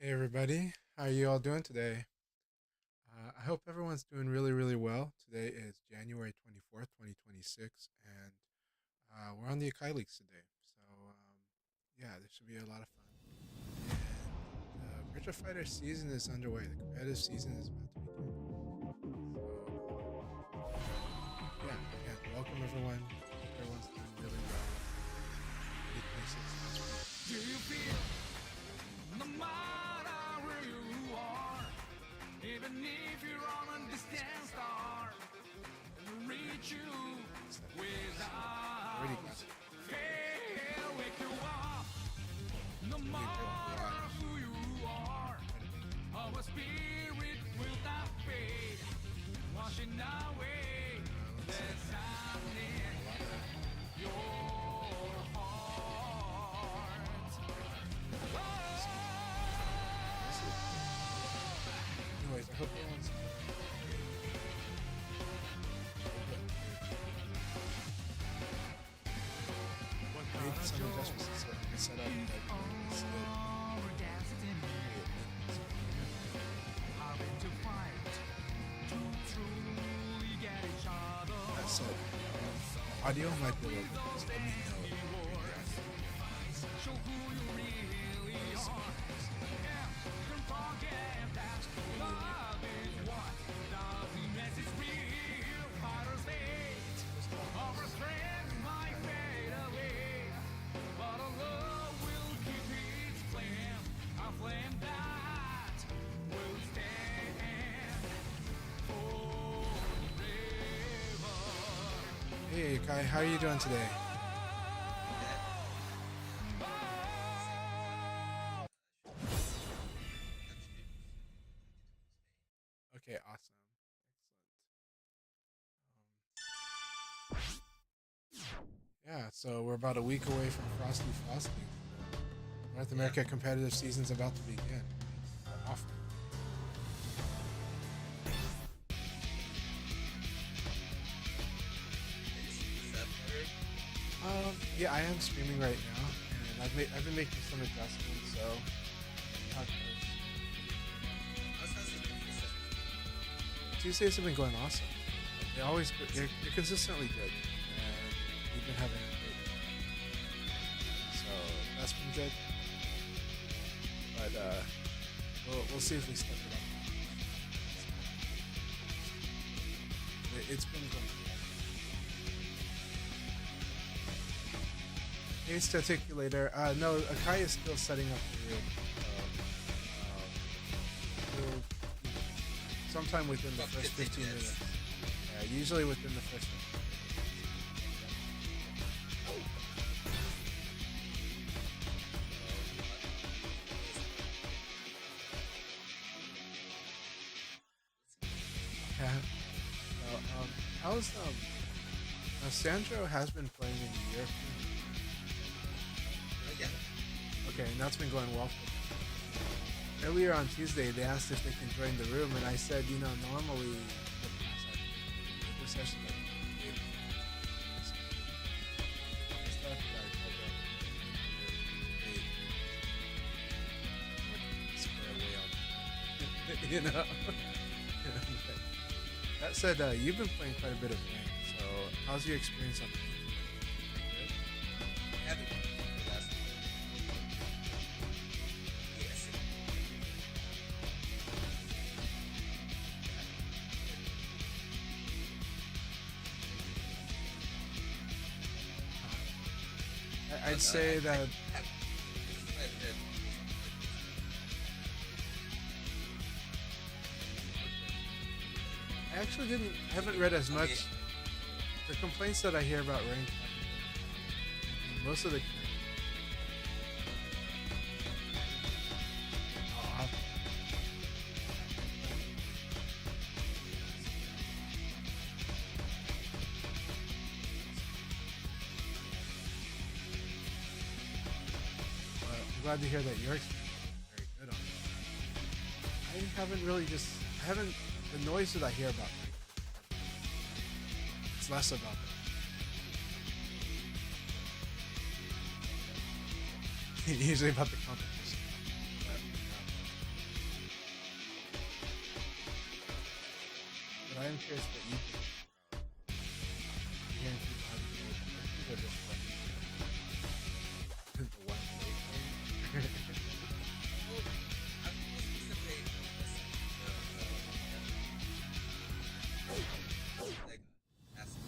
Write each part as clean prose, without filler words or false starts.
Hey everybody, how are you all doing today? I hope everyone's doing really, really well. Today is January 24th, 2026, and we're on the Akai Leagues today. Yeah, this should be a lot of fun. And the Virtua Fighter season is underway. The competitive season is about to begin. Yeah, again, welcome everyone. Hope everyone's doing really well. 2026 is Do you feel no matter where you are, even if you're on a distant star, reach you already without got fail, wake you up. No really great matter watch. who you are, our spirit will not fade, washing away the sun in your Anyways, I hope everyone's made some adjustments to set up that is good. That said, audio might be a little bit, so let me know if Show who you really are. Yeah, don't forget that love is what doesn't mess is real. Fighters hate, our strength might fade away, but our love will keep its flame, a flame that will stand forever. Hey Kai, how are you doing today? Okay, awesome. Excellent. Yeah, so we're about a week away from Frosty Frosting. North America competitive season's about to begin. Off. Yeah, I am streaming right now, and I've been making some adjustments. So, how it goes. Tuesdays have been going awesome. They always they're consistently good, and we've been having a great time. So that's been good. But we'll see if we step it up. It's been going good. Hey, Staticulator. No, Akai is still setting up the room. We'll- sometime within the first 15 minutes. Yeah, usually within the first 15 minutes. Yeah. How's Sandro has been playing in Europe. Okay, and that's been going well. Earlier on Tuesday, they asked if they can join the room, and I said, normally this session that you know. That said, you've been playing quite a bit of Rain, so how's your experience on I'd say that I actually haven't read as much. The complaints that I hear about rank, most of the I'm glad to hear that your experience is very good on it. I haven't really I haven't, the noise that I hear about rank, it's less about usually about the competition. I am curious what you think about hearing people having more questions or just running the one late one. Well, I'm most recently listening like asking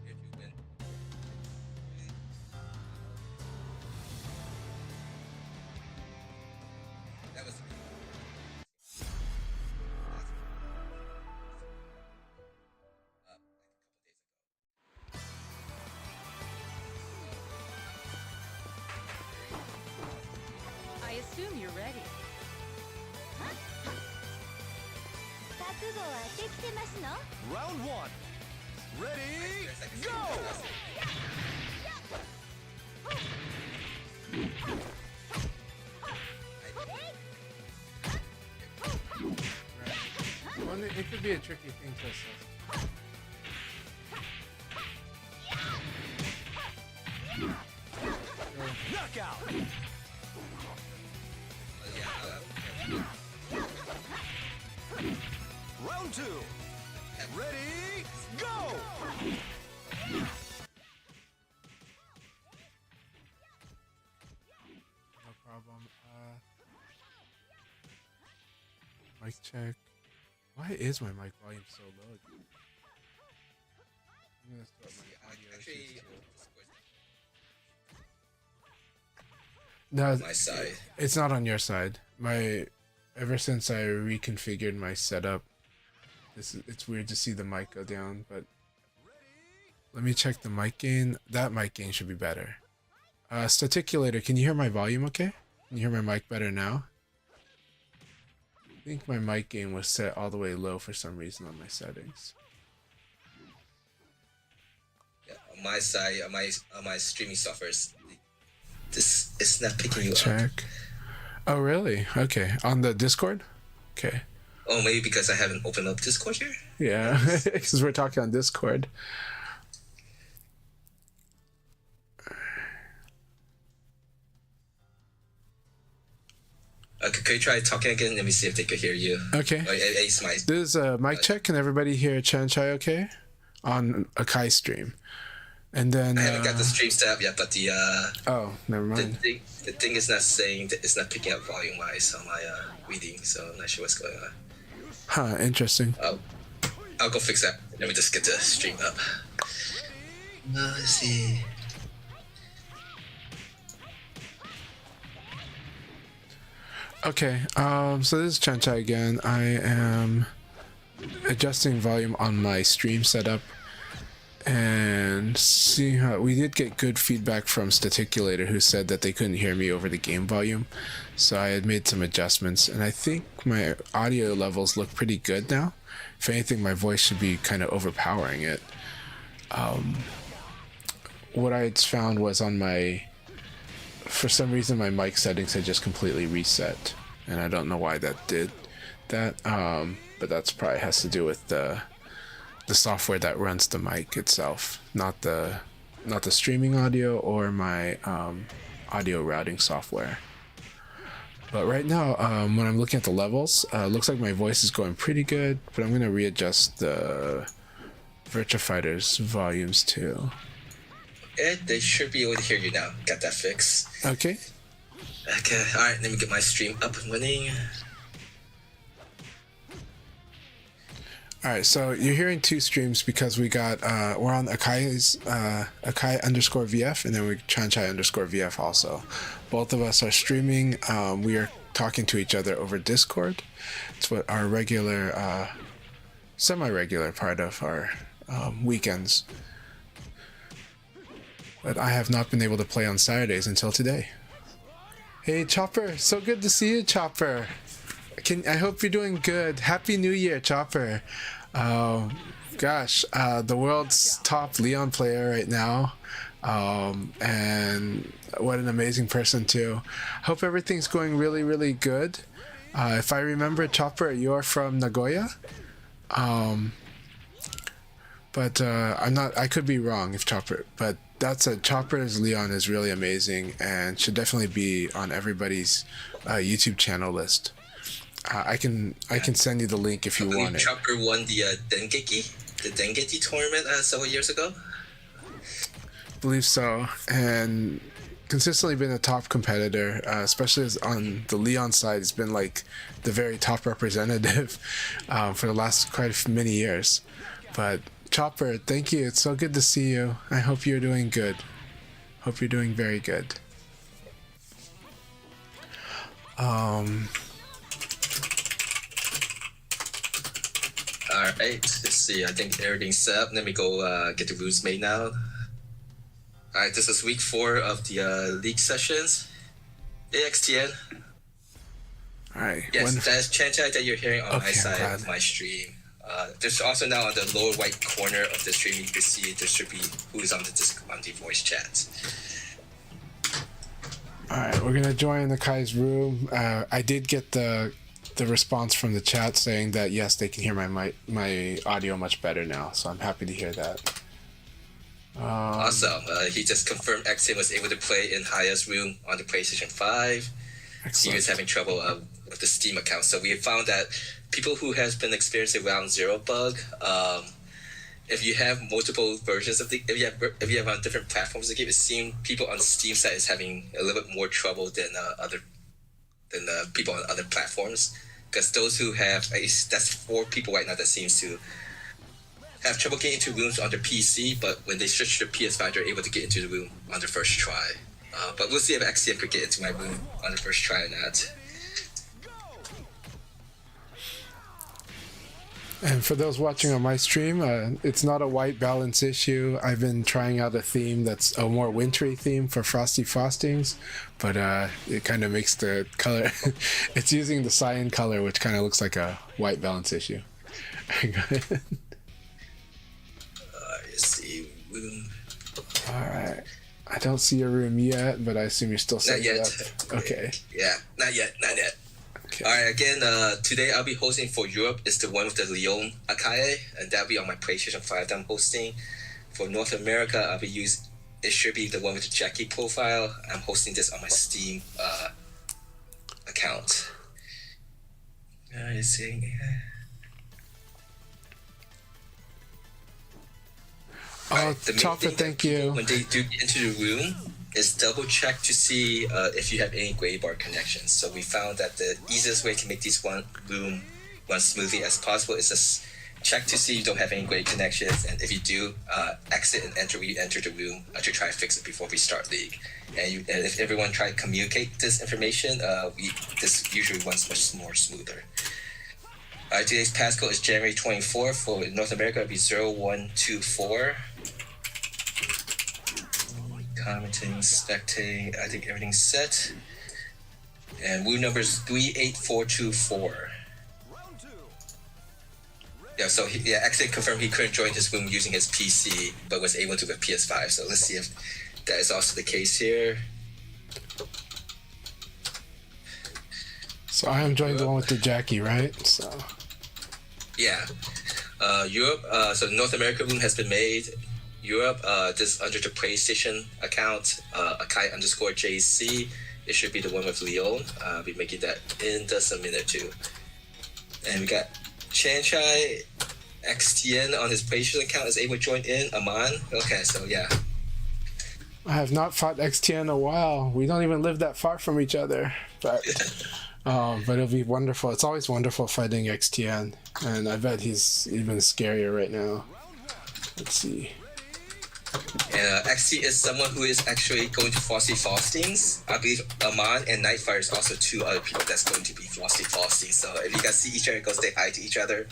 if you've been really that was really last like a couple days ago. I assume you're ready. 覚悟はできてますの Round one. Ready, There's like a go! Right. Well, it could be a tricky thing to assess. Knockout! Round two. Ready, go! No problem. Mic check. Why is my mic volume so low? I'm gonna start my audio Actually, issues too. Discord No, my side. it's not on your side. Ever since I reconfigured my setup, it's weird to see the mic go down. But let me check the mic gain. That mic gain should be better. Staticulator, can you hear my volume? Okay, can you hear my mic better now? I think my mic gain was set all the way low for some reason on my settings. Yeah, on my side, on my streaming softwares, this is not picking you Mic up. check. Oh really? Okay, on the Discord. Okay. Oh, maybe because I haven't opened up Discord here. Yeah, because we're talking on Discord. Okay, could you try talking again? Let me see if they could hear you. Okay. Or, at least my. This is a mic check. Can everybody hear Chanchai okay? On Akai stream. And then I haven't got the stream set up yet, but the oh, never mind. the thing is not saying that it's not picking up volume wise on my reading, so I'm not sure what's going on. Huh, interesting. I'll go fix that. Let me just get the stream up. Let's see. Okay, so this is Chanchai again. I am adjusting volume on my stream setup and see how we did get good feedback from Staticulator, who said that they couldn't hear me over the game volume. So I had made some adjustments, and I think my audio levels look pretty good now. If anything, my voice should be kind of overpowering it. What I had found was on my, for some reason, my mic settings had just completely reset, and I don't know why that did that. But that's probably has to do with the software that runs the mic itself, not the streaming audio or my audio routing software. But right now, when I'm looking at the levels, looks like my voice is going pretty good, but I'm going to readjust the Virtua Fighter's volumes too. Yeah, they should be able to hear you now. Got that fixed. Okay. Okay, alright, let me get my stream up and running. All right, so you're hearing two streams because we got we're on Akai's Akai_VF, and then we Chanchai_VF also. Both of us are streaming. We are talking to each other over Discord. It's what our regular, semi-regular part of our weekends. But I have not been able to play on Saturdays until today. Hey Chopper, so good to see you, Chopper. I hope you're doing good. Happy New Year, Chopper. Gosh, the world's top Leon player right now. And what an amazing person too. Hope everything's going really, really good. If I remember, Chopper, you're from Nagoya. But I could be wrong if Chopper, but Chopper's Leon is really amazing and should definitely be on everybody's YouTube channel list. I can send you the link if you want it. Chopper won the Dengeki tournament several years ago. Believe so, and consistently been a top competitor, especially on the Leon side. He's been like the very top representative for the last quite many years. But Chopper, thank you. It's so good to see you. I hope you're doing good. Hope you're doing very good. Alright, let's see. I think everything's set up. Let me go get the rules made now. Alright, this is week 4 of the league sessions. AXTN. Alright. Yes, wonderful. that is Chanchai that you're hearing on my Okay, side I'm of glad. my stream. There's also now on the lower right corner of the stream, you can see there should be who is on the voice chat. Alright, we're gonna join Akai's room. I did get the response from the chat saying that yes, they can hear my audio much better now, so I'm happy to hear that. Awesome. He just confirmed XM was able to play in Haya's room on the PlayStation 5. He Excellent. was having trouble with the Steam account. So we have found that people who has been experiencing round 0 bug, if you have multiple versions of if you have on different platforms of the game, it seems people on Steam side is having a little bit more trouble than people on other platforms. Because those who have, that's 4 people right now that seems to have trouble getting into rooms on their PC, but when they switch to PS5, they're able to get into the room on their first try. But we'll see if XCM could get into my room on the first try or not. And for those watching on my stream, it's not a white balance issue. I've been trying out a theme that's a more wintry theme for Frosty Frostings, but it kind of makes the color. It's using the cyan color, which kind of looks like a white balance issue. Let's see, room. All right. I don't see your room yet, but I assume you're still setting it yet. up. Okay. Yeah, not yet. Okay. Alright, again, today I'll be hosting for Europe. It's the one with the Leon Akai, and that'll be on my PlayStation 5 that I'm hosting. For North America, it should be the one with the Jackie profile. I'm hosting this on my Steam account. Let's see. Oh, The main Chopper, thing that thank people, you. when they do get into the room, is double check to see if you have any gray bar connections. So we found that the easiest way to make this room run smoothly as possible is just check to see you don't have any gray connections, and if you do, exit and re-enter the room to try to fix it before we start league. And if everyone try to communicate this information, this usually runs much more smoother. Today's passcode is January 24th. For North America, it'll be 0124. Commenting, spectating, I think everything's set. And room number is 38424. Yeah, so actually confirmed he couldn't join this room using his PC, but was able to with PS5. So let's see if that is also the case here. So I am joining the one with the Jackie, right? So Yeah. Europe, so the North America room has been made. Europe, this under the PlayStation account, Akai_JC. It should be the one with Leon. I'll be making that in just a minute too. And we got Chanchai XTN on his PlayStation account is able to join in. Aman. Okay, so yeah. I have not fought XT in a while. We don't even live that far from each other, but it'll be wonderful. It's always wonderful fighting XTN, and I bet he's even scarier right now. Let's see. And XT is someone who is actually going to Frosty Frostings. I believe Aman and Nightfire is also 2 other people that's going to be Frosty Frostings. So if you guys see each other, go say hi to each other.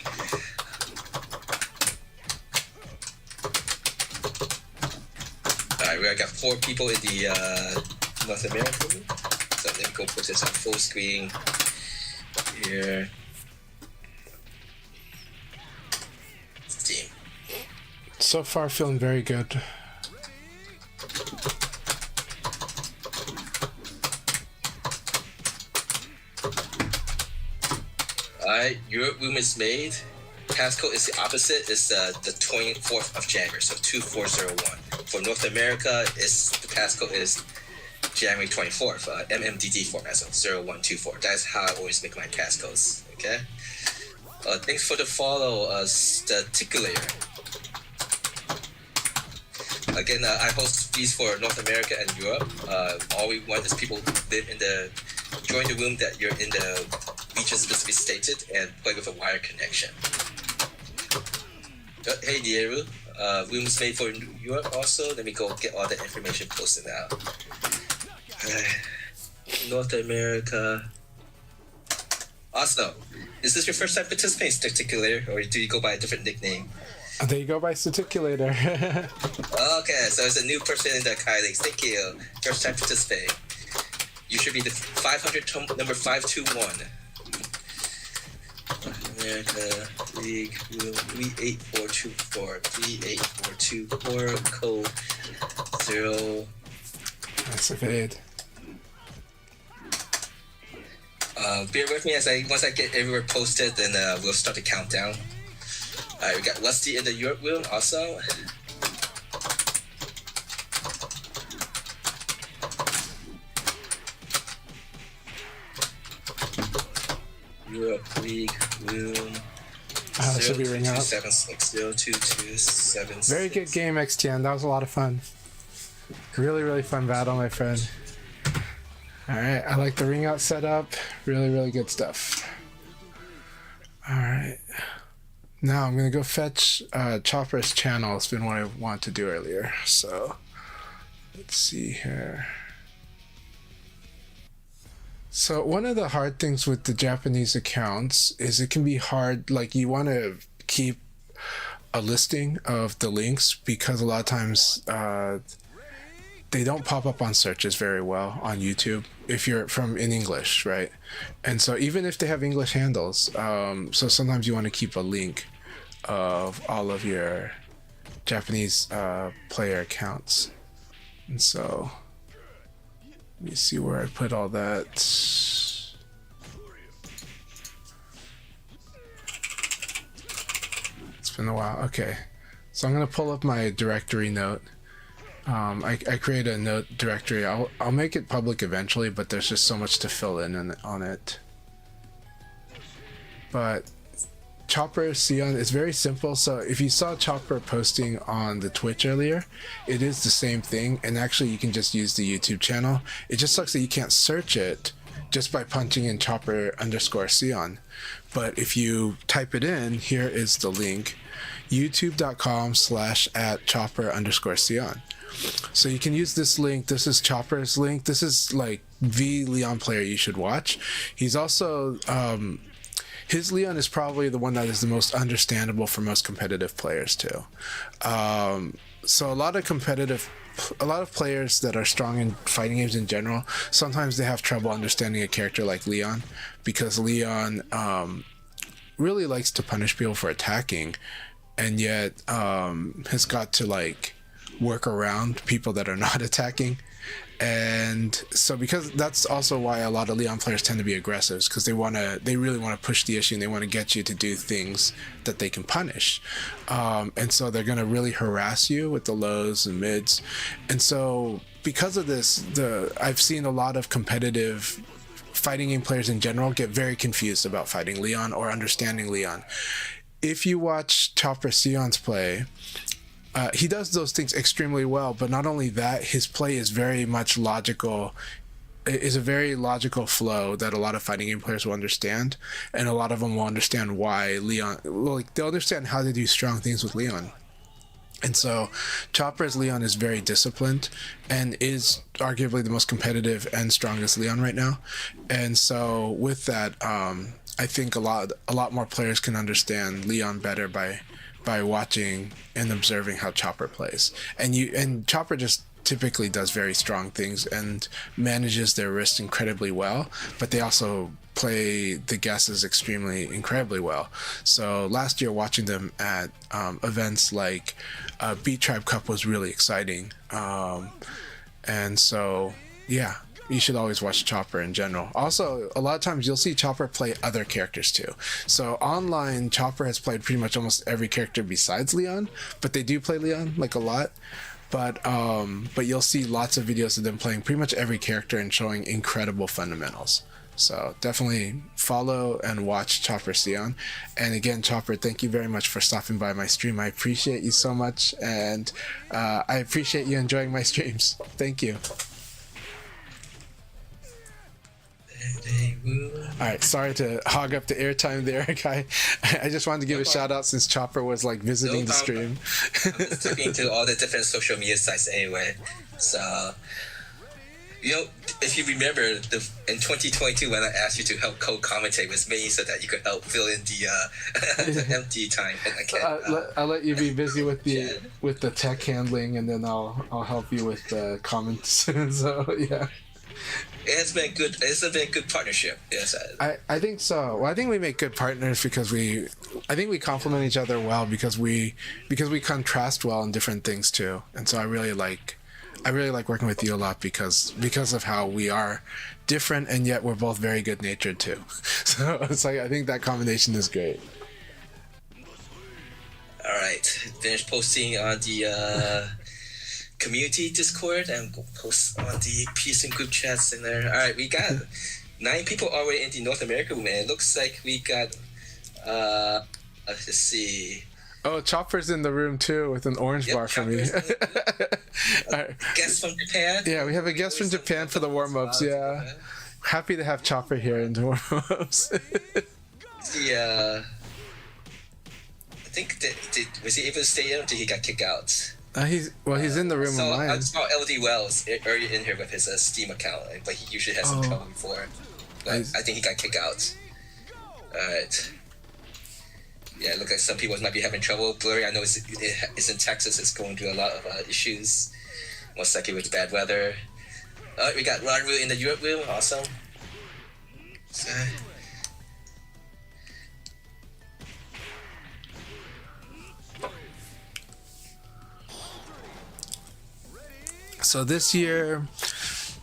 Alright, we got 4 people in the North America room. So let me go put this on full screen here. Steam. So far, feeling very good. Alright, your room is made. Passcode is the opposite. It's the 24th of January, so 2401. For North America, the passcode is January 24th, MMDD format, so 0124. That's how I always make my passcodes, okay? Thanks for the follow, Staticulator. Again, I host these for North America and Europe. All we want is people live in join the room that you're in the region specifically stated and play with a wire connection. Hey, Dieru. Rooms made for Europe also. Let me go get all the information posted now. North America. Oslo. Is this your first time participating in Staticulator, or do you go by a different nickname? There you go by Staticulator. Okay, so it's a new person in the Akai Leagues. Thank you. First time participating. You should be the 500 number 521. America League room 38424. 38424 code 0. That's a fade. Bear with me once I get everywhere posted, then we'll start the countdown. Alright, we got Lusty in the Europe room also. Europe League room. That should be ring out. 0227602276. Very good game, XTN. That was a lot of fun. Really, really fun battle, my friend. Alright, I like the ring out setup. Really, really good stuff. Alright. Now I'm going to go fetch Chopper's channel. It's been what I wanted to do earlier. So, let's see here. So one of the hard things with the Japanese accounts is it can be hard, like you want to keep a listing of the links because a lot of times they don't pop up on searches very well on YouTube if you're in English, right? And so even if they have English handles, so sometimes you want to keep a link of all of your Japanese player accounts. And so let me see where I put all that. It's been a while. Okay, so I'm gonna pull up my directory note. I create a note directory. I'll make it public eventually, but there's just so much to fill in on it. But Chopper Sion is very simple. So if you saw Chopper posting on the Twitch earlier, it is the same thing, and actually you can just use the YouTube channel. It just sucks that you can't search it just by punching in Chopper_Sion. But if you type it in, here is the link: youtube.com/@Chopper_Sion. So you can use this link. This is Chopper's link. This is like the Leon player you should watch. He's also his Leon is probably the one that is the most understandable for most competitive players too. So a lot of players that are strong in fighting games in general, sometimes they have trouble understanding a character like Leon, because Leon really likes to punish people for attacking, and yet has got to like work around people that are not attacking. And so because that's also why a lot of Leon players tend to be aggressives, because they really want to push the issue and they want to get you to do things that they can punish. And so they're going to really harass you with the lows and mids. And so because of this, I've seen a lot of competitive fighting game players in general get very confused about fighting Leon or understanding Leon. If you watch Chopper Sion's play, he does those things extremely well, but not only that, his play is very much logical. It is a very logical flow that a lot of fighting game players will understand, and a lot of them will understand why Leon, they'll understand how to do strong things with Leon. And so Chopper's Leon is very disciplined and is arguably the most competitive and strongest Leon right now. And so with that, I think a lot more players can understand Leon better by watching and observing how Chopper plays. And Chopper just typically does very strong things and manages their wrist incredibly well, but they also play the guesses incredibly well. So last year watching them at events like Beat Tribe Cup was really exciting. And so yeah, you should always watch Chopper in general. Also, a lot of times you'll see Chopper play other characters too. So online, Chopper has played pretty much almost every character besides Leon, but they do play Leon like a lot. but you'll see lots of videos of them playing pretty much every character and showing incredible fundamentals. So definitely follow and watch Chopper Sion. And again, Chopper, thank you very much for stopping by my stream. I appreciate you so much, and I appreciate you enjoying my streams. Thank you. All right, sorry to hog up the airtime there, Akai. I just wanted to give a shout out since Chopper was like visiting the stream. I'm just talking to all the different social media sites anyway. So, you know, if you remember, in 2022 when I asked you to help co-commentate with me so that you could help fill in the empty time, and I can't. I'll let you be busy with the tech handling, and then I'll help you with the comments. So yeah. It's been good. It's been a good partnership. Yes, I think so. Well, I think we make good partners because I think we complement each other well because we contrast well in different things too. And so I really like working with you a lot because of how we are different and yet we're both very good natured too. So it's like I think that combination is great. All right, finish posting on the community Discord and go post on the peace and group chats in there. All right, we got 9 people already in the North America room, and it looks like we got let's see. Oh, Chopper's in the room too with an orange bar for me. Right. Guest from Japan. Yeah, we have a guest from Japan for the warm-ups. Yeah, happy to have Chopper here in the warm-ups. I think was he able to stay in until he got kicked out? He's in the room. So I saw LD Wells earlier in here with his Steam account, but he usually has some trouble before. But I think he got kicked out. Alright. Yeah, it looks like some people might be having trouble. Blurry, I know it's in Texas. It's going through a lot of issues. Most likely with bad weather. Alright, we got Laru in the Europe room. Awesome. So, So this year,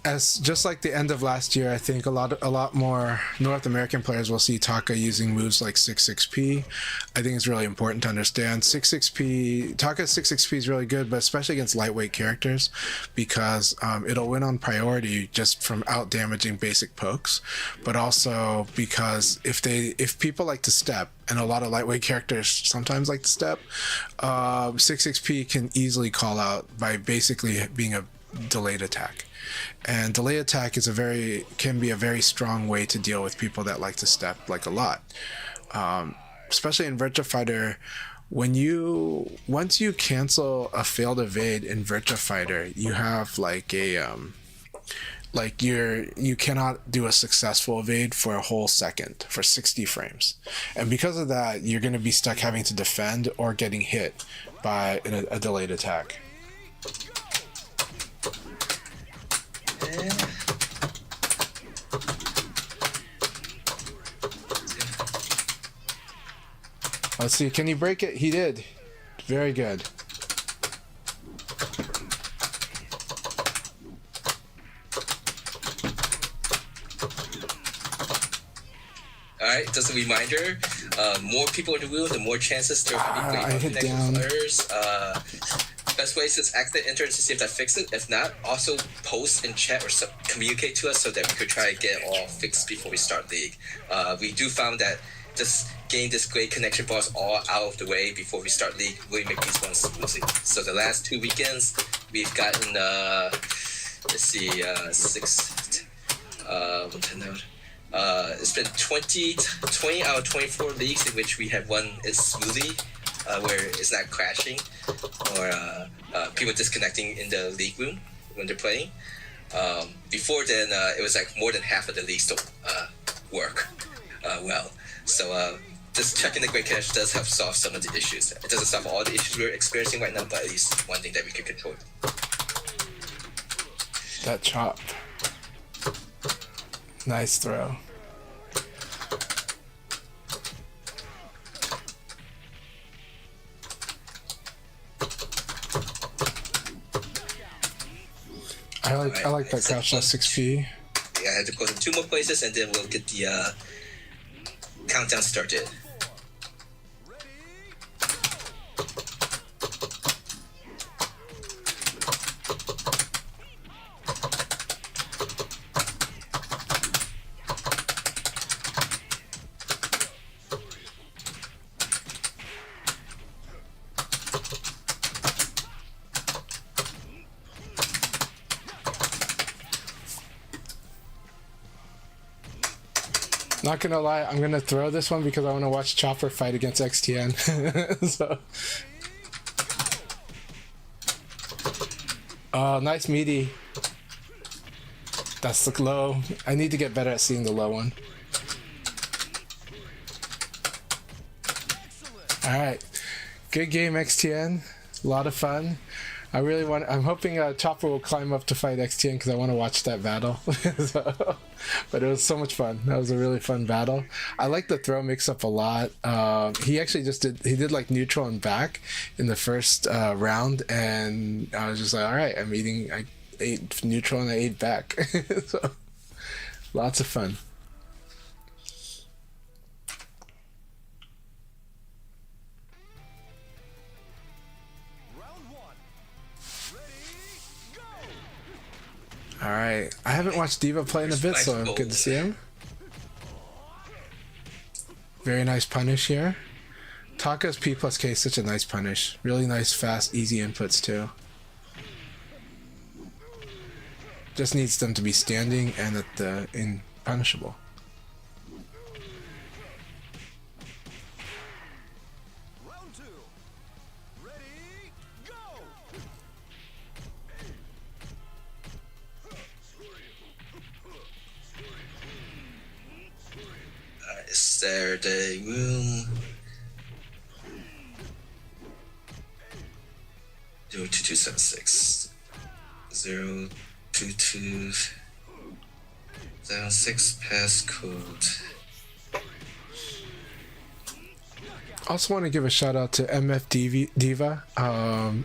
as just like the end of last year, I think a lot more North American players will see Taka using moves like 6-6P. I think it's really important to understand 6-6P. Taka's 6-6P is really good, but especially against lightweight characters because it'll win on priority just from out damaging basic pokes, but also because if people like to step, and a lot of lightweight characters sometimes like to step, 6-6P can easily call out by basically being a delayed attack. And delay attack can be a very strong way to deal with people that like to step like a lot. Especially in Virtua Fighter, once you cancel a failed evade in Virtua Fighter, you have like a you cannot do a successful evade for a whole second for 60 frames. And because of that, you're going to be stuck having to defend or getting hit by a delayed attack. Let's see, can he break it? He did. Very good. Alright, just a reminder, more people in the room, the more chances there will be great connection players. Best way is active enter to see if that fixes it. If not, also post in chat or communicate to us so that we could try to get it all fixed before we start league. We do found that just getting this great connection bars all out of the way before we start league really make these ones smoothly. So the last 2 weekends, we've gotten, let's see, 6, what's the note? It's been 20 out of 24 leagues in which we have won it smoothly, where it's not crashing or people disconnecting in the league room when they're playing. Before then, it was like more than half of the leagues don't work well. So just checking the great connection does help solve some of the issues. It doesn't solve all the issues we're experiencing right now, but at least one thing that we can control. That chop. Nice throw. I like that crouch shot 6P. Yeah, I had to go to 2 more places and then we'll get the countdown started. Not gonna lie, I'm gonna throw this one because I want to watch Chopper fight against XTN. So, oh, nice meaty. That's the low. I need to get better at seeing the low one. All right, good game XTN. A lot of fun. I'm hoping Chopper will climb up to fight XTN because I want to watch that battle. So, but it was so much fun. That was a really fun battle. I like the throw mix up a lot. He actually did like neutral and back in the first round, and I was just like, all right, I ate neutral and I ate back. So, lots of fun. All right, I haven't watched Diva play in a bit, so good to see him. Very nice punish here. Taka's P plus K is such a nice punish. Really nice, fast, easy inputs too. Just needs them to be standing and at the punishable. Round 2. Ready, go! Is there the room? 02276 02276 passcode. Also want to give a shout out to MF Diva.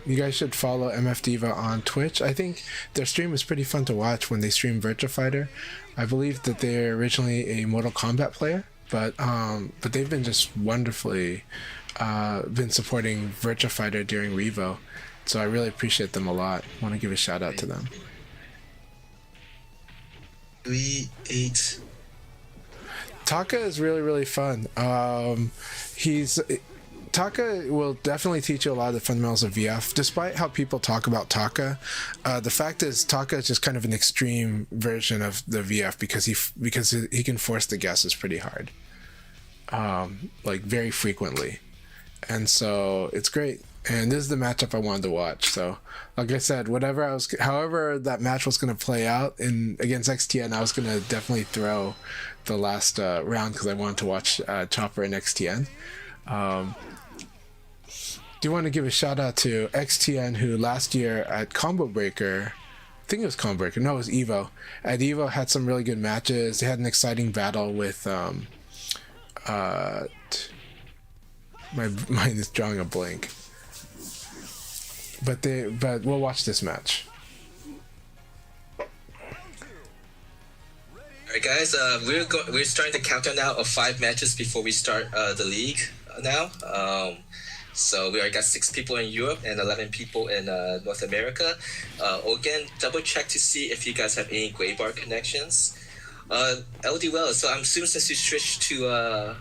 You guys should follow MF Diva on Twitch. I think their stream is pretty fun to watch when they stream Virtua Fighter. I believe that they're originally a Mortal Kombat player, but they've been just wonderfully been supporting Virtua Fighter during Revo. So I really appreciate them a lot. Want to give a shout out to them. 38. Taka is really fun. Taka will definitely teach you a lot of the fundamentals of VF. Despite how people talk about Taka, the fact is Taka is just kind of an extreme version of the VF because he can force the guesses pretty hard, like very frequently, and so it's great. And this is the matchup I wanted to watch. So, like I said, however that match was going to play out against XTN, I was going to definitely throw the last round because I wanted to watch Chopper and XTN. Do want to give a shout out to XTN, who last year at Combo Breaker, I think it was Combo Breaker, no, it was Evo. At Evo had some really good matches. They had an exciting battle with my mind is drawing a blank. But we'll watch this match. Alright guys, we're starting the countdown now of 5 matches before we start the league now. So we already got 6 people in Europe and 11 people in North America. Again, double check to see if you guys have any gray bar connections. LDL, so I'm assuming since you switched to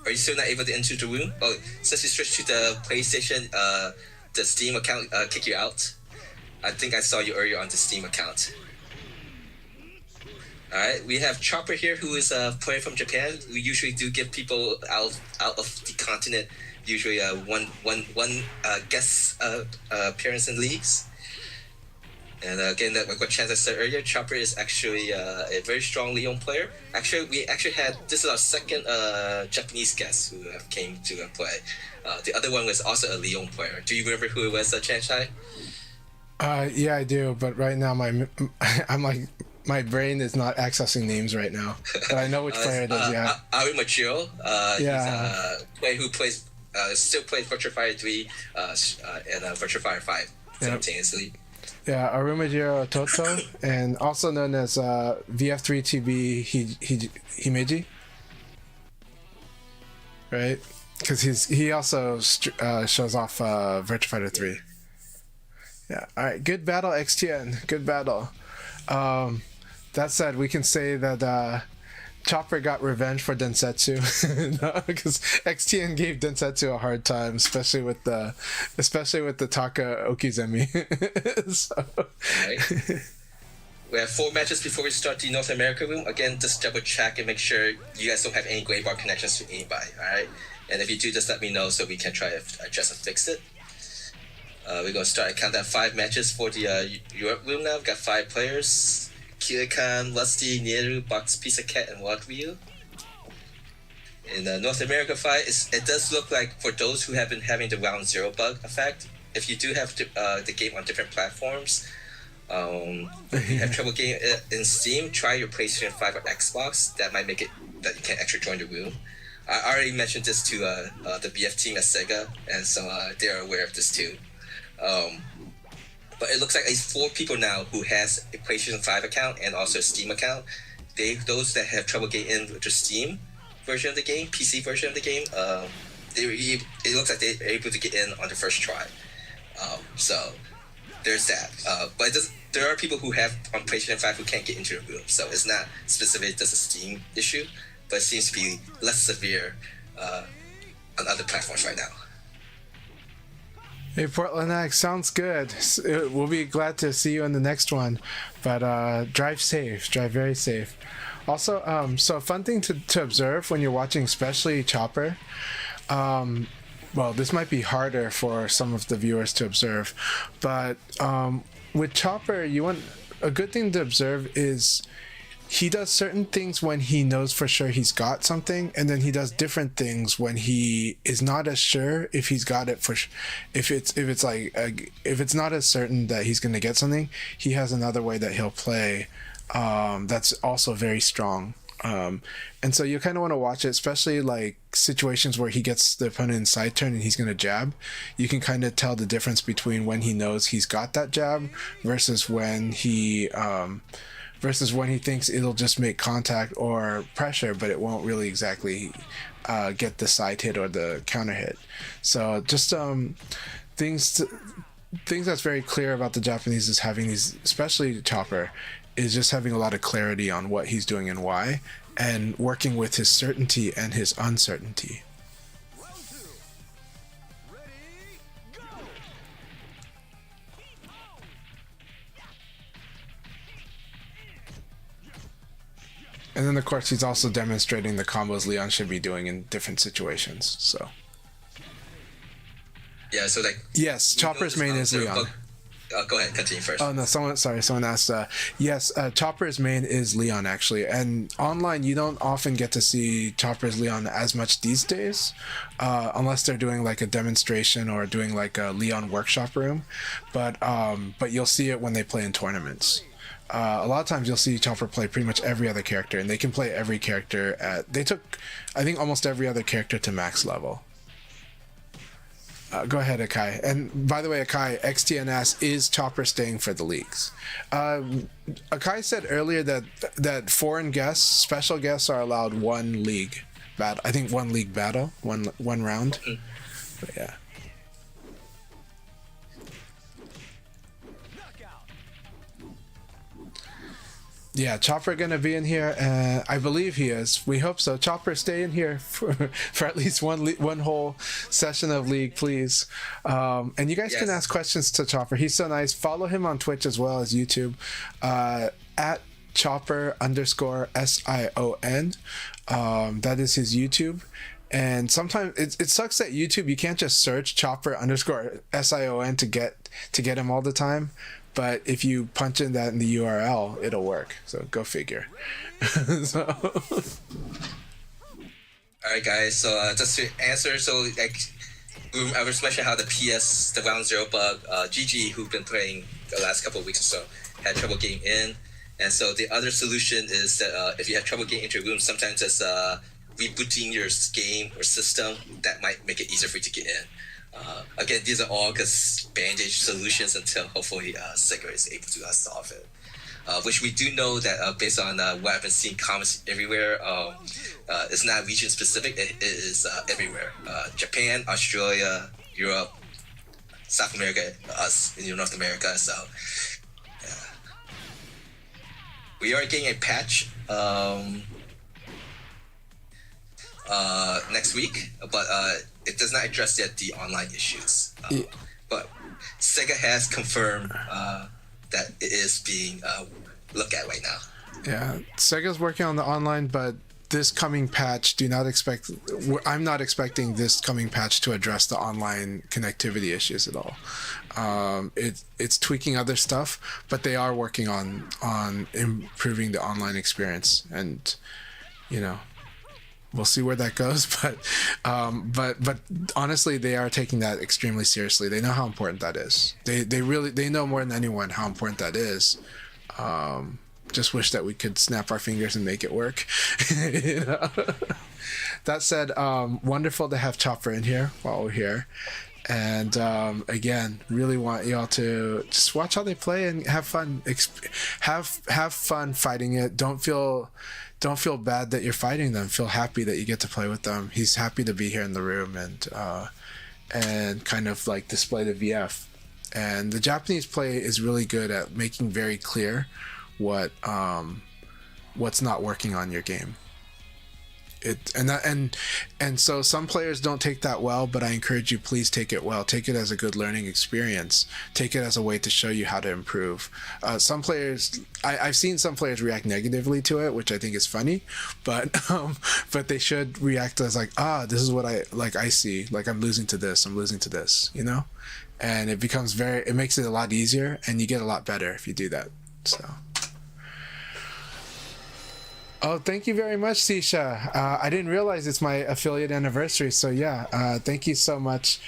are you still not able to enter the room? Oh, since you switched to the PlayStation, the Steam account kick you out. I think I saw you earlier on the Steam account. Alright, we have Chopper here, who is a player from Japan. We usually do give people out of the continent usually one guest appearance in leagues. And again, like what Chance said earlier, Chopper is actually a very strong Leon player. Actually, we had this is our second Japanese guest who came to play. The other one was also a Leon player. Do you remember who it was, Chanchai? Yeah, I do. But right now, my brain is not accessing names right now. But I know which player it is. Yeah. Ari Machiro. Yeah. He's a player who plays still plays Virtua Fighter 3 and Virtua Fighter 5 simultaneously. Yeah, Arumajiro Toto, and also known as VF3TB Himeji, right? Because he also shows off Virtua Fighter 3. Yeah, all right, good battle, XTN, good battle. That said, we can say that Chopper got revenge for Densetsu because XTN gave Densetsu a hard time, especially with the Taka Okizemi. So. Right. We have 4 matches before we start the North America room. Again, just double check and make sure you guys don't have any gray bar connections to anybody, alright? And if you do, just let me know so we can try to adjust and fix it. We're going to start and count down 5 matches for the Europe room now. We've got 5 players. Kirikan, Lusty, Neru, Box, Pizza Cat, and Wagyu. In the North America fight, it does look like for those who have been having the round 0 bug effect, if you do have the game on different platforms, if you have trouble getting it in Steam, try your PlayStation 5 or Xbox. That might make it that you can actually join the room. I already mentioned this to the BF team at Sega, and so they're aware of this too. But it looks like at least 4 people now who has a PlayStation 5 account and also a Steam account. Those that have trouble getting in with the Steam version of the game, PC version of the game, it looks like they're able to get in on the first try. So there's that. But there are people who have on PlayStation 5 who can't get into the room, so it's not specifically just a Steam issue, but it seems to be less severe on other platforms right now. Hey, Portland X, sounds good. We'll be glad to see you in the next one, but drive safe, drive very safe. Also, so a fun thing to observe when you're watching, especially Chopper, well, this might be harder for some of the viewers to observe, but with Chopper, a good thing to observe is he does certain things when he knows for sure he's got something, and then he does different things when he is not as sure if he's got it if it's not as certain that he's going to get something. He has another way that he'll play that's also very strong. And so you kind of want to watch it, especially like situations where he gets the opponent in side turn and he's going to jab. You can kind of tell the difference between when he knows he's got that jab versus when he thinks it'll just make contact or pressure, but it won't really exactly get the side hit or the counter hit. So just things that's very clear about the Japanese is having these, especially Chopper, is just having a lot of clarity on what he's doing and why, and working with his certainty and his uncertainty. Round 2. Ready, go! And then of course he's also demonstrating the combos Leon should be doing in different situations. So Yeah, so like... yes, Chopper's main is Leon. Go ahead, continue first. Oh no, someone asked. Yes, Chopper's main is Leon actually, and online you don't often get to see Chopper's Leon as much these days, unless they're doing like a demonstration or doing like a Leon workshop room, but you'll see it when they play in tournaments. A lot of times you'll see Chopper play pretty much every other character, and they can play every character they took, I think, almost every other character to max level. Go ahead, Akai. And by the way, Akai, XTNS is Chopper staying for the leagues. Akai said earlier that foreign guests, special guests, are allowed one league battle. I think one league battle, one round. But yeah. Yeah, Chopper gonna be in here. I believe he is. We hope so. Chopper, stay in here for at least one whole session of League, please. And you guys can ask questions to Chopper. He's so nice. Follow him on Twitch as well as YouTube. At Chopper_SION. That is his YouTube. And sometimes it sucks that YouTube, you can't just search Chopper_SION to get him all the time. But if you punch in that in the URL, it'll work. So go figure. So. All right, guys. So just to answer, so like I was mentioning how the round 0 bug, GG, who've been playing the last couple of weeks or so, had trouble getting in, and so the other solution is that if you have trouble getting into a room, sometimes it's rebooting your game or system that might make it easier for you to get in. Again, these are all just bandage solutions until hopefully Sega is able to solve it. Which we do know that based on what I've been seeing comments everywhere, it's not region specific, it is everywhere. Japan, Australia, Europe, South America, us in North America, so yeah. We are getting a patch next week, but it does not address yet the online issues. But Sega has confirmed that it is being look at right now. Yeah, Sega's working on the online, but this coming patch, I'm not expecting this coming patch to address the online connectivity issues at all. It's tweaking other stuff, but they are working on improving the online experience, and you know, we'll see where that goes. But honestly, they are taking that extremely seriously. They know how important that is. They know more than anyone how important that is. Just wish that we could snap our fingers and make it work. You know? That said, wonderful to have Chopper in here while we're here. And again, really want y'all to just watch how they play and have fun. Have fun fighting it. Don't feel bad that you're fighting them. Feel happy that you get to play with them. He's happy to be here in the room and kind of like display the VF. And the Japanese play is really good at making very clear what's not working on your game. So some players don't take that well, but I encourage you, please take it well. Take it as a good learning experience. Take it as a way to show you how to improve. Some players, I've seen some players react negatively to it, which I think is funny, but they should react as like, this is what I see, like I'm losing to this, you know? And it makes it a lot easier, and you get a lot better if you do that. So. Oh, thank you very much, Sisha. I didn't realize it's my affiliate anniversary, so yeah, thank you so much.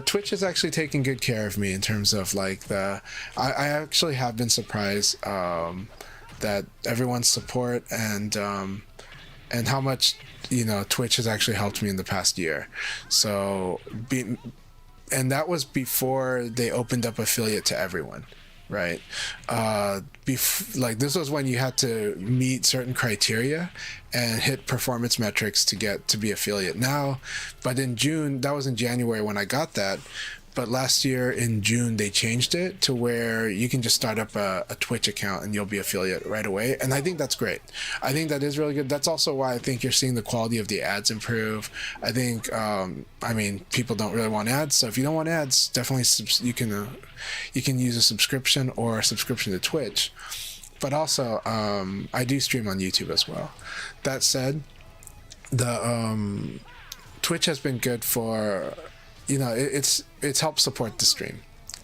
Twitch is actually taking good care of me in terms of like I actually have been surprised that everyone's support and how much, you know, Twitch has actually helped me in the past year. So, and that was before they opened up affiliate to everyone. Right. Like this was when you had to meet certain criteria and hit performance metrics to get to be affiliate now. But in June, that was in January when I got that. But last year in June, they changed it to where you can just start up a Twitch account and you'll be affiliate right away. And I think that's great. I think that is really good. That's also why I think you're seeing the quality of the ads improve. I think, people don't really want ads. So if you don't want ads, definitely you can use a subscription or a subscription to Twitch. But also, I do stream on YouTube as well. That said, the Twitch has been good for, you know, it's helped support the stream,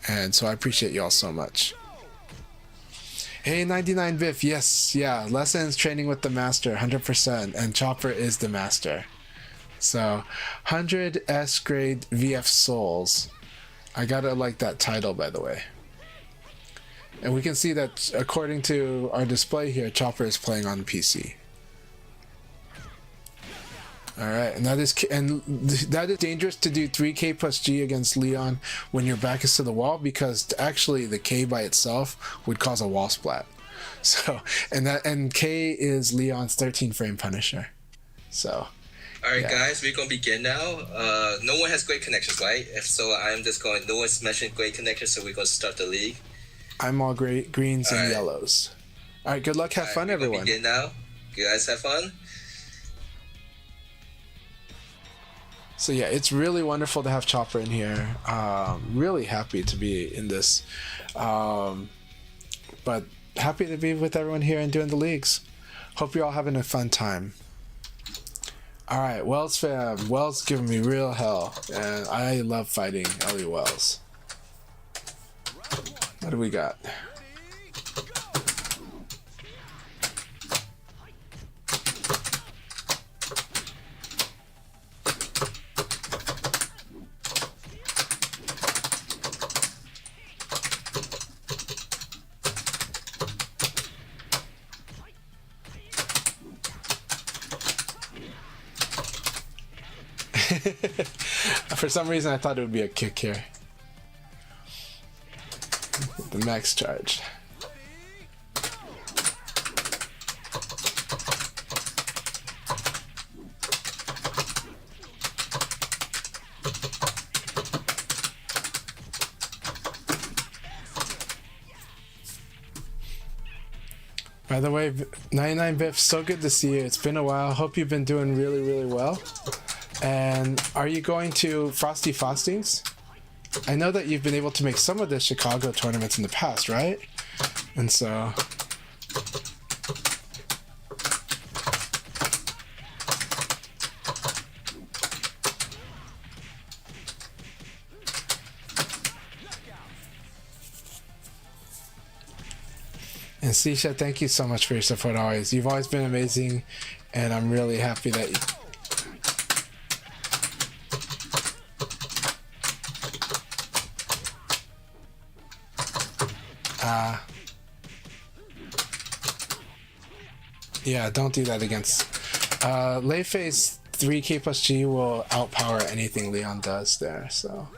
and so I appreciate y'all so much. Hey, 99 Biff, yes, yeah, lessons training with the master, 100%, and Chopper is the master. So 100 S grade VF souls. I gotta like that title, by the way. And we can see that according to our display here, Chopper is playing on PC. All right, and that is dangerous to do 3K plus G against Leon when your back is to the wall, because actually the K by itself would cause a wall splat. So, and K is Leon's 13 frame Punisher. So. All right, guys, we're gonna begin now. No one has great connections, right? If so, I'm just going. No one's mentioned great connections, so we're gonna start the league. I'm all great greens and yellows. All right, good luck, have fun, everyone. Begin now. You guys have fun. So yeah, it's really wonderful to have Chopper in here. Really happy to be in this, but happy to be with everyone here and doing the leagues. Hope you're all having a fun time. All right, Wells fam. Wells giving me real hell, and I love fighting Ellie Wells. What do we got? For some reason, I thought it would be a kick here. The max charge. By the way, 99 Biff, so good to see you. It's been a while. Hope you've been doing really, really well. And are you going to Frosty Fostings? I know that you've been able to make some of the Chicago tournaments in the past, right? And so And Sisha, thank you so much for your support always. You've always been amazing, and I'm really happy that you... Yeah, don't do that against... Lei Fei's 3k plus G will outpower anything Leon does there, so...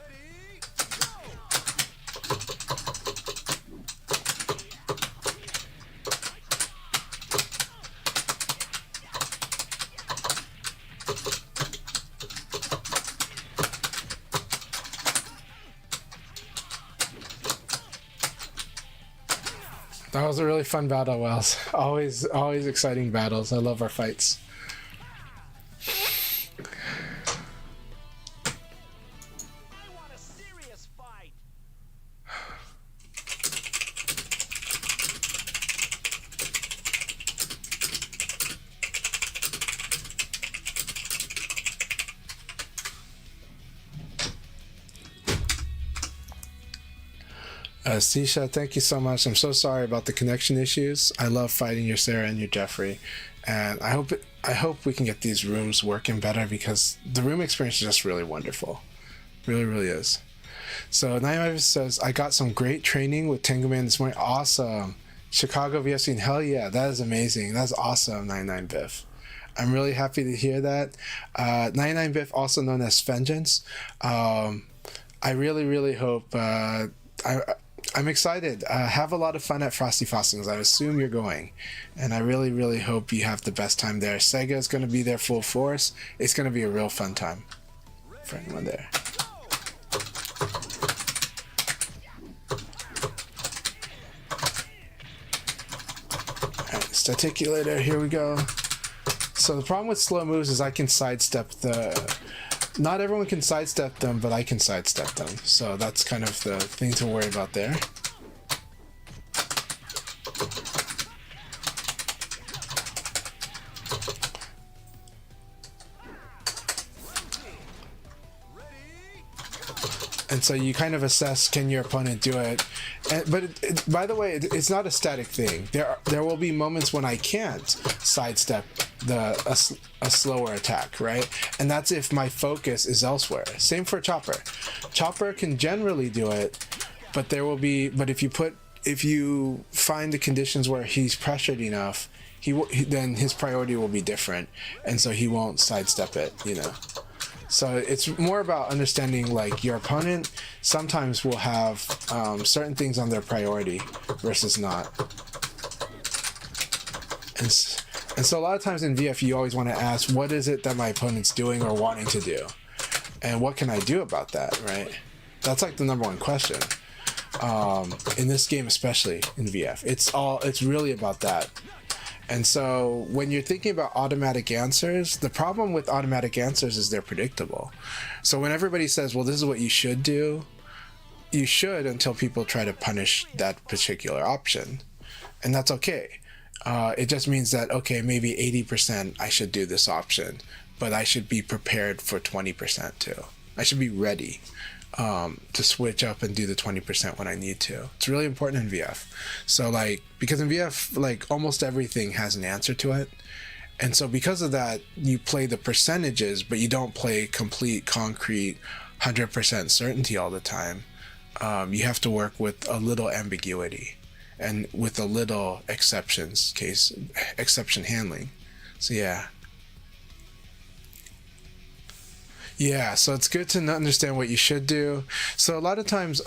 That was a really fun battle, Wells. Always exciting battles. I love our fights. I want a serious fight. Sisha, thank you so much. I'm so sorry about the connection issues. I love fighting your Sarah and your Jeffrey, and I hope we can get these rooms working better because the room experience is just really wonderful. Really, really is. So Naima says, I got some great training with Tengu Man this morning. Awesome. Chicago VFC, hell yeah, that is amazing. That's awesome, 99 Biff. I'm really happy to hear that. 99 Biff, also known as Vengeance. I really hope I'm excited. Have a lot of fun at Frosty Fostings. I assume you're going. And I really hope you have the best time there. Sega is going to be there full force. It's going to be a real fun time for anyone there. Alright, Staticulator, here we go. So the problem with slow moves is I can sidestep the... Not everyone can sidestep them, but I can sidestep them. So that's kind of the thing to worry about there. And so you kind of assess, can your opponent do it? But by the way, it's not a static thing. There will be moments when I can't sidestep a slower attack, right? And that's if my focus is elsewhere. Same for Chopper. Chopper can generally do it, but if you find the conditions where he's pressured enough, then his priority will be different, and so he won't sidestep it, you know. So it's more about understanding, like, your opponent sometimes will have certain things on their priority versus not. And so a lot of times in VF, you always want to ask, what is it that my opponent's doing or wanting to do? And what can I do about that, right? That's like the number one question. In this game, especially in VF, it's really about that. And so when you're thinking about automatic answers, the problem with automatic answers is they're predictable. So when everybody says, well, this is what you should do, you should until people try to punish that particular option. And that's okay. It just means that, okay, maybe 80% I should do this option, but I should be prepared for 20% too. I should be ready to switch up and do the 20% when I need to. It's really important in VF. So like, because in VF, like almost everything has an answer to it. And so because of that, you play the percentages, but you don't play complete, concrete, 100% certainty all the time. You have to work with a little ambiguity and with a little exception handling. So yeah. Yeah, so it's good to understand what you should do. So a lot of times,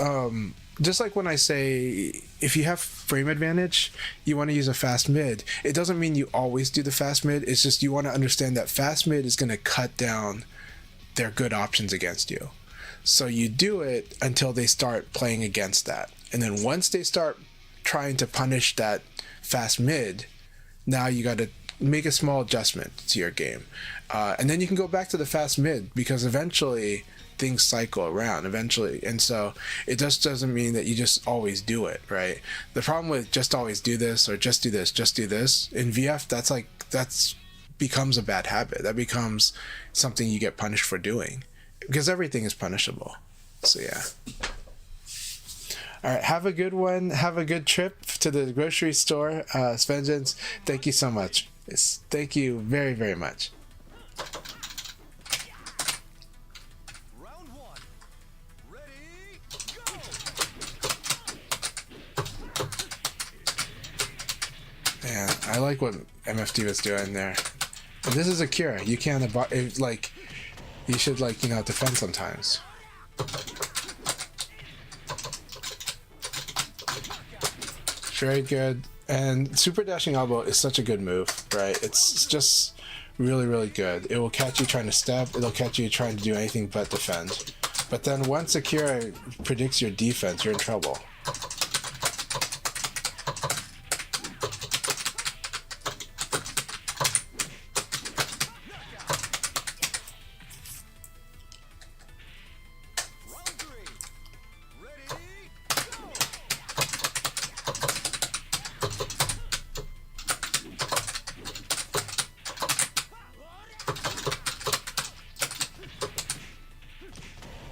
just like when I say, if you have frame advantage, you want to use a fast mid. It doesn't mean you always do the fast mid. It's just you want to understand that fast mid is going to cut down their good options against you. So you do it until they start playing against that. And then once they start trying to punish that fast mid, now you got to make a small adjustment to your game. And then you can go back to the fast mid, because eventually things cycle around eventually. And so it just doesn't mean that you just always do it, right? The problem with just always do this or just do this, in VF, that's becomes a bad habit. That becomes something you get punished for doing, because everything is punishable. So yeah. All right, have a good one. Have a good trip to the grocery store. Svengens, thank you so much. Thank you very, very much. Round one. Ready, go! Man, I like what MFD was doing there. And this is Akira. You can't like, you should like, you know, defend sometimes. Very good. And super dashing elbow is such a good move, right? It's just really, really good. It will catch you trying to step. It'll catch you trying to do anything but defend. But then once Akira predicts your defense, you're in trouble. Round three. Ready,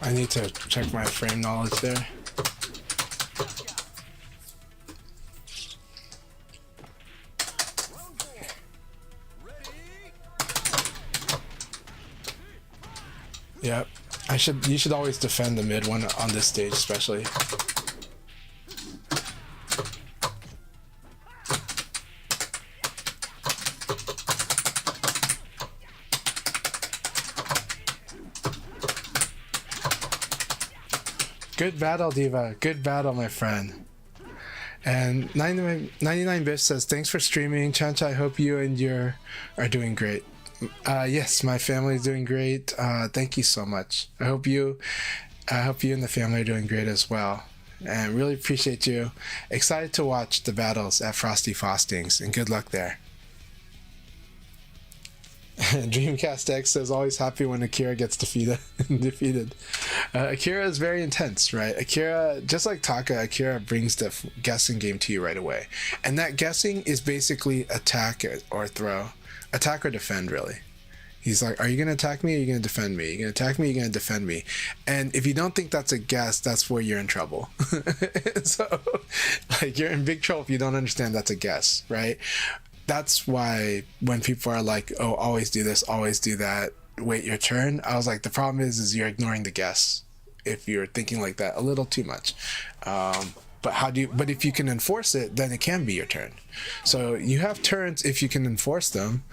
I need to check my frame knowledge there. round four. Ready, Yep. You should always defend the mid one on this stage, especially. Good battle, Diva. Good battle, my friend. And 99 Biff says, thanks for streaming. Chancha, I hope you and your are doing great. Yes, my family is doing great. Thank you so much. I hope you and the family are doing great as well. And really appreciate you. Excited to watch the battles at Frosty Fostings, and good luck there. Dreamcast X says, always happy when Akira gets defeated. Akira is very intense, right? Akira, just like Taka, Akira brings the guessing game to you right away. And that guessing is basically attack or throw. Attack or defend, really. He's like, are you going to attack me or are you going to defend me? You're going to attack me, you're going to defend me. And if you don't think that's a guess, that's where you're in trouble. So, like, you're in big trouble if you don't understand that's a guess, right? That's why when people are like, oh, always do this, always do that, wait your turn, I was like, the problem is you're ignoring the guess if you're thinking like that a little too much. But if you can enforce it, then it can be your turn. So you have turns if you can enforce them,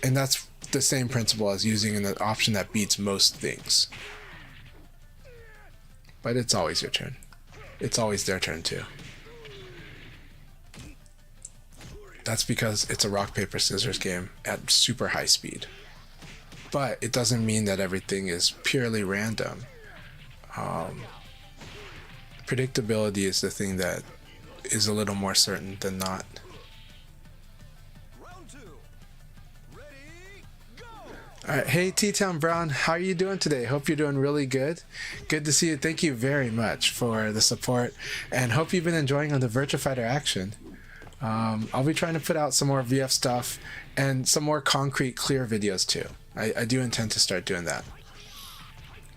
and that's the same principle as using an option that beats most things. But it's always your turn. It's always their turn too. That's because it's a rock, paper, scissors game at super high speed. But it doesn't mean that everything is purely random. Predictability is the thing that is a little more certain than not. round two. Ready, go! All right, hey T-Town Brown, how are you doing today? Hope you're doing really good. Good to see you. Thank you very much for the support, and hope you've been enjoying on the Virtua Fighter action. I'll be trying to put out some more VF stuff and some more concrete, clear videos too. I do intend to start doing that,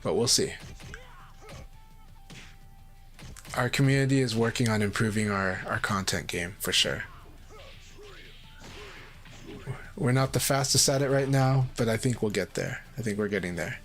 but we'll see. Our community is working on improving our content game for sure. We're not the fastest at it right now, but I think we'll get there. I think we're getting there.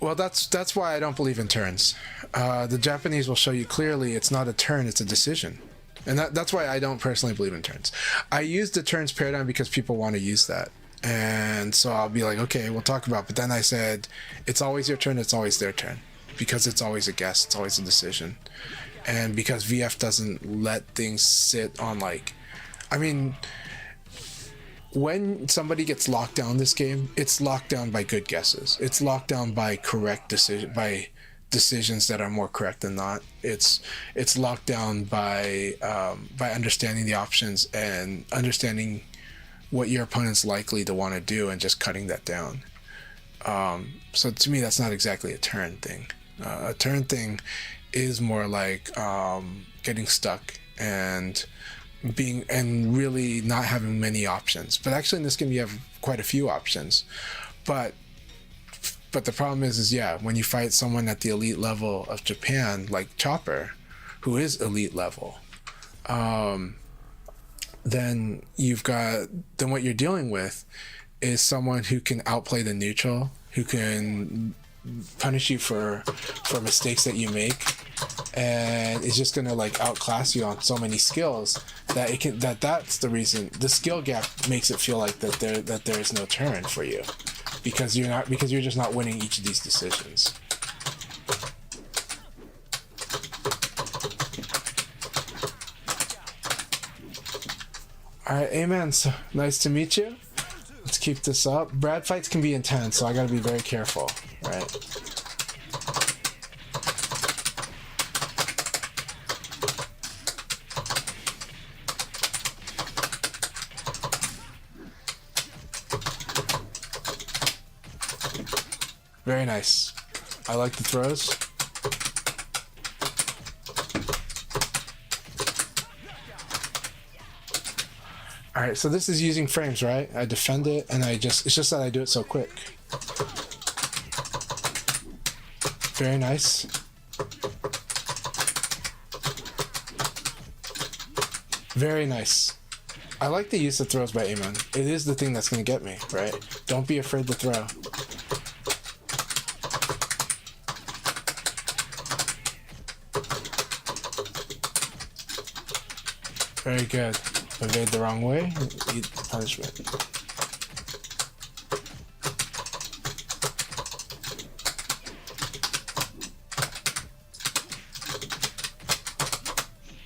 Well, that's why I don't believe in turns. The Japanese will show you clearly it's not a turn, it's a decision. And that's why I don't personally believe in turns. I use the turns paradigm because people want to use that. And so I'll be like, okay, we'll talk about it. But then I said, it's always your turn, it's always their turn. Because it's always a guess, it's always a decision. And because VF doesn't let things sit on like... I mean... When somebody gets locked down this game, it's locked down by good guesses. It's locked down by decisions that are more correct than not. It's locked down by understanding the options and understanding what your opponent's likely to want to do and just cutting that down. So to me, that's not exactly a turn thing. A turn thing is more like getting stuck and really not having many options. But actually, in this game, you have quite a few options. But the problem is yeah, when you fight someone at the elite level of Japan, like Chopper, who is elite level, then what you're dealing with is someone who can outplay the neutral, who can punish you for mistakes that you make, and is just gonna like outclass you on so many skills that that's the reason the skill gap makes it feel like that there is no turn for you, because you're just not winning each of these decisions. All right, amen. So nice to meet you. Let's keep this up. Brad fights can be intense, so I gotta be very careful, right? Very nice. I like the throws. All right, so this is using frames, right? I defend it, and it's just that I do it so quick. Very nice. Very nice. I like the use of throws by Amon. It is the thing that's going to get me, right? Don't be afraid to throw. Very good. Evade the wrong way, eat the punishment.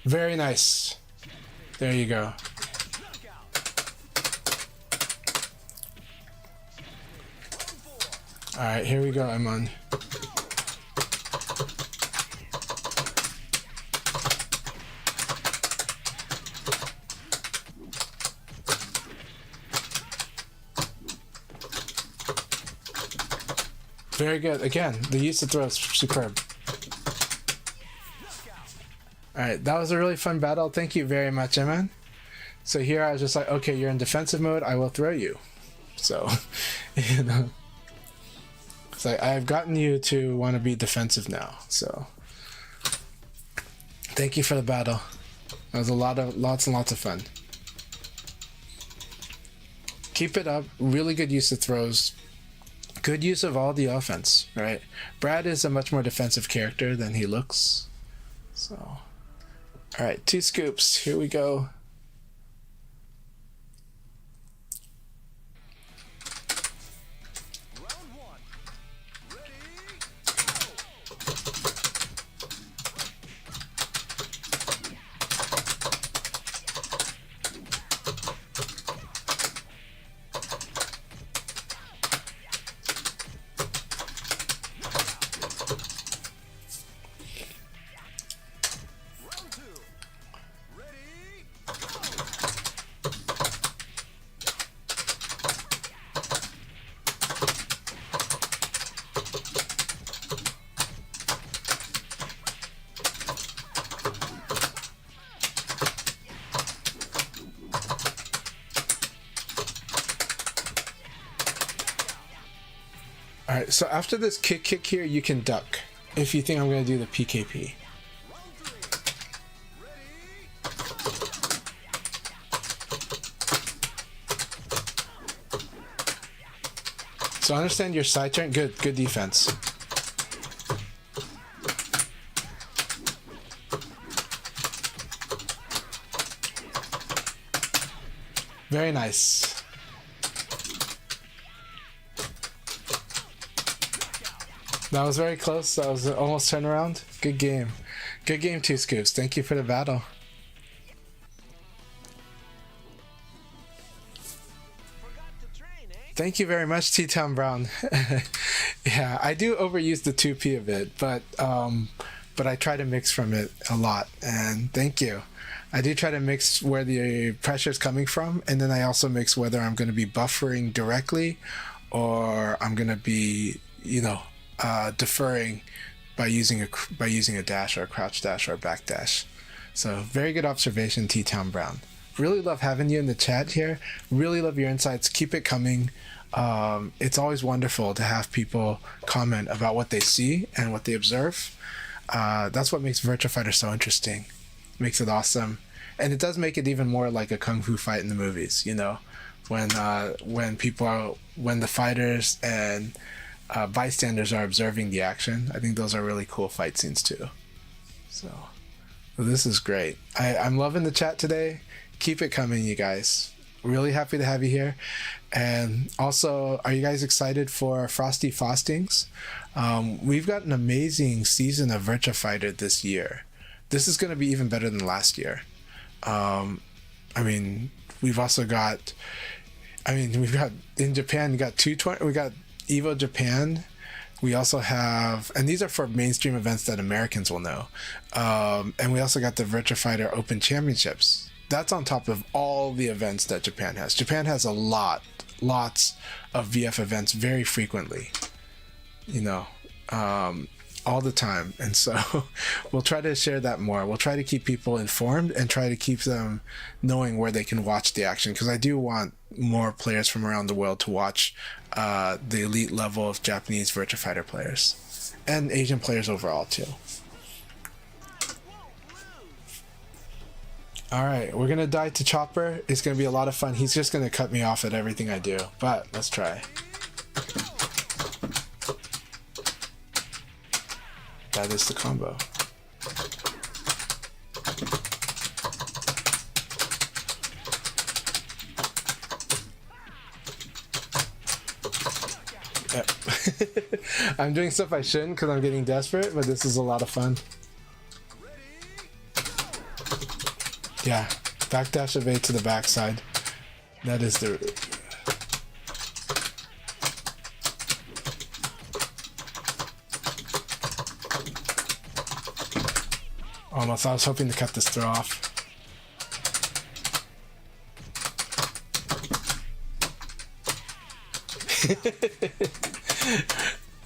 Very nice. There you go. Alright, here we go, Amon. Very good. Again, the use of throw is superb. Alright, that was a really fun battle. Thank you very much, Eman. So here I was just like, okay, you're in defensive mode, I will throw you. So, you know. It's like, I've gotten you to want to be defensive now. So, thank you for the battle. That was lots and lots of fun. Keep it up. Really good use of throws. Good use of all the offense, right? Brad is a much more defensive character than he looks. So, all right, 2 scoops. Here we go. Alright, so after this kick here, you can duck if you think I'm going to do the PKP. So understand your side turn. Good defense. Very nice. That was very close. That was almost turnaround. Good game. Good game, 2 scoops. Thank you for the battle. Thank you very much, T-Town Brown. Yeah, I do overuse the 2P a bit, but I try to mix from it a lot, and thank you. I do try to mix where the pressure is coming from, and then I also mix whether I'm going to be buffering directly or I'm gonna be, deferring by using a dash or a crouch dash or a back dash. So very good observation, T-Town Brown. Really love having you in the chat here. Really love your insights. Keep it coming. It's always wonderful to have people comment about what they see and what they observe. That's what makes Virtua Fighter so interesting. Makes it awesome. And it does make it even more like a kung fu fight in the movies, when the fighters and bystanders are observing the action. I think those are really cool fight scenes too. So this is great. I'm loving the chat today. Keep it coming, you guys. Really happy to have you here. And also, are you guys excited for Frosty Faustings? We've got an amazing season of Virtua Fighter this year. This is going to be even better than last year. We've also got, in Japan, we got 220, we got Evo Japan. We also have, and these are for mainstream events that Americans will know. And we also got the Virtua Fighter Open Championships. That's on top of all the events that Japan has. Japan has lots of VF events very frequently, all the time. And so we'll try to share that more. We'll try to keep people informed and try to keep them knowing where they can watch the action, because I do want more players from around the world to watch the elite level of Japanese Virtua Fighter players and Asian players overall too. All right, we're gonna die to Chopper. It's gonna be a lot of fun. He's just gonna cut me off at everything I do, but let's try. That is the combo. Yep. I'm doing stuff I shouldn't because I'm getting desperate, but this is a lot of fun. Yeah, backdash of 8 to the backside. That is the... Almost, I was hoping to cut this throw off.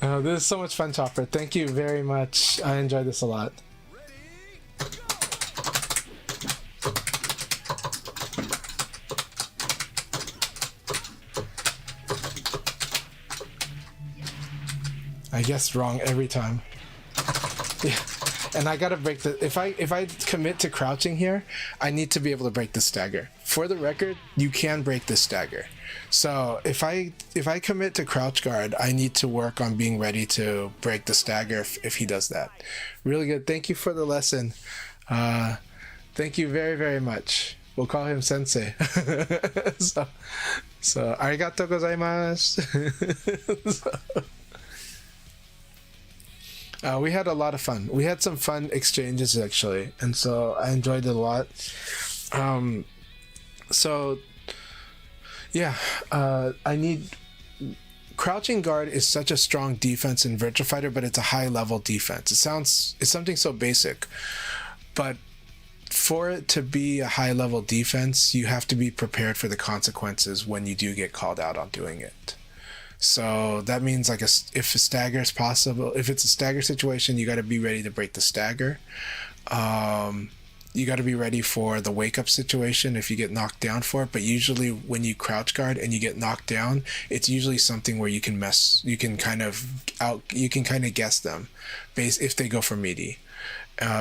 Oh, this is so much fun, Chopper. Thank you very much. I enjoyed this a lot. I guessed wrong every time. Yeah. And I gotta break the... If I commit to crouching here, I need to be able to break the stagger. For the record, you can break the stagger. So if I commit to crouch guard, I need to work on being ready to break the stagger if he does that. Really good. Thank you for the lesson. Thank you very, very much. We'll call him Sensei. so arigatou gozaimasu. We had a lot of fun. We had some fun exchanges actually, and so I enjoyed it a lot. I need... Crouching guard is such a strong defense in Virtua Fighter, but it's a high level defense. It's something so basic, but for it to be a high level defense, you have to be prepared for the consequences when you do get called out on doing it. So that means if a stagger is possible, if it's a stagger situation, you got to be ready to break the stagger. You got to be ready for the wake up situation if you get knocked down for it. But usually when you crouch guard and you get knocked down, it's usually something where you can kind of guess them if they go for meaty.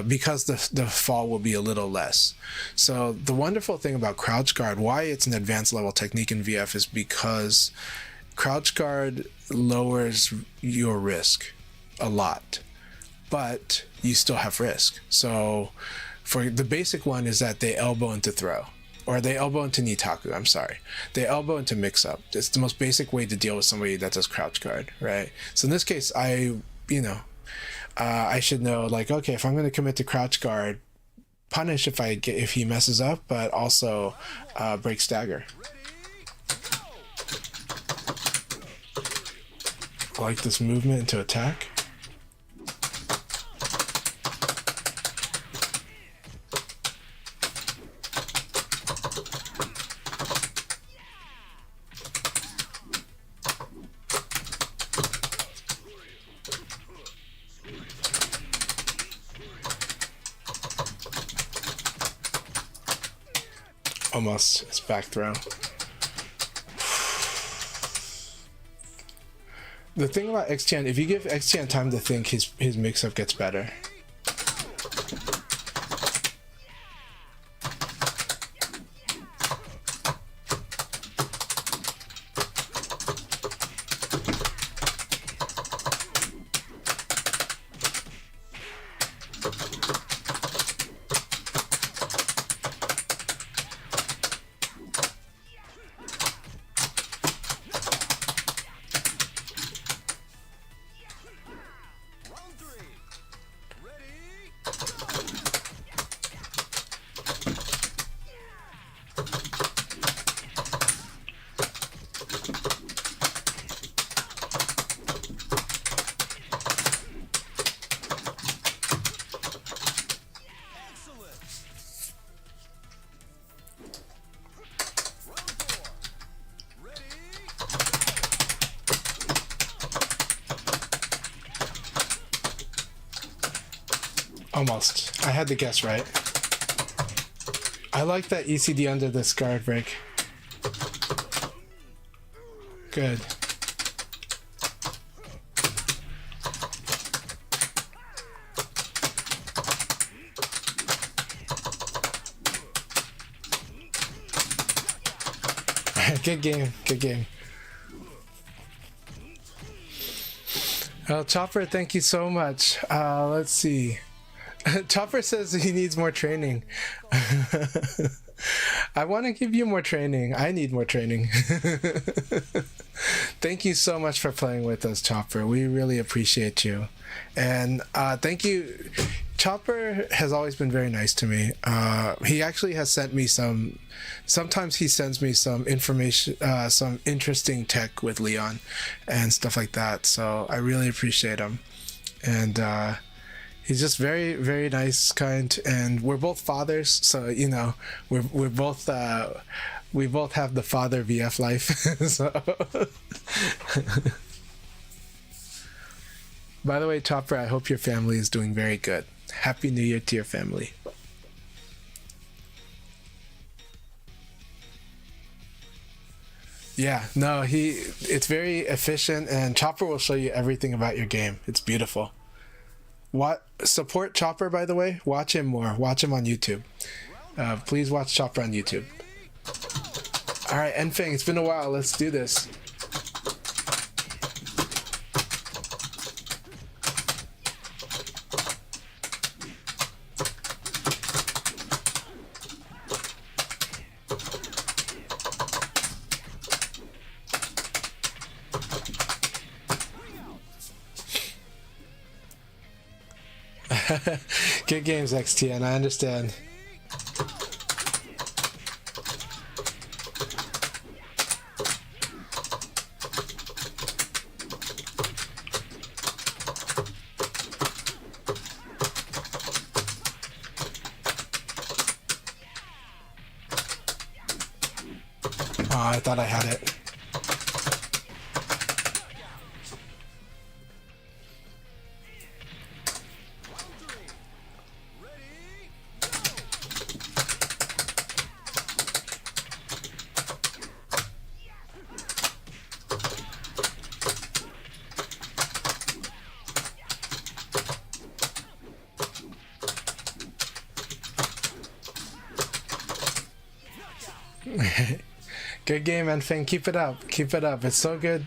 Because the fall will be a little less. So the wonderful thing about crouch guard, why it's an advanced level technique in VF, is because crouch guard lowers your risk a lot, but you still have risk. So for the basic one is that they elbow into throw, or they elbow into nitaku, I'm sorry. They elbow into mix up. It's the most basic way to deal with somebody that does crouch guard, right? So in this case, I should know, okay, if I'm going to commit to crouch guard, punish if he messes up, but also break stagger. I like this movement into attack. Almost. It's back throw. The thing about XTN, if you give XTN time to think, his mix-up gets better. Almost. I had to guess right. I like that ECD under this guard break. Good. Good game. Good game. Chopper, thank you so much. Let's see. Chopper says he needs more training. I want to give you more training. I need more training. Thank you so much for playing with us, Chopper. We really appreciate you. And thank you. Chopper has always been very nice to me. He actually has sent me sometimes he sends me some information, some interesting tech with Leon and stuff like that. So I really appreciate him. And he's just very, very nice, kind, and we're both fathers, so you know, we're both we both have the father VF life. So, by the way, Chopper, I hope your family is doing very good. Happy New Year to your family. Yeah, no, it's very efficient, and Chopper will show you everything about your game. It's beautiful. What support Chopper, by the way? Watch him more. Watch him on YouTube. Please watch Chopper on YouTube. All right, Enfeng, it's been a while. Let's do this. Good games, XTN. I understand. Oh, I thought I had it. Good game, Enfeng. Keep it up. Keep it up. It's so good.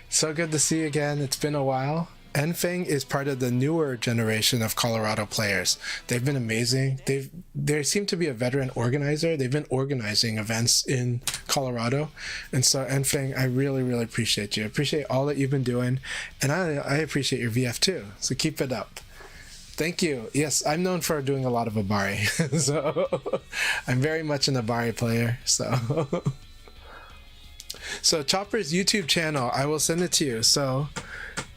So good to see you again. It's been a while. Enfeng is part of the newer generation of Colorado players. They've been amazing. They seem to be a veteran organizer. They've been organizing events in Colorado. And so, Enfeng, I really, really appreciate you. I appreciate all that you've been doing. And I appreciate your VF too. So keep it up. Thank you. Yes, I'm known for doing a lot of Abari. So I'm very much an Abari player. So Chopper's YouTube channel, I will send it to you. So,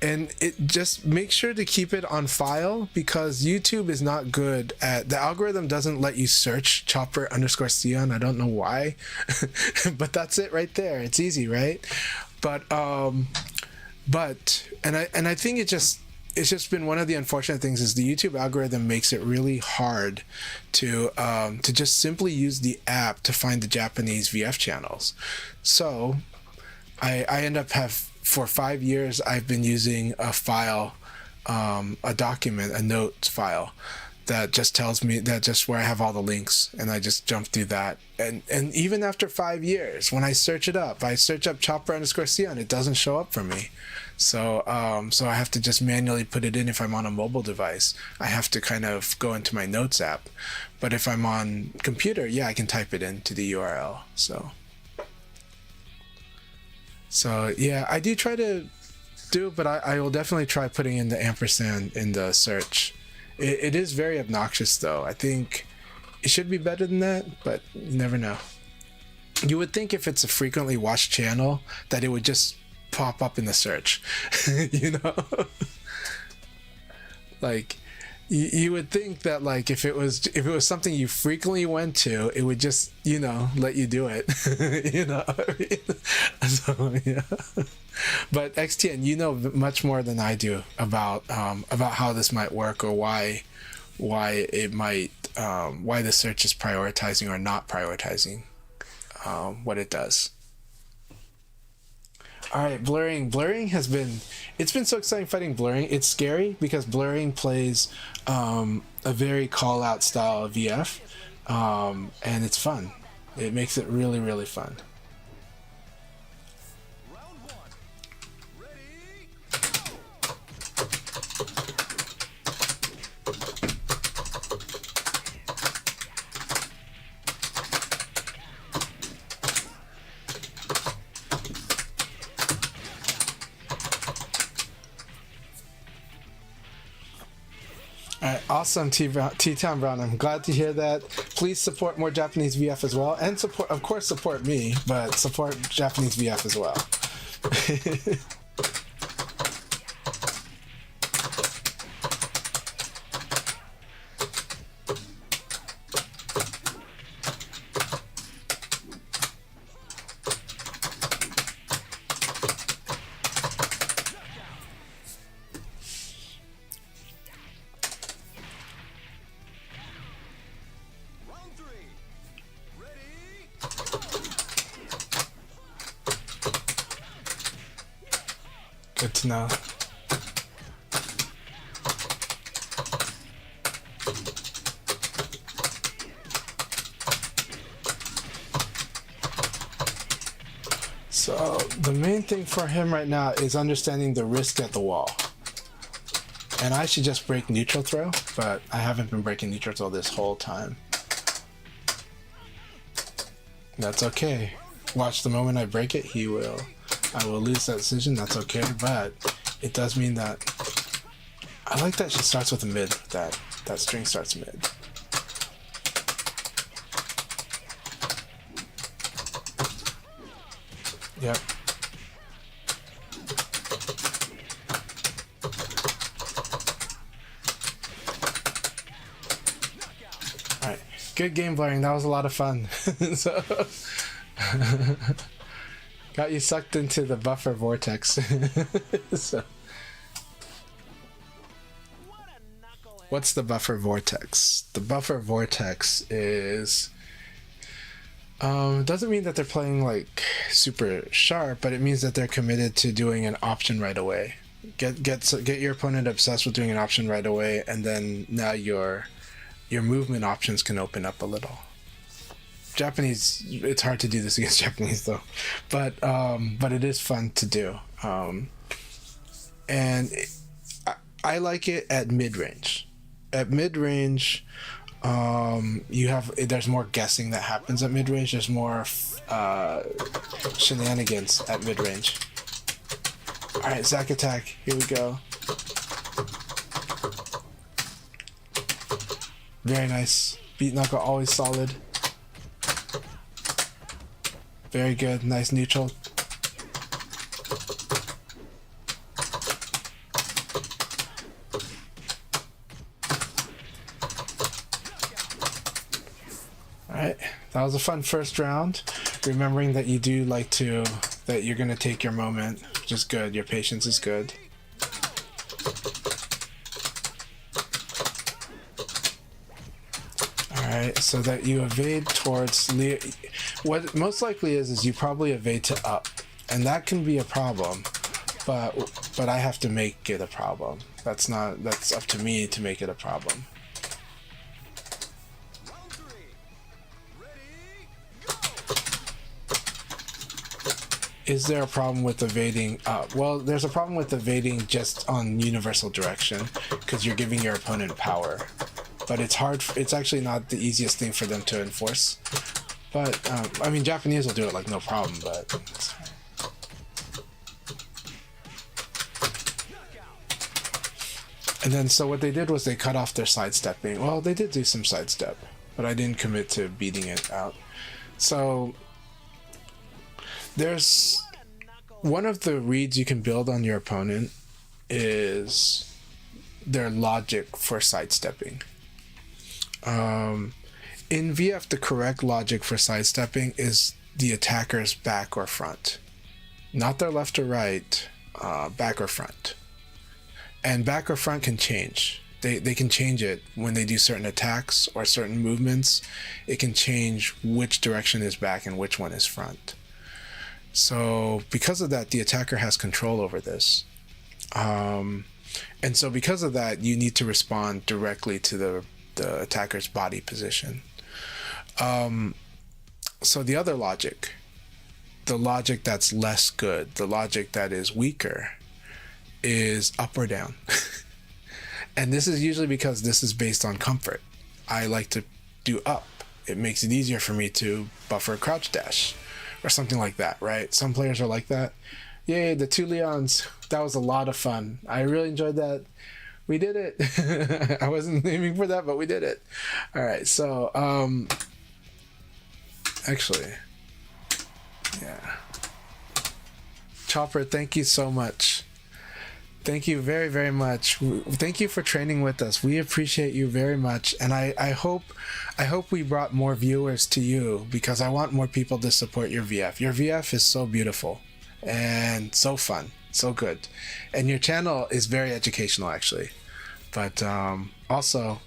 and it just make sure to keep it on file because YouTube is not good at the algorithm doesn't let you search Chopper_Sion. I don't know why, but that's it right there. It's easy, right? But I think it just it's just been one of the unfortunate things is the YouTube algorithm makes it really hard to just simply use the app to find the Japanese VF channels. So I end up for 5 years I've been using a file, a document, a notes file that just tells me that just where I have all the links, and I just jump through that. And even after 5 years, when I search it up, I search up Chopper_Sion, it doesn't show up for me. So so I have to just manually put it in. If I'm on a mobile device, I have to kind of go into my notes app. But if I'm on computer, yeah, I can type it into the URL. So yeah, I do try to do it, but I will definitely try putting in the ampersand in the search. It is very obnoxious though. I think it should be better than that, but you never know. You would think if it's a frequently watched channel that it would just pop up in the search, you know? Like you would think that like if it was something you frequently went to, it would just, you know, let you do it. You know what I mean? So yeah. But XTN, you know much more than I do about how this might work, or why it might why the search is prioritizing or not prioritizing what it does. All right, blurring has been, it's been so exciting fighting blurring. It's scary because blurring plays a very call out style of VF, and it's fun. It makes it really, really fun. Awesome, T-Town Brown. I'm glad to hear that. Please support more Japanese VF as well, and support me, but support Japanese VF as well. Good to know. So the main thing for him right now is understanding the risk at the wall. And I should just break neutral throw, but I haven't been breaking neutral throw this whole time. That's okay. Watch, the moment I break it, I will lose that decision. That's okay, but it does mean that I like that she starts with a mid. That string starts mid. Yep. All right, good game blurring. That was a lot of fun. So. Got you sucked into the buffer vortex. So. What's the buffer vortex? The buffer vortex is doesn't mean that they're playing like super sharp, but it means that they're committed to doing an option right away. Get your opponent obsessed with doing an option right away, and then now your movement options can open up a little. Japanese, it's hard to do this against Japanese though, but it is fun to do, and I like it at mid range. At mid range, there's more guessing that happens at mid range. There's more shenanigans at mid range. All right, Zack attack. Here we go. Very nice. Beat knuckle always solid. Very good. Nice neutral. Alright, that was a fun first round. Remembering that you do like that you're going to take your moment, which is good. Your patience is good. right? So that you evade towards what most likely is you probably evade to up, and that can be a problem, but I have to make it a problem. That's up to me to make it a problem. Is there a problem with evading up? Well, there's a problem with evading just on universal direction because you're giving your opponent power. But it's hard. It's actually not the easiest thing for them to enforce. But I mean, Japanese will do it like no problem. But and then so what they did was they cut off their sidestepping. Well, they did do some sidestep, but I didn't commit to beating it out. So there's one of the reads you can build on your opponent is their logic for sidestepping. In VF, the correct logic for sidestepping is the attacker's back or front, not their left or right, back or front. And back or front can change. They can change it when they do certain attacks or certain movements. It can change which direction is back and which one is front. So because of that, the attacker has control over this. And so because of that, you need to respond directly to the attacker's body position. So the other logic, the logic that's less good, the logic that is weaker, is up or down. And this is usually because this is based on comfort. I like to do up. It makes it easier for me to buffer crouch dash or something like that, right? Some players are like that. Yay, the 2 Leons. That was a lot of fun. I really enjoyed that. We did it. I wasn't aiming for that, but we did it. All right, so actually, yeah. Chopper, thank you so much. Thank you very, very much. Thank you for training with us. We appreciate you very much, and I hope we brought more viewers to you because I want more people to support your VF. Your VF is so beautiful and so fun, so good, and your channel is very educational actually. But also,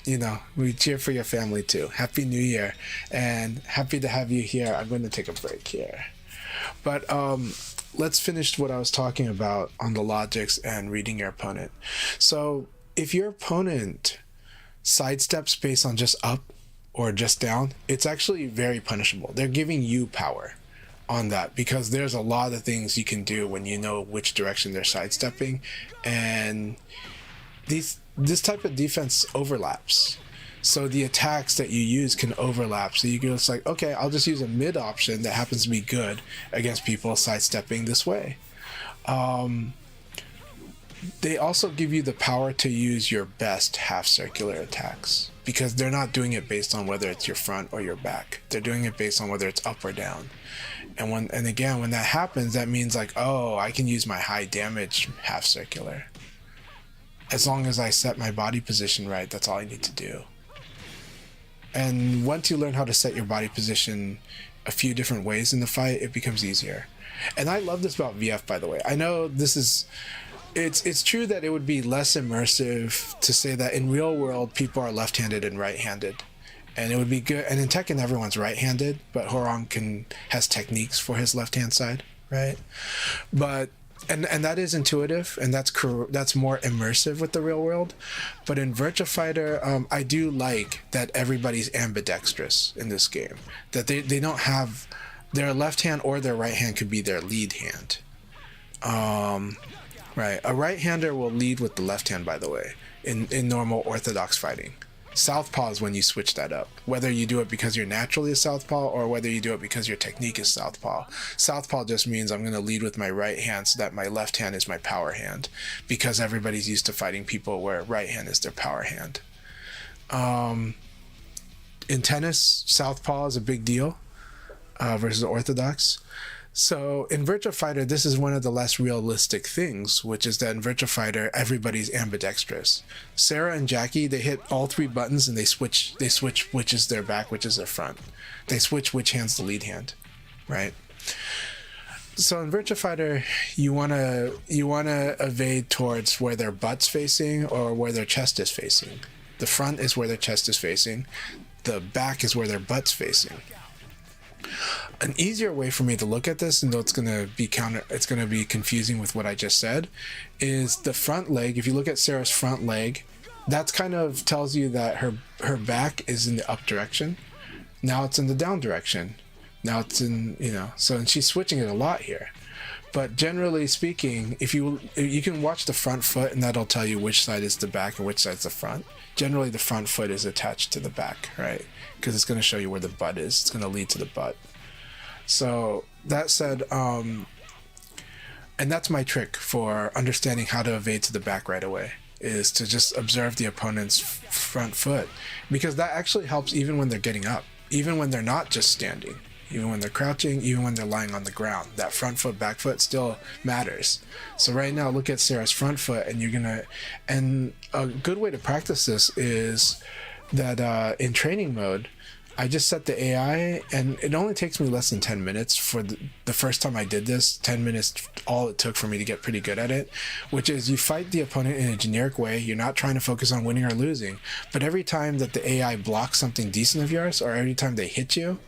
you know, we cheer for your family too. Happy New Year, and happy to have you here. I'm going to take a break here, but let's finish what I was talking about on the logics and reading your opponent. So if your opponent sidesteps based on just up or just down, it's actually very punishable. They're giving you power on that because there's a lot of things you can do when you know which direction they're sidestepping, and this type of defense overlaps. So the attacks that you use can overlap. So you go, it's like, okay, I'll just use a mid option that happens to be good against people sidestepping this way. They also give you the power to use your best half circular attacks because they're not doing it based on whether it's your front or your back. They're doing it based on whether it's up or down. And again, when that happens, that means like, oh, I can use my high damage half circular. As long as I set my body position right, that's all I need to do. And once you learn how to set your body position a few different ways in the fight, it becomes easier. And I love this about VF, by the way. I know this is, it's true that it would be less immersive to say that in real world, people are left-handed and right-handed. And it would be good, and in Tekken, everyone's right-handed, but Horong has techniques for his left-hand side, right? But and that is intuitive, and that's more immersive with the real world. But in Virtua Fighter, I do like that everybody's ambidextrous in this game. That they don't have their left hand or their right hand could be their lead hand. Right, a right-hander will lead with the left hand, by the way, in normal orthodox fighting. Southpaw is when you switch that up, whether you do it because you're naturally a southpaw or whether you do it because your technique is southpaw. Southpaw just means I'm going to lead with my right hand so that my left hand is my power hand, because everybody's used to fighting people where right hand is their power hand. In tennis, southpaw is a big deal versus orthodox. So in Virtua Fighter, this is one of the less realistic things, which is that in Virtua Fighter, everybody's ambidextrous. Sarah and Jackie, they hit all 3 buttons and they switch which is their back, which is their front. They switch which hand's the lead hand, right? So in Virtua Fighter, you wanna evade towards where their butt's facing or where their chest is facing. The front is where their chest is facing. The back is where their butt's facing. An easier way for me to look at this, and though it's gonna be confusing with what I just said, is the front leg. If you look at Sarah's front leg, that's kind of tells you that her back is in the up direction. Now it's in the down direction. Now it's in, so, and she's switching it a lot here. But generally speaking, if you can watch the front foot, and that'll tell you which side is the back and which side's the front. Generally, the front foot is attached to the back, right? Because it's going to show you where the butt is. It's going to lead to the butt. So that said, and that's my trick for understanding how to evade to the back right away, is to just observe the opponent's front foot, because that actually helps even when they're getting up, even when they're not just standing. Even when they're crouching, even when they're lying on the ground, that front foot, back foot still matters. So right now, look at Sarah's front foot, and a good way to practice this is that in training mode, I just set the AI, and it only takes me less than 10 minutes for the first time I did this. 10 minutes, all it took for me to get pretty good at it, which is you fight the opponent in a generic way. You're not trying to focus on winning or losing, but every time that the AI blocks something decent of yours, or every time they hit you,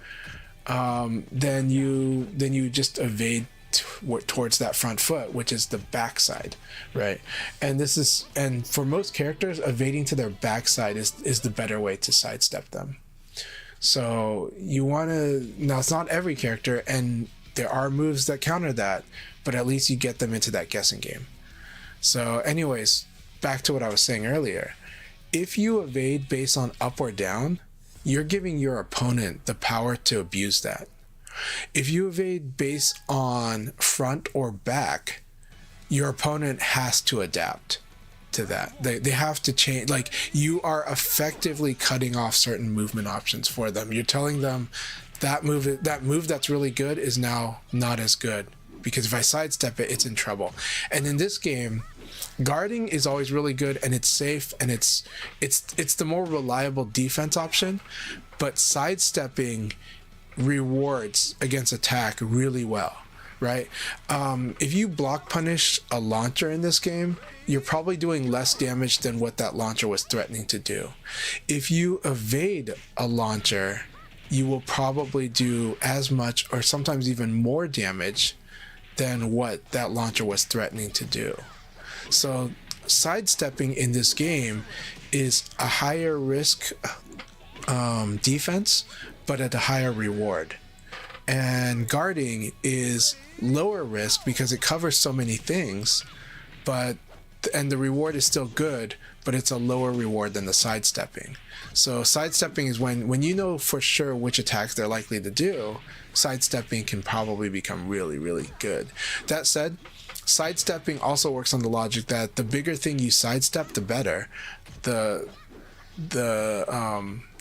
then you just evade towards that front foot, which is the backside, right? And for most characters, evading to their backside is the better way to sidestep them. So you want to, now it's not every character, and there are moves that counter that, but at least you get them into that guessing game. So anyways, back to what I was saying earlier. If you evade based on up or down, you're giving your opponent the power to abuse that. If you evade based on front or back, your opponent has to adapt to that. They have to change. Like, you are effectively cutting off certain movement options for them. You're telling them that move that's really good is now not as good, because if I sidestep it, it's in trouble. And in this game, guarding is always really good, and it's safe, and it's the more reliable defense option, but sidestepping rewards against attack really well, right? If you block punish a launcher in this game, you're probably doing less damage than what that launcher was threatening to do. If you evade a launcher, you will probably do as much or sometimes even more damage than what that launcher was threatening to do. So sidestepping in this game is a higher risk defense, but at a higher reward. And guarding is lower risk because it covers so many things, and the reward is still good, but it's a lower reward than the sidestepping. So sidestepping is when you know for sure which attacks they're likely to do, sidestepping can probably become really, really good. That said, sidestepping also works on the logic that the bigger thing you sidestep, the better. The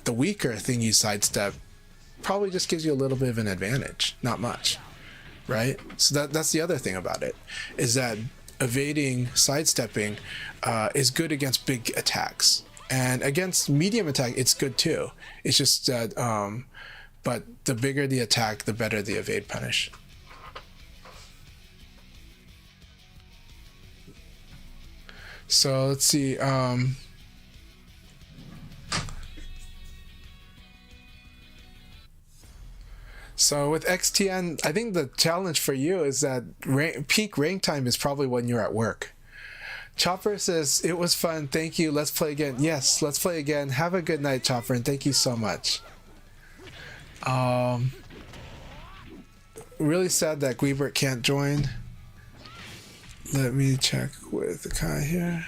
weaker thing you sidestep probably just gives you a little bit of an advantage, not much, right? So that's the other thing about it, is that evading, sidestepping is good against big attacks, and against medium attack it's good too. It's just that but the bigger the attack, the better the evade punish. So let's see. So with XTN, I think the challenge for you is that peak rank time is probably when you're at work. Chopper says, it was fun. Thank you. Let's play again. Yes, let's play again. Have a good night, Chopper, and thank you so much. Really sad that Guibert can't join. Let me check with Akai here.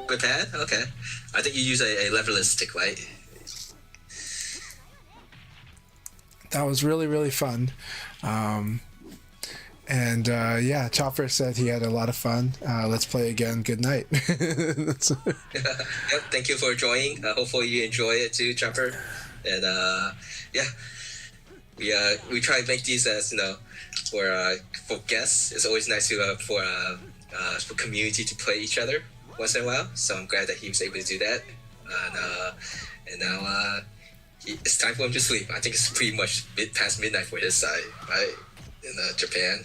Good pad? Okay. I think you use a leverless stick, right? That was really, really fun. Yeah, Chopper said he had a lot of fun. Let's play again. Good night. Yep, thank you for joining. Hopefully you enjoy it too, Chopper. And yeah, we try to make these as, for guests. It's always nice to for community to play each other once in a while. So I'm glad that he was able to do that. And now it's time for him to sleep. I think it's pretty much past midnight for his side, right? In Japan.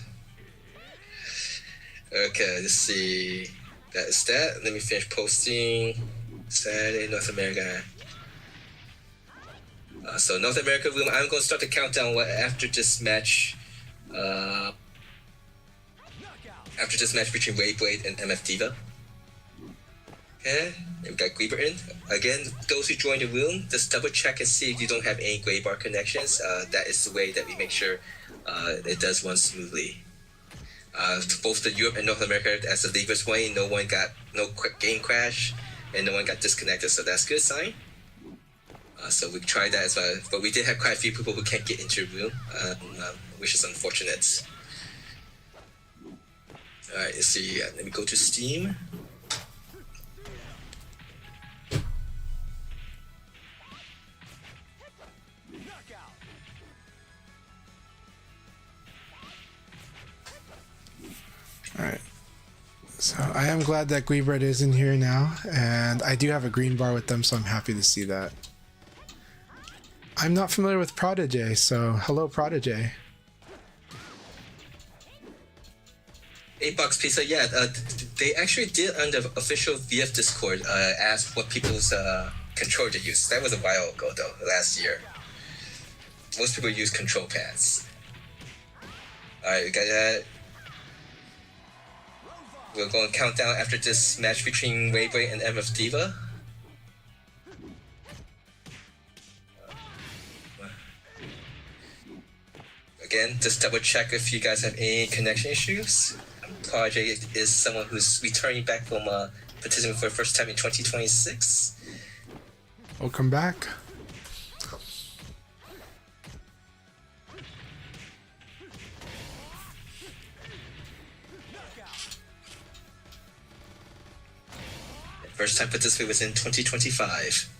Okay, let's see. that is that. Let me finish posting. Saturday, North America. So North America room, I'm going to start the countdown after this match. After this match between Wayblade and MF Diva. Okay, and we got Gleeber in. Again, those who join the room, just double check and see if you don't have any gray bar connections. That is the way that we make sure it does run smoothly. Both the Europe and North America, as the league was playing, no quick game crash, and no one got disconnected, so that's a good sign. So we tried that as well, but we did have quite a few people who can't get into the room, which is unfortunate. Alright, let's see. Let me go to Steam. Alright. So I am glad that Gleebred is in here now, and I do have a green bar with them, so I'm happy to see that. I'm not familiar with Prodigy, so hello Prodigy. $8 pizza, yeah. They actually did on the official VF Discord ask what people's controller to use. That was a while ago though, last year. Most people use control pads. Alright, we got that. We're going to count down after this match between Wayblade and MF Diva. Again, just double check if you guys have any connection issues. Project is someone who's returning back from participating for the first time in 2026. Welcome back. First time participant was in 2025.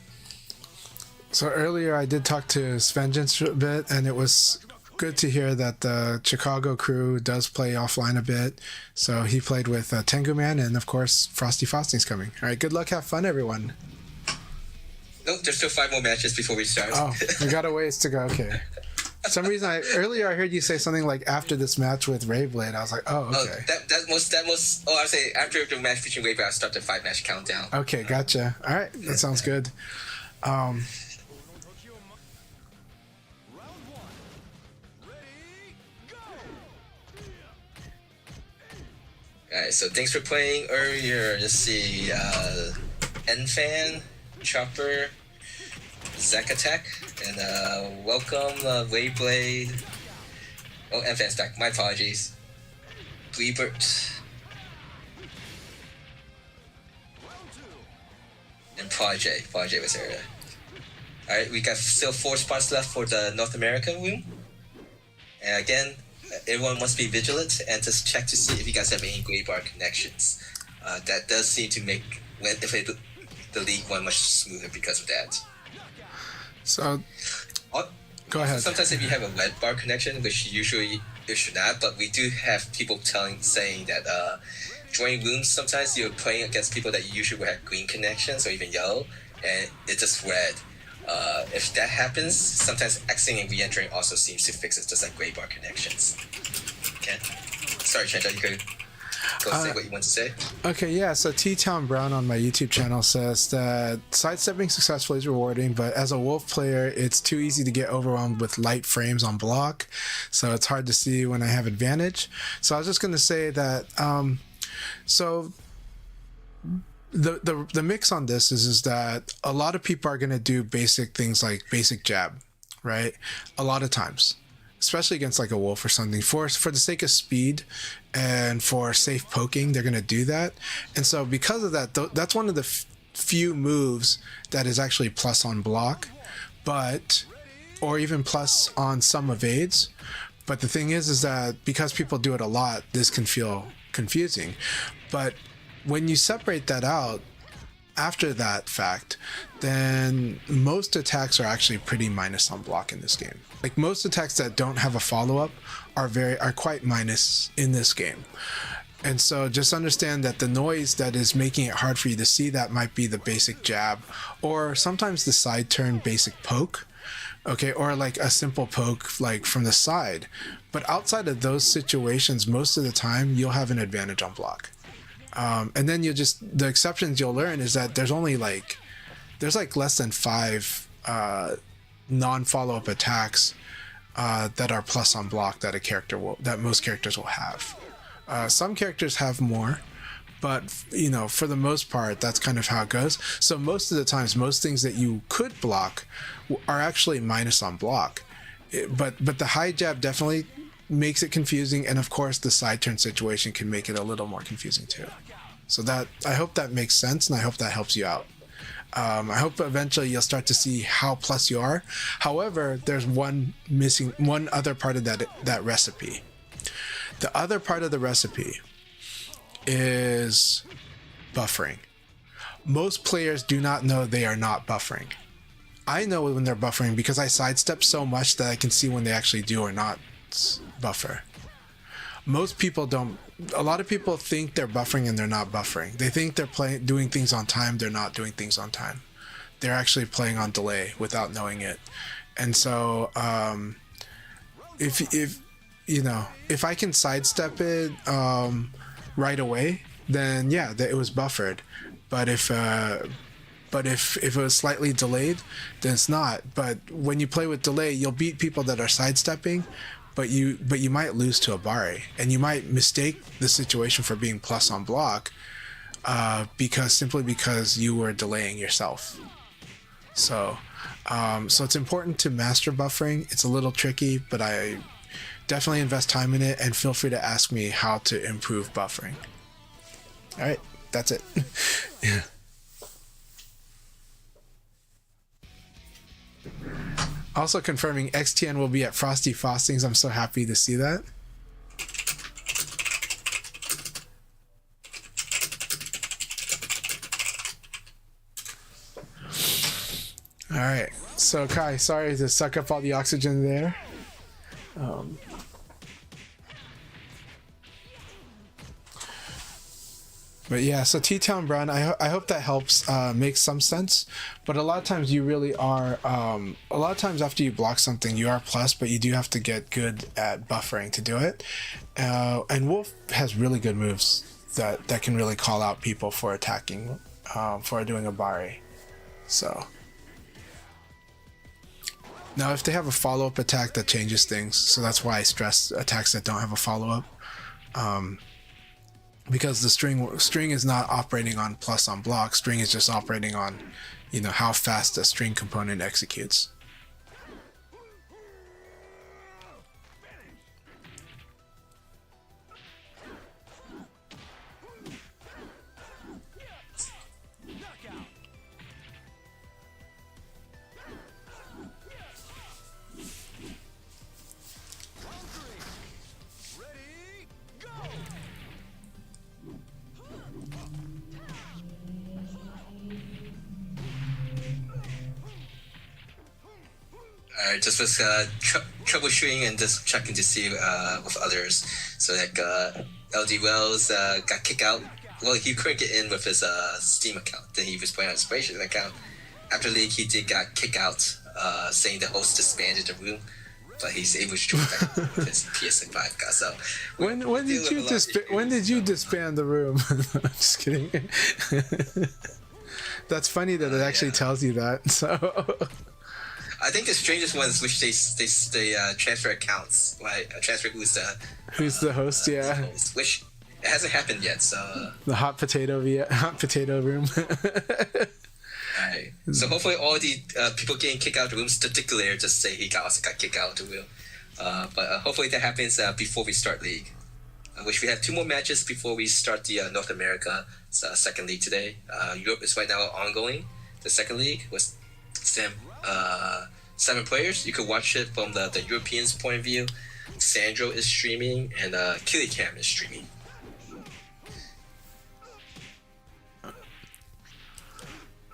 So earlier I did talk to Svengeance a bit, and it was good to hear that the Chicago crew does play offline a bit. So he played with Tengu Man, and of course Frosty Fausting's coming. All right, good luck, have fun, everyone. Nope, there's still 5 more matches before we start. Oh, we got a ways to go. Okay. For some reason, earlier I heard you say something like after this match with Rayblade. I was like, oh, okay. That was. Oh, I would say after the match between Wayblade, I start the 5-match countdown. Okay, gotcha. All right, that sounds good. Alright, so thanks for playing earlier. Let's see, N-Fan, Chopper, Zack Attack, and welcome Wayblade. Oh, N-Fan's back. My apologies. Gleebert. And Project. Project was there. Alright, we got still 4 spots left for the North American room. And again, everyone must be vigilant and just check to see if you guys have any gray bar connections. That does seem to make the league one much smoother because of that. So, go ahead. Sometimes if you have a red bar connection, which usually it should not, but we do have people saying that joining rooms, sometimes you're playing against people that usually would have green connections or even yellow, and it's just red. If that happens, sometimes exiting and re-entering also seems to fix it, just like gray bar connections. Okay. Sorry, Chanta, you could go say what you want to say. Okay, yeah, so T-Town Brown on my YouTube channel says that sidestepping successfully is rewarding, but as a Wolf player, it's too easy to get overwhelmed with light frames on block, so it's hard to see when I have advantage. So I was just going to say that, so the mix on this is that a lot of people are going to do basic things like basic jab, right? A lot of times, especially against like a Wolf or something, for the sake of speed and for safe poking, they're going to do that. And so because of that, that's one of the few moves that is actually plus on block, or even plus on some evades. But the thing is that because people do it a lot, this can feel confusing. But when you separate that out after that fact, then most attacks are actually pretty minus on block in this game. Like most attacks that don't have a follow-up are quite minus in this game. And so just understand that the noise that is making it hard for you to see that might be the basic jab, or sometimes the side turn basic poke, okay, or like a simple poke like from the side. But outside of those situations, most of the time you'll have an advantage on block. And then the exceptions you'll learn is that there's less than 5 non-follow-up attacks that are plus on block that most characters will have. Some characters have more, but for the most part, that's kind of how it goes. So most of the times, most things that you could block are actually minus on block. But the high jab definitely makes it confusing, and of course the side turn situation can make it a little more confusing too. So that, I hope that makes sense, and I hope that helps you out. I hope eventually you'll start to see how plus you are. However, there's one other part of that recipe. The other part of the recipe is buffering. Most players do not know they are not buffering. I know when they're buffering because I sidestep so much that I can see when they actually do or not buffer. Most people don't. A lot of people think they're buffering and they're not buffering. They think they're doing things on time. They're not doing things on time. They're actually playing on delay without knowing it. And so if I can sidestep it right away, then yeah, it was buffered. But if it was slightly delayed, then it's not. But when you play with delay, you'll beat people that are sidestepping, but you might lose to a Bari, and you might mistake the situation for being plus on block simply because you were delaying yourself. So it's important to master buffering. It's a little tricky, but I definitely invest time in it, and feel free to ask me how to improve buffering. All right, that's it. Yeah. Also confirming XTN will be at Frosty Frostings. I'm so happy to see that. All right. So Kai, sorry to suck up all the oxygen there. But yeah, so T-Town Brown, I hope that helps make some sense. But a lot of times you really are, a lot of times after you block something, you are plus, but you do have to get good at buffering to do it. And Wolf has really good moves that can really call out people for attacking, for doing a Bari. So now if they have a follow-up attack, that changes things. So that's why I stress attacks that don't have a follow-up. Because the string is not operating on plus on block. String is just operating on, how fast the string component executes. Just was troubleshooting and just checking to see with others. So LD Wells got kicked out. Well, he couldn't get in with his Steam account. Then he was playing on his PlayStation account. After League, he did got kicked out, saying the host disbanded the room. But he's able to join back with his PS5 account. So when did you disband the room? I'm just kidding. That's funny that it actually tells you that. So. I think the strangest one is which they transfer accounts, right? Transfer who's the host, yeah. The host, which it hasn't happened yet, so the hot potato room. Right. So hopefully all the people getting kicked out of the room still declare just say he also got kicked out of the room. But hopefully that happens before we start league. Which we have 2 more matches before we start the North America second league today. Europe is right now ongoing. The second league was 7 players. You could watch it from the Europeans' point of view. Sandro is streaming, and Killicam is streaming.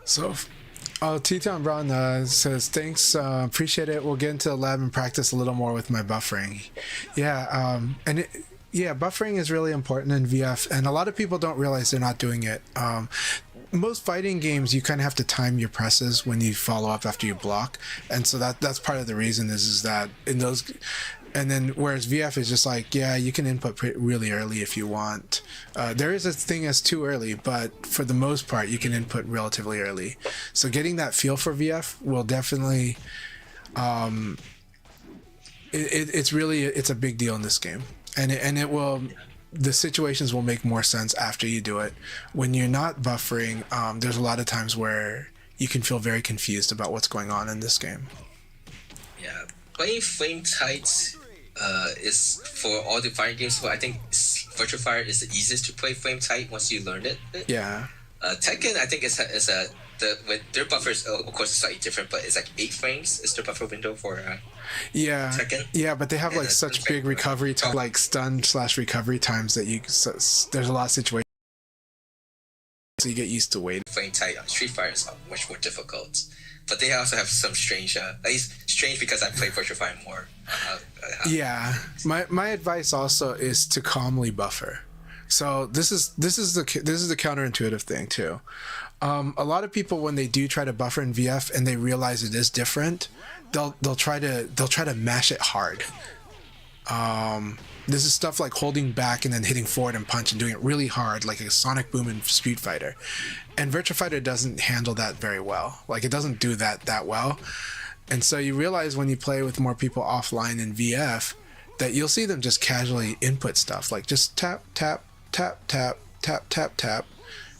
So, T-Town Brown says, thanks, appreciate it. We'll get into the lab and practice a little more with my buffering. Yeah, buffering is really important in VF, and a lot of people don't realize they're not doing it. Most fighting games, you kind of have to time your presses when you follow up after you block, and so that's part of the reason is that in those And then whereas VF is just like, yeah, you can input really early if you want. There is a thing as too early, but for the most part, you can input relatively early. So getting that feel for VF will definitely, it's a big deal in this game, and it will. The situations will make more sense after you do it. When you're not buffering, there's a lot of times where you can feel very confused about what's going on in this game. Yeah, playing frame tight is for all the fighting games. So I think Virtua Fire is the easiest to play frame tight once you learn it. Yeah. Tekken, I think their buffers, of course, is slightly different, but it's like 8 frames is their buffer window for Tekken. Yeah, but they have like such big recovery time, like stun/recovery times that there's a lot of situations, so you get used to waiting. Frame tight on Street Fighter is much more difficult. But they also have some strange, at least strange because I play Virtua Fighter more. Yeah, my advice also is to calmly buffer. So this is the counterintuitive thing too. A lot of people, when they do try to buffer in VF and they realize it is different, they'll try to mash it hard. This is stuff like holding back and then hitting forward and punch and doing it really hard, like a Sonic Boom in Street Fighter. And Virtua Fighter doesn't handle that very well. Like, it doesn't do that well. And so you realize when you play with more people offline in VF that you'll see them just casually input stuff, like just tap, tap, tap, tap, tap, tap, tap.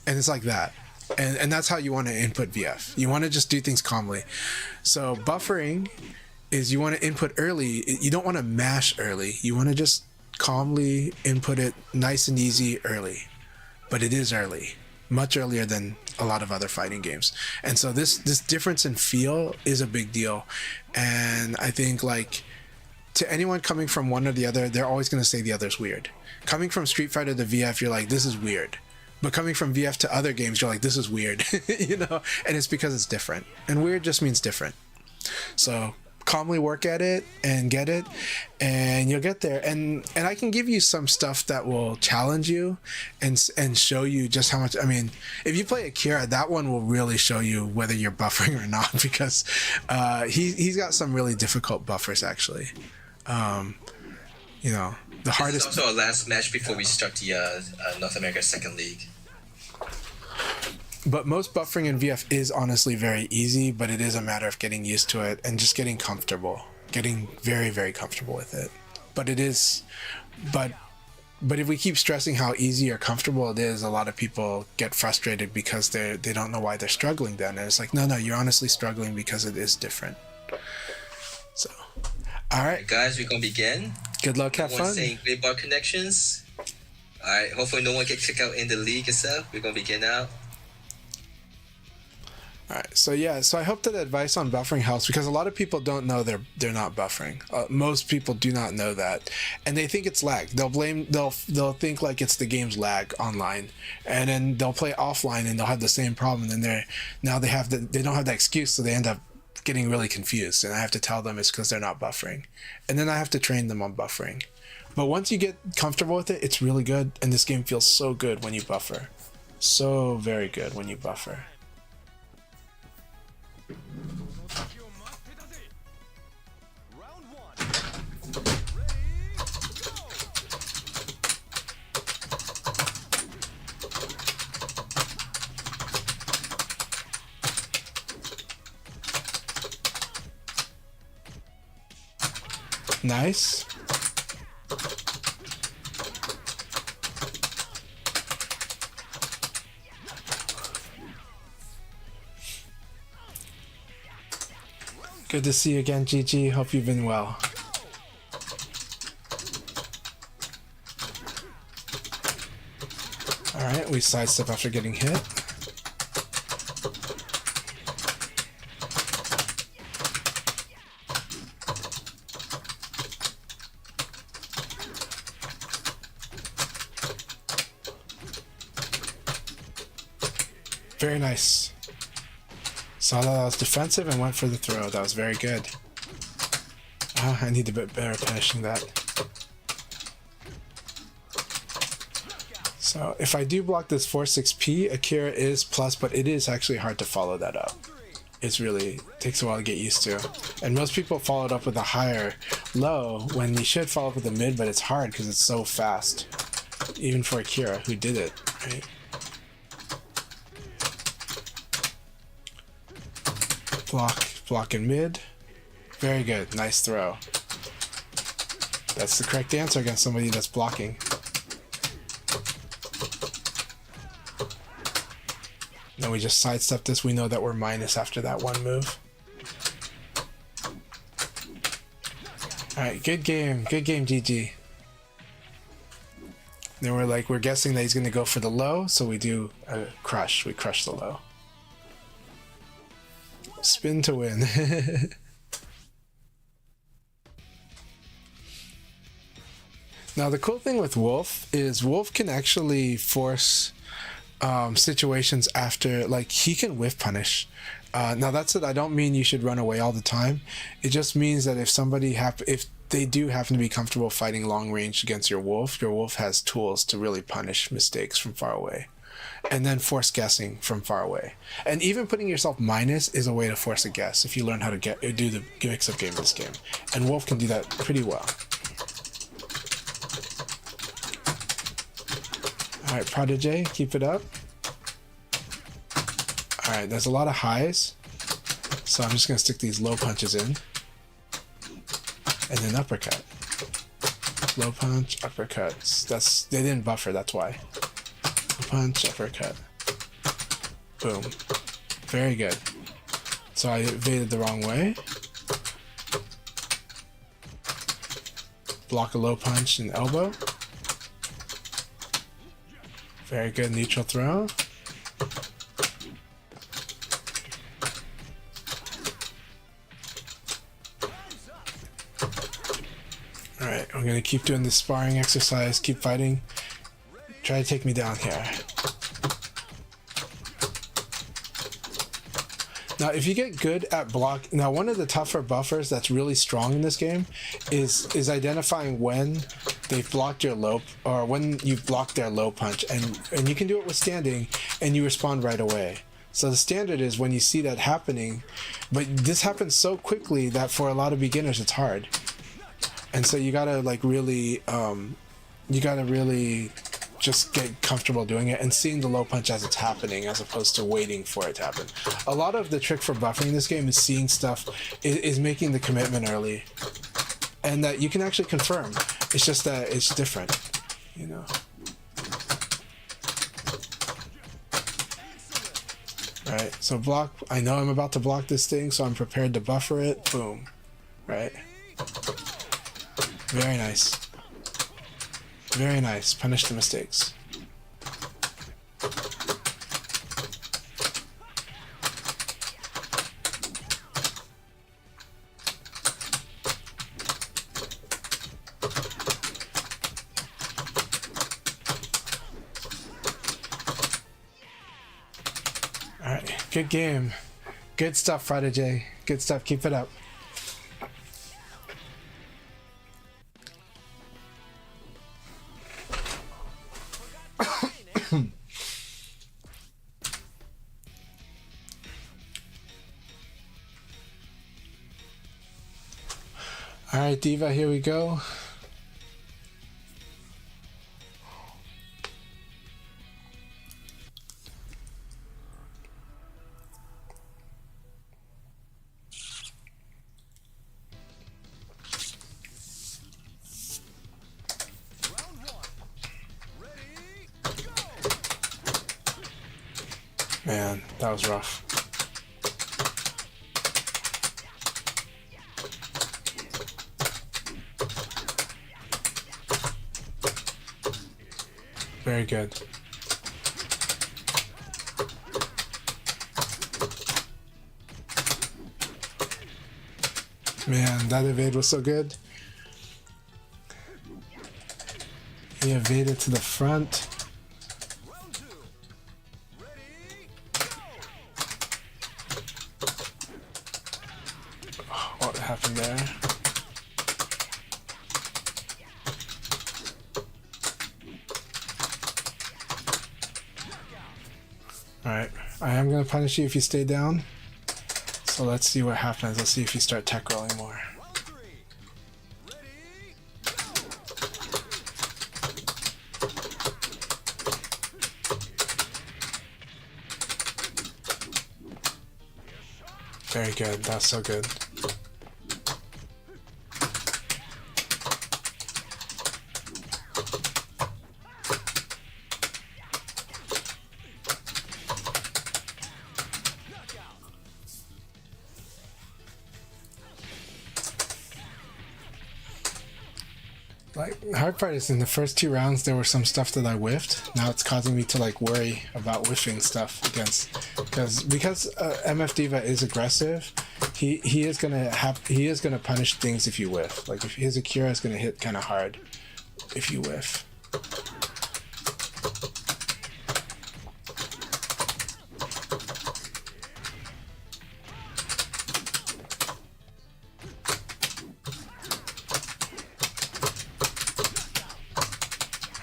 And it's like that. And that's how you want to input VF. You want to just do things calmly. So buffering is you want to input early. You don't want to mash early. You want to just calmly input it nice and easy early. But it is early. Much earlier than a lot of other fighting games. And so this difference in feel is a big deal. And I think, like, to anyone coming from one or the other, they're always going to say the other's weird. Coming from Street Fighter to VF, you're like, this is weird. But coming from VF to other games, you're like, this is weird. You know? And it's because it's different. And weird just means different. So calmly work at it and get it, and you'll get there. And I can give you some stuff that will challenge you and show you just how much. I mean, if you play Akira, that one will really show you whether you're buffering or not, because he's got some really difficult buffers actually. You know, the hardest. This is also our last match before we start the North America Second League. But most buffering in VF is honestly very easy, but it is a matter of getting used to it and just getting comfortable, getting very, very comfortable with it. But it is, but if we keep stressing how easy or comfortable it is, a lot of people get frustrated because they don't know why they're struggling then. And it's like, no, you're honestly struggling because it is different. So, all right, guys, we're gonna begin. Good luck, have fun. Saying great bar connections. All right, hopefully no one gets kicked out in the league itself. We're gonna begin now. All right, so I hope that advice on buffering helps, because a lot of people don't know they're not buffering. Most people do not know that, and they think it's lag. They'll think like it's the game's lag online, and then they'll play offline and they'll have the same problem. And they don't have that excuse, so they end up getting really confused. And I have to tell them it's because they're not buffering, and then I have to train them on buffering. But once you get comfortable with it, it's really good, and this game feels so good when you buffer, so very good when you buffer. Nice. Good to see you again, Gigi. Hope you've been well. Alright, we sidestep after getting hit. Very nice. Saw that I was defensive and went for the throw. That was very good. I need a bit better finishing that. So if I do block this 4-6P, Akira is plus, but it is actually hard to follow that up. It's really takes a while to get used to. And most people follow it up with a higher low when you should follow up with the mid, but it's hard because it's so fast. Even for Akira, who did it, right? Block in mid. Very good. Nice throw. That's the correct answer against somebody that's blocking. Then we just sidestep this. We know that we're minus after that one move. Alright, good game. Good game, GG. Then we're guessing that he's going to go for the low, so we do a crush. We crush the low. Spin to win. Now, the cool thing with Wolf is Wolf can actually force situations after, like, he can whiff punish. Now, that's it. I don't mean you should run away all the time. It just means that if somebody if they do happen to be comfortable fighting long range against your wolf has tools to really punish mistakes from far away. And then force guessing from far away. And even putting yourself minus is a way to force a guess if you learn how to do the mix-up game in this game. And Wolf can do that pretty well. Alright, Prodigy, keep it up. Alright, there's a lot of highs. So I'm just going to stick these low punches in. And then uppercut. Low punch, uppercuts. They didn't buffer, that's why. Low punch, uppercut. Boom. Very good. So I evaded the wrong way. Block a low punch and elbow. Very good neutral throw. Alright, I'm gonna keep doing this sparring exercise, keep fighting. Try to take me down here. Now, if you get good at block, now one of the tougher buffers that's really strong in this game is identifying when they've blocked your low, or when you've blocked their low punch, and you can do it with standing, and you respond right away. So the standard is when you see that happening, but this happens so quickly that for a lot of beginners it's hard, and so you gotta really just get comfortable doing it and seeing the low punch as it's happening, as opposed to waiting for it to happen. A lot of the trick for buffering in this game is seeing stuff, is making the commitment early, and that you can actually confirm. It's just that it's different, you know. Right, so block. I know I'm about to block this thing, so I'm prepared to buffer it. Boom. Right. Very nice. Very nice. Punish the mistakes. Alright, good game. Good stuff, Friday J. Good stuff. Keep it up. Alright, Diva, here we go. Man, that was rough. Very good. Man, that evade was so good. He evaded to the front. Oh, what happened there? Alright, I am going to punish you if you stay down. So let's see what happens. Let's see if you start tech rolling more. Very good. That's so good. Like, the hard part is in the first 2 rounds there was some stuff that I whiffed. Now it's causing me to like worry about whiffing stuff against because MF Diva is aggressive. He is gonna punish things if you whiff. Like if his Akira is gonna hit kind of hard if you whiff.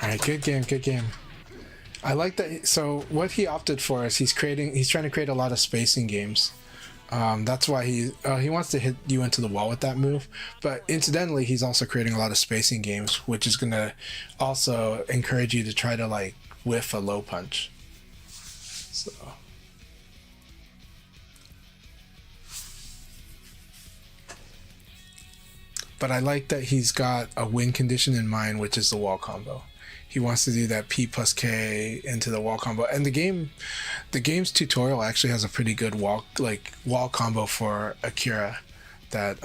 Alright, good game, good game. I like that. So what he opted for is he's trying to create a lot of spacing games. That's why he wants to hit you into the wall with that move. But incidentally, he's also creating a lot of spacing games, which is gonna also encourage you to try to like whiff a low punch. So. But I like that he's got a win condition in mind, which is the wall combo. He wants to do that P plus K into the wall combo, and the game's tutorial actually has a pretty good wall combo for Akira. That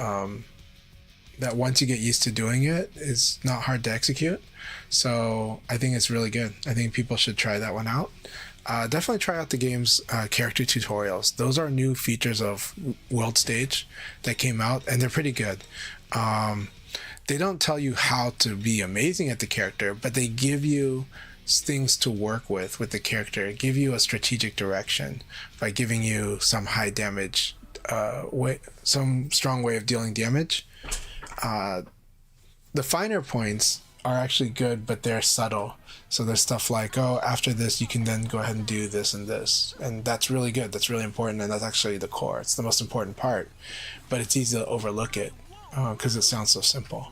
once you get used to doing it, is not hard to execute. So I think it's really good. I think people should try that one out. Definitely try out the game's character tutorials. Those are new features of World Stage that came out, and they're pretty good. They don't tell you how to be amazing at the character, but they give you things to work with the character, give you a strategic direction by giving you some high damage, some strong way of dealing damage. The finer points are actually good, but they're subtle. So there's stuff like, oh, after this, you can then go ahead and do this and this. And that's really good. That's really important. And that's actually the core. It's the most important part. But it's easy to overlook it because it sounds so simple.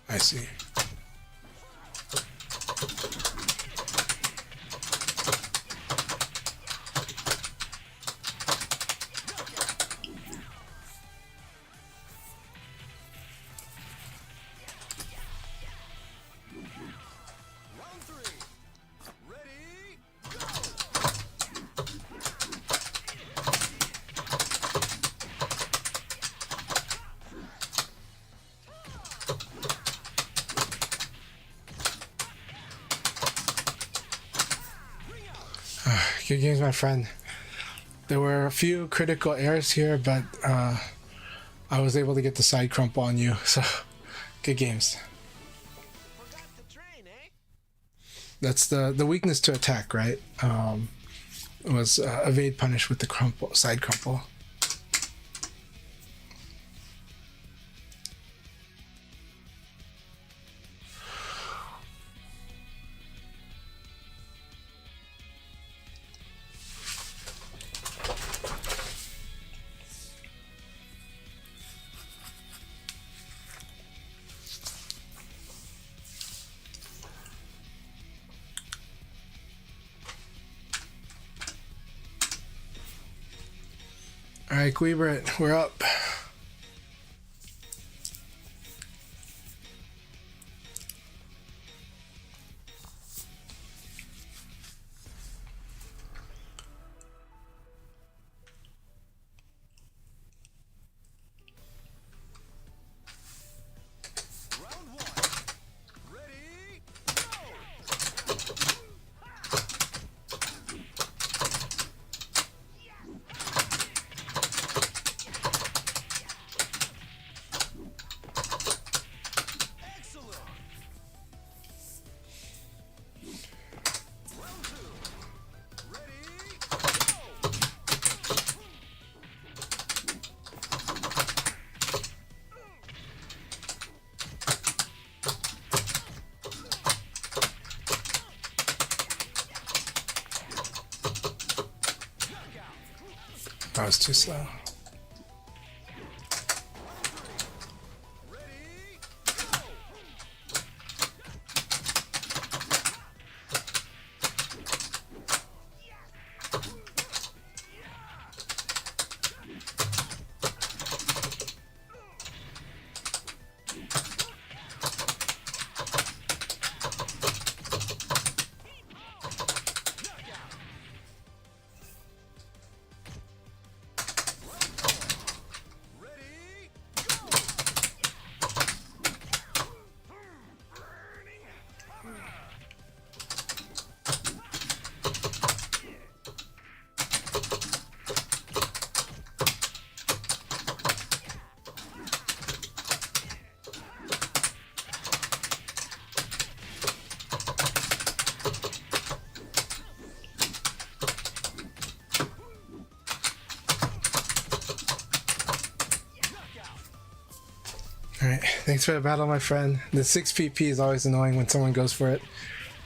I see. Good games, my friend. There were a few critical errors here, but I was able to get the side crumple on you, so good games. Forgot the train, eh? That's the weakness to attack, right? Was evade punish with the side crumple. All right, Quebert, we're up. That was too slow. Alright, thanks for the battle, my friend. The 6 PP is always annoying when someone goes for it.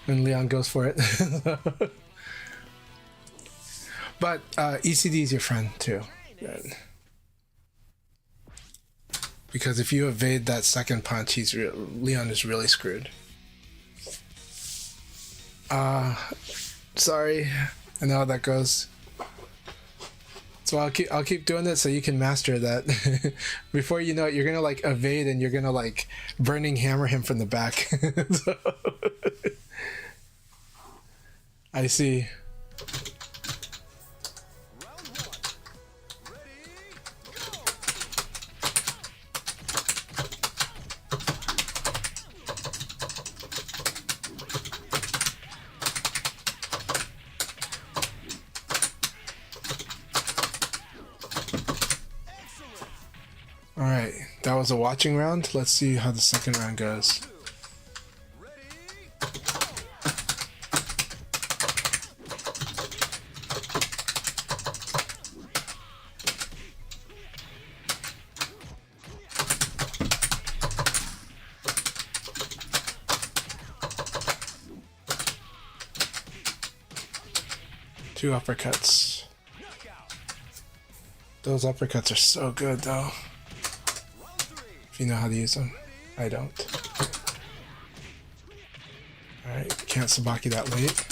When Leon goes for it. But ECD is your friend, too. Good. Because if you evade that second punch, Leon is really screwed. Sorry. I know how that goes. So I'll keep doing it so you can master that. Before you know it, you're gonna like evade and you're gonna like burning hammer him from the back. So, I see. Alright, that was a watching round. Let's see how the second round goes. Two uppercuts. Those uppercuts are so good though. If you know how to use them. I don't. Alright, can't Sabaki that late.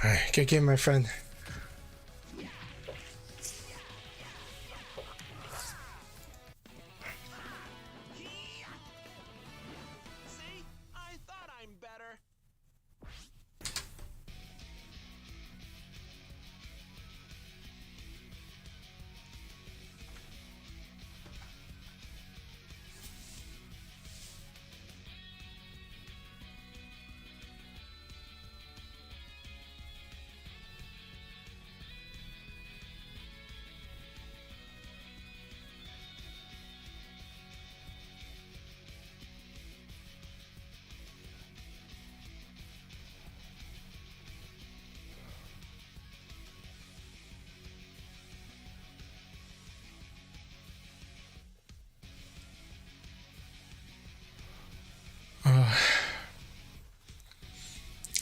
Alright, good game, my friend. See? I thought I'm better.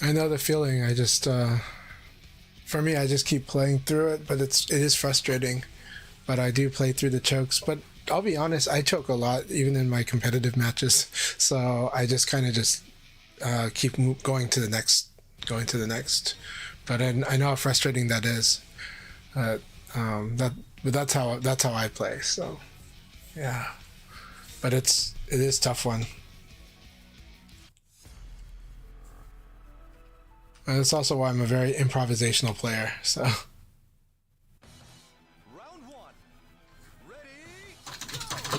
I know the feeling. I just, for me, I just keep playing through it, but it is frustrating. But I do play through the chokes. But I'll be honest, I choke a lot, even in my competitive matches. So I just kind of just keep going to the next. But I know how frustrating that is. But that's how I play. So yeah, but it is a tough one. And that's also why I'm a very improvisational player. So. Round one. Ready? Go!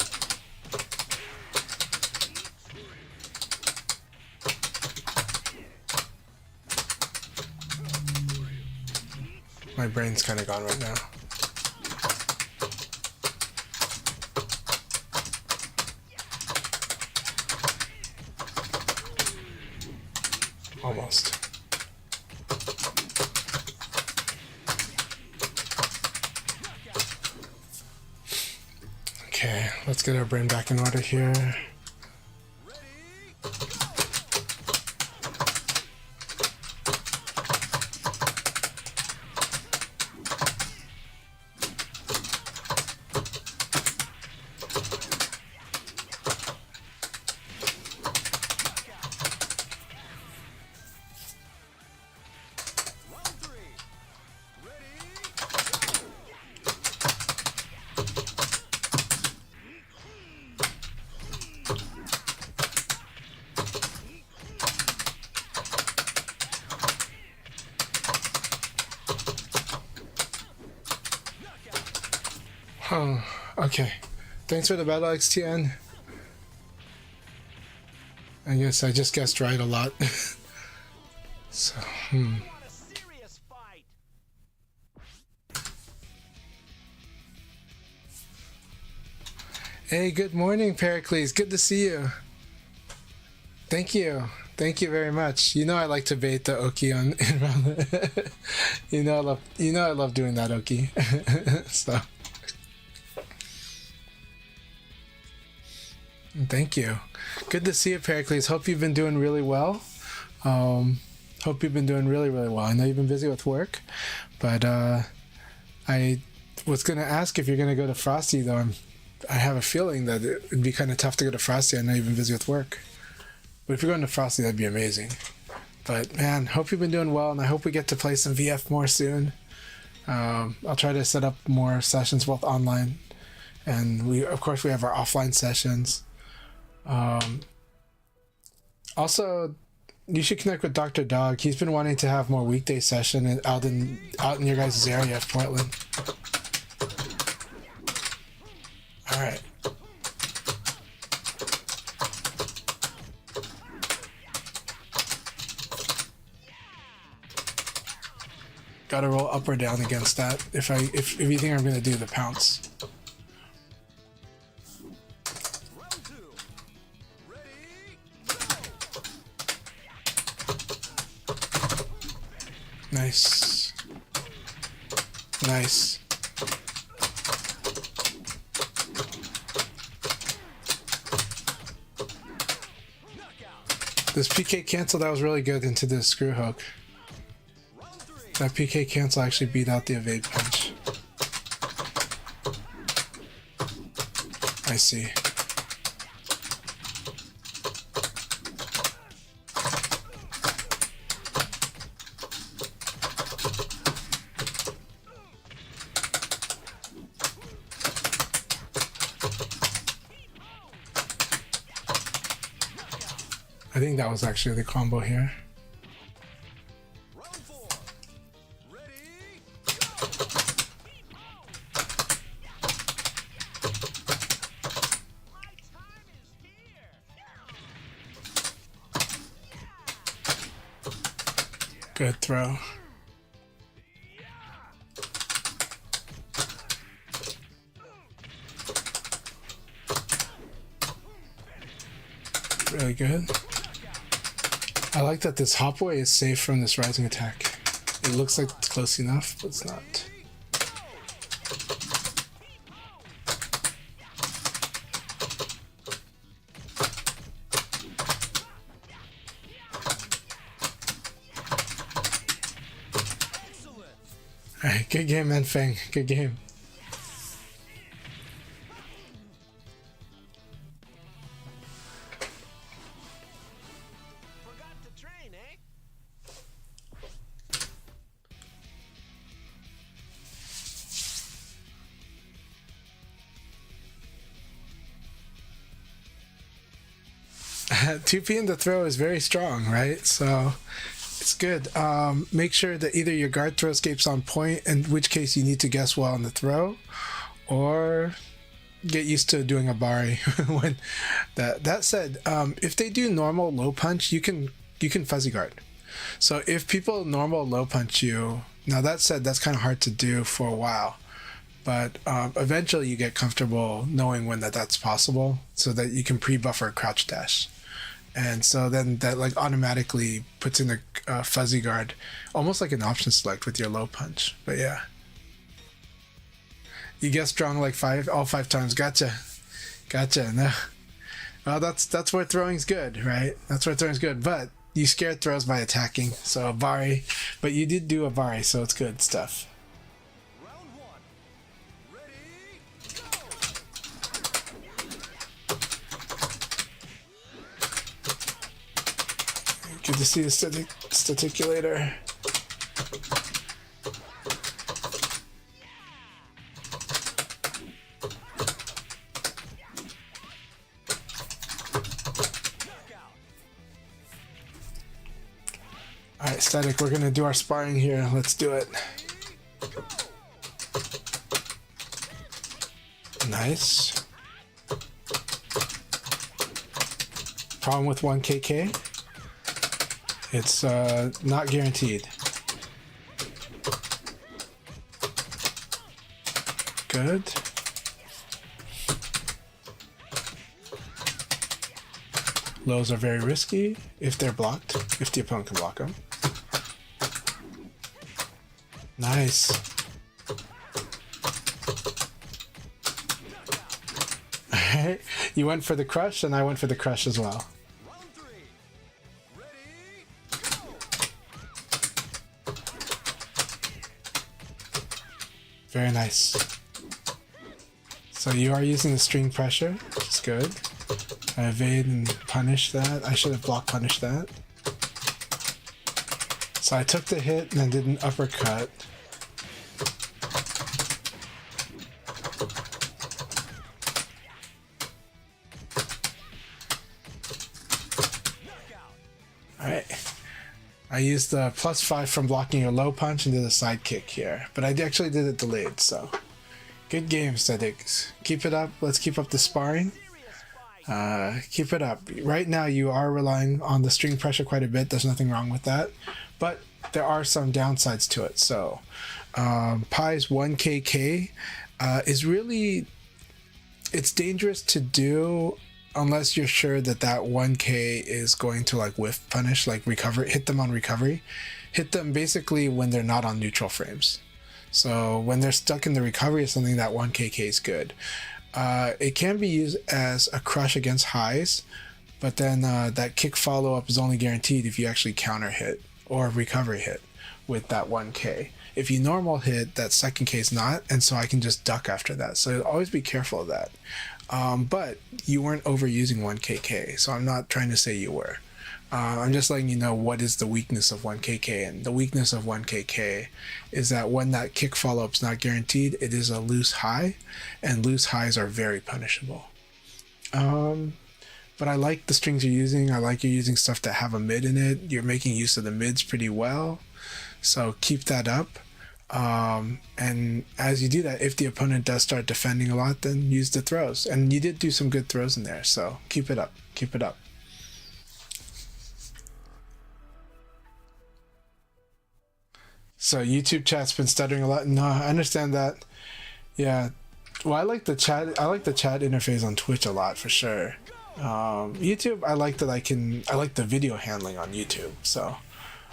My brain's kind of gone right now. Almost. Okay, let's get our brain back in order here. Oh, okay. Thanks for the battle, XTN. I guess I just guessed right a lot. So, Want a serious fight? Hey, good morning, Pericles. Good to see you. Thank you. Thank you very much. You know I like to bait the Oki on in round. I love doing that, Oki. So thank you. Good to see you, Pericles. Hope you've been doing really well. Hope you've been doing really, really well. I know you've been busy with work, but I was going to ask if you're going to go to Frosty, though. I have a feeling that it'd be kind of tough to go to Frosty. I know you've been busy with work. But if you're going to Frosty, that'd be amazing. But, man, hope you've been doing well, and I hope we get to play some VF more soon. I'll try to set up more sessions, both online, and we have our offline sessions. Also, you should connect with Dr. Dog. He's been wanting to have more weekday session out in your guys' area of Portland. All right. Gotta roll up or down against that if you think I'm gonna do the pounce. Nice. Nice. This PK cancel, that was really good into the screw hook. That PK cancel actually beat out the evade punch. I see. I think that was actually the combo here. Good throw. Really good. I like that this hopway is safe from this rising attack. It looks like it's close enough, but it's not. Alright, good game, man, Fang. Good game. Forgot to train, eh? Two P in the throw is very strong, right? So it's good. Make sure that either your guard throw escapes on point, in which case you need to guess well on the throw, or get used to doing a bari. When that said, if they do normal low punch, you can fuzzy guard. So if people normal low punch you, now that said, that's kind of hard to do for a while. But eventually you get comfortable knowing when that's possible so that you can pre-buffer crouch dash. And so then that like automatically puts in a fuzzy guard, almost like an option select with your low punch. But yeah. You get strong like all five times. Gotcha. No. Well, that's where throwing's good, right? That's where throwing's good. But you scared throws by attacking. So Abari. But you did do Abari, so it's good stuff. Round one. Ready, go! Good to see the staticulator. Alright, Static, we're gonna do our sparring here. Let's do it. Nice. Problem with 1KK? It's not guaranteed. Good. Lows are very risky if they're blocked, if the opponent can block them. Nice. Alright, you went for the crush and I went for the crush as well. Round three. Ready, go! Very nice. So you are using the string pressure, which is good. I evade and punish that. I should have block punished that. So I took the hit and then did an uppercut. Alright. I used the +5 from blocking your low punch and did a side kick here. But I actually did it delayed, so. Good game, Statics. Keep it up. Let's keep up the sparring. Keep it up. Right now you are relying on the string pressure quite a bit. There's nothing wrong with that. But there are some downsides to it. So Pi's 1KK is really, it's dangerous to do unless you're sure that 1K is going to like whiff punish, like recover, hit them on recovery. Hit them basically when they're not on neutral frames. So when they're stuck in the recovery or something, that 1KK is good. It can be used as a crush against highs, but then that kick follow-up is only guaranteed if you actually counter hit or recovery hit with that 1K. If you normal hit, that second K is not, and so I can just duck after that. So always be careful of that. But you weren't overusing 1KK, so I'm not trying to say you were. I'm just letting you know what is the weakness of 1KK, and the weakness of 1KK is that when that kick follow-up is not guaranteed, it is a loose high, and loose highs are very punishable. But I like the strings you're using. I like you're using stuff that have a mid in it. You're making use of the mids pretty well, so keep that up. And as you do that, if the opponent does start defending a lot, then use the throws. And you did do some good throws in there, so keep it up. Keep it up. So YouTube chat's been stuttering a lot. No, I understand that. Yeah. Well, I like the chat. I like the chat interface on Twitch a lot for sure. YouTube, I like that I like the video handling on YouTube. So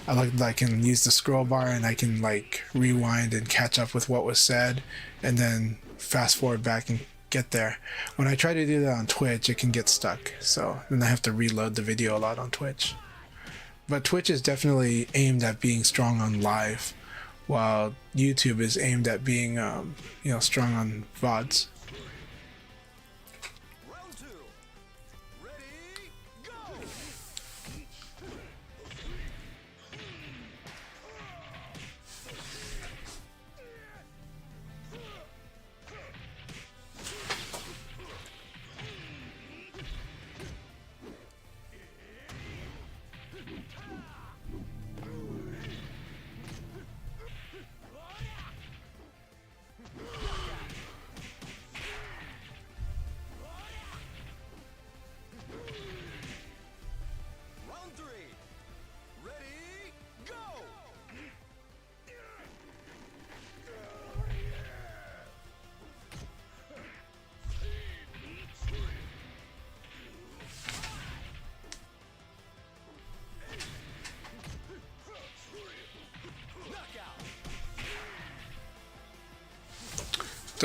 I like that I can use the scroll bar and I can like rewind and catch up with what was said and then fast forward back and get there. When I try to do that on Twitch, it can get stuck. So then I have to reload the video a lot on Twitch. But Twitch is definitely aimed at being strong on live, while YouTube is aimed at being, strong on VODs. Round two. Ready, go!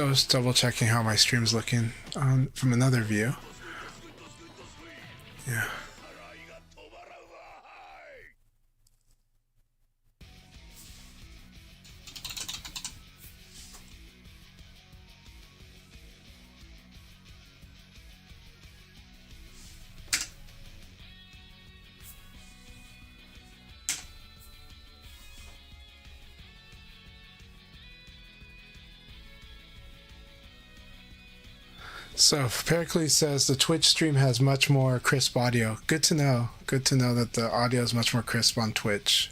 just double checking how my stream's looking from another view. Yeah. So Pericles says the Twitch stream has much more crisp audio. Good to know. Good to know that the audio is much more crisp on Twitch.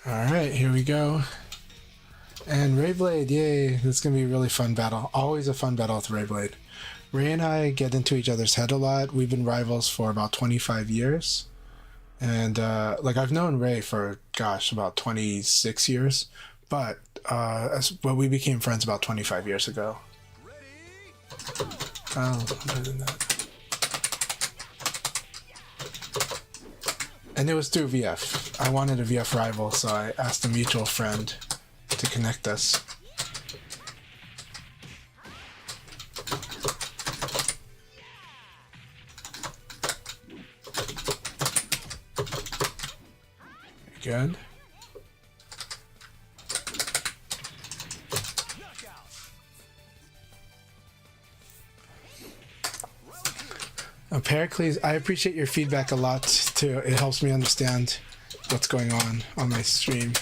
Alright, here we go. And Rayblade, yay. This is going to be a really fun battle. Always a fun battle with Rayblade. Ray and I get into each other's head a lot. We've been rivals for about 25 years. And, like, I've known Ray for, gosh, about 26 years. But we became friends about 25 years ago. Oh, other than that. And it was through VF. I wanted a VF rival, so I asked a mutual friend to connect us. Good. Pericles, I appreciate your feedback a lot too. It helps me understand what's going on my stream.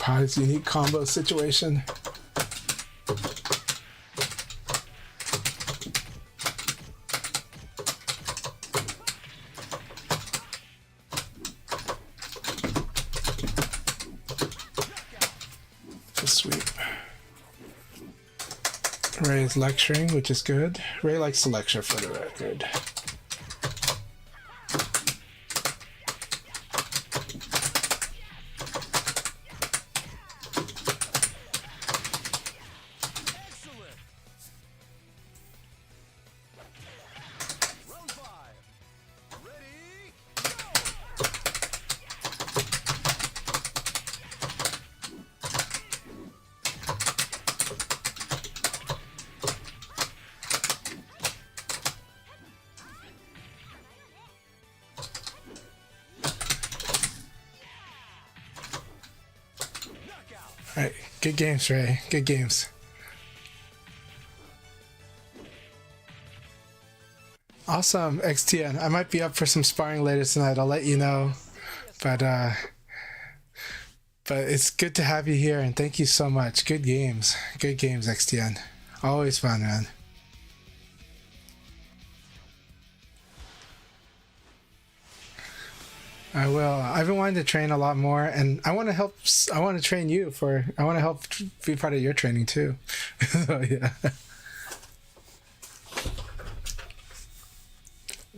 Pie's unique combo situation. Just sweep. Ray's lecturing, which is good. Ray likes to lecture for the record. Alright, good games, Ray. Good games. Awesome, XTN. I might be up for some sparring later tonight. I'll let you know. But it's good to have you here, and thank you so much. Good games. Good games, XTN. Always fun, man. I will. I've been wanting to train a lot more, and I want to help. I want to train you I want to help be part of your training too. So yeah.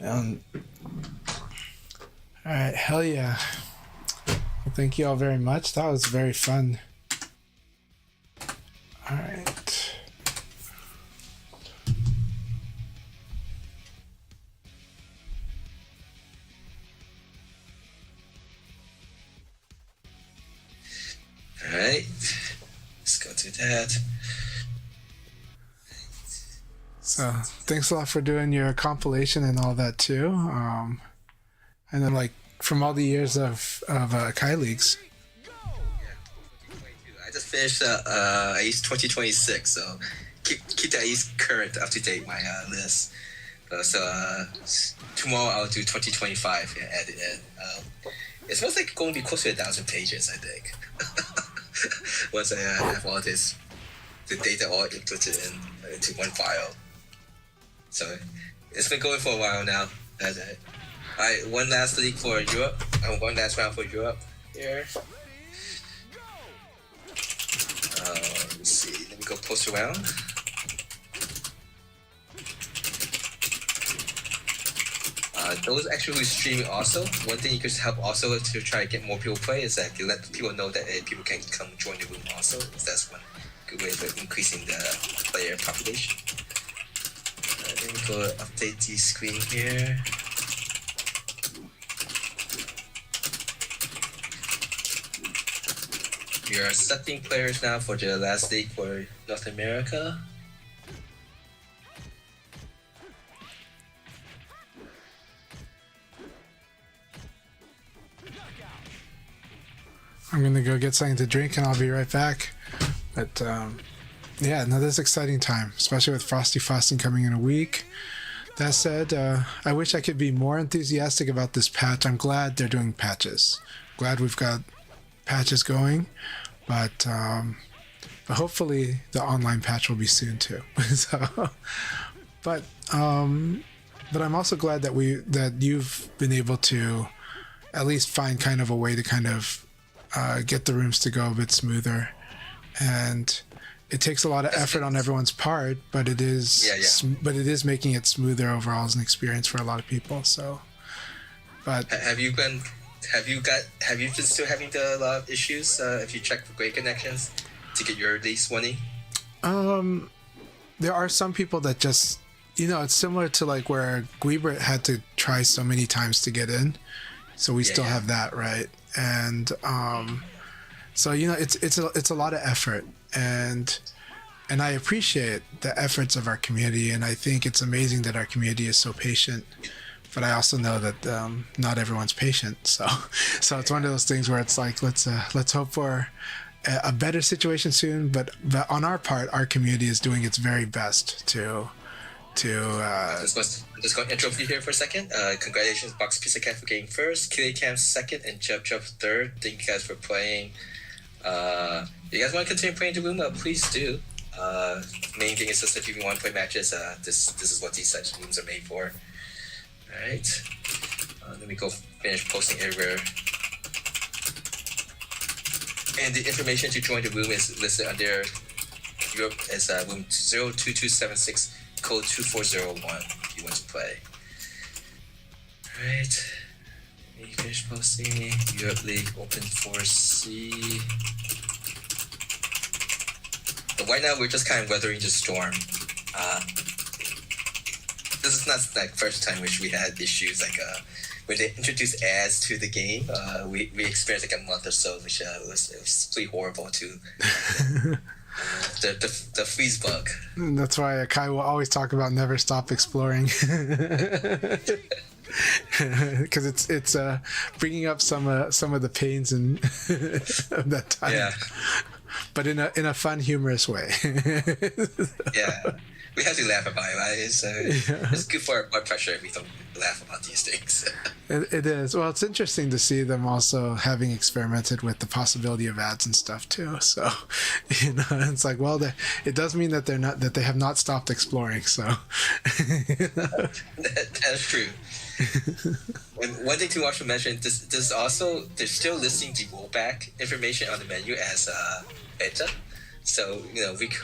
All right, hell yeah. Well, thank you all very much. That was very fun. All right. All right, let's go to that. So thanks a lot for doing your compilation and all that too. And then like from all the years of Akai Leagues. I just finished Ace 2026, so keep keep that at least current, up to date my list. Tomorrow I'll do 2025 and add it in. It's most like going to be close to 1,000 pages, I think. Once I have all the data all inputted into one file. So it's been going for a while now. That's it. Alright, one last league for Europe. One last round for Europe here. Let's see. Let me go post around. Those actually who streaming also, one thing you could help also to try to get more people play is that you let people know that people can come join the room also. That's one good way of increasing the player population. Let me go update the screen here. We are accepting players now for the last league for North America. I'm gonna go get something to drink and I'll be right back. But yeah, no, this is exciting time, especially with Frosty Frosting coming in a week. That said, I wish I could be more enthusiastic about this patch. I'm glad they're doing patches. Glad we've got patches going, but hopefully the online patch will be soon too. So, but I'm also glad that you've been able to at least find kind of a way to kind of get the rooms to go a bit smoother, and it takes a lot of effort on everyone's part, but it is but it is making it smoother overall as an experience for a lot of people. So, but have you been still having a lot of issues? If you check for great connections to get your leagues winning? There are some people that just, it's similar to like where Guibert had to try so many times to get in, so we still have that, right? And so it's a lot of effort, and I appreciate the efforts of our community, and I think it's amazing that our community is so patient. But I also know that not everyone's patient, so it's one of those things where it's like let's hope for a better situation soon. But on our part, our community is doing its very best to. I'm just going to interrupt you here for a second. Congratulations, Box Pizza Cat for getting first, Kitty Cam second, and Jub third. Thank you guys for playing. You guys want to continue playing the room? Please do. Main thing is just if you want to play matches, this is what these types of rooms are made for. All right. Let me go finish posting everywhere. And the information to join the room is listed under Europe as room 02276. Code 2401 if you want to play. Alright. Let me finish posting. Europe League Open 4C. But right now we're just kind of weathering the storm. This is not like first time which we had issues like when they introduced ads to the game. We experienced like a month or so, which it was pretty horrible to the freeze bug. That's why Akai will always talk about never stop exploring, because it's bringing up some of the pains and of that time. Yeah. But in a fun, humorous way. Yeah, we have to laugh about it, right? It's good for our blood pressure if we don't laugh about these things. It is. Well, it's interesting to see them also having experimented with the possibility of ads and stuff too. So, it's like, well, it does mean that they have not stopped exploring. So, that's true. And one thing to also mention, this also they're still listing the rollback information on the menu as beta. So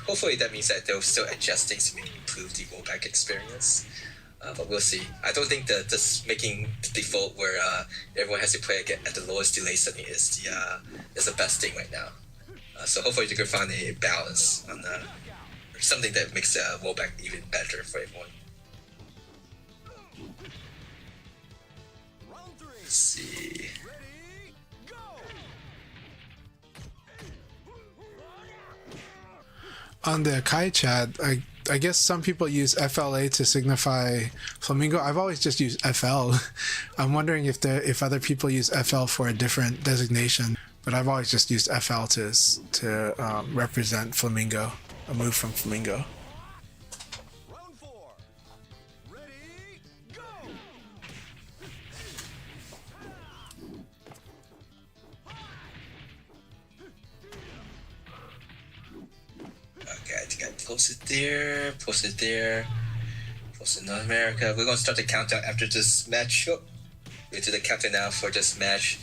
hopefully that means that they're still adjusting to maybe improve the rollback experience. But we'll see. I don't think that just making the default where everyone has to play again at the lowest delay setting is the best thing right now. So hopefully they can find a balance on something that makes the rollback even better for everyone. Let's see. On the Akai chat, I guess some people use FLA to signify flamingo. I've always just used FL. I'm wondering if other people use FL for a different designation, but I've always just used FL to represent flamingo, a move from flamingo. post it there, post it there, post it in North America. We're gonna start the countdown after this match. Oh, we do the countdown now for this match.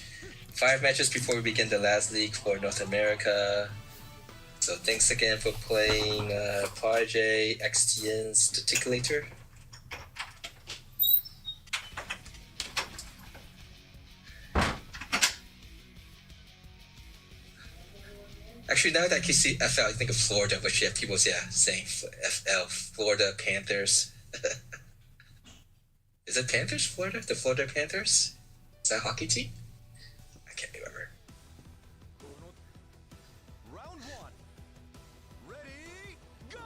5 matches before we begin the last league for North America. So thanks again for playing Parjay, XTN's Articulator. Actually, now that I can see FL, I think of Florida, which you have people saying FL, Florida Panthers. Is it Panthers, Florida? The Florida Panthers? Is that a hockey team? I can't remember. Round 1. Ready, go!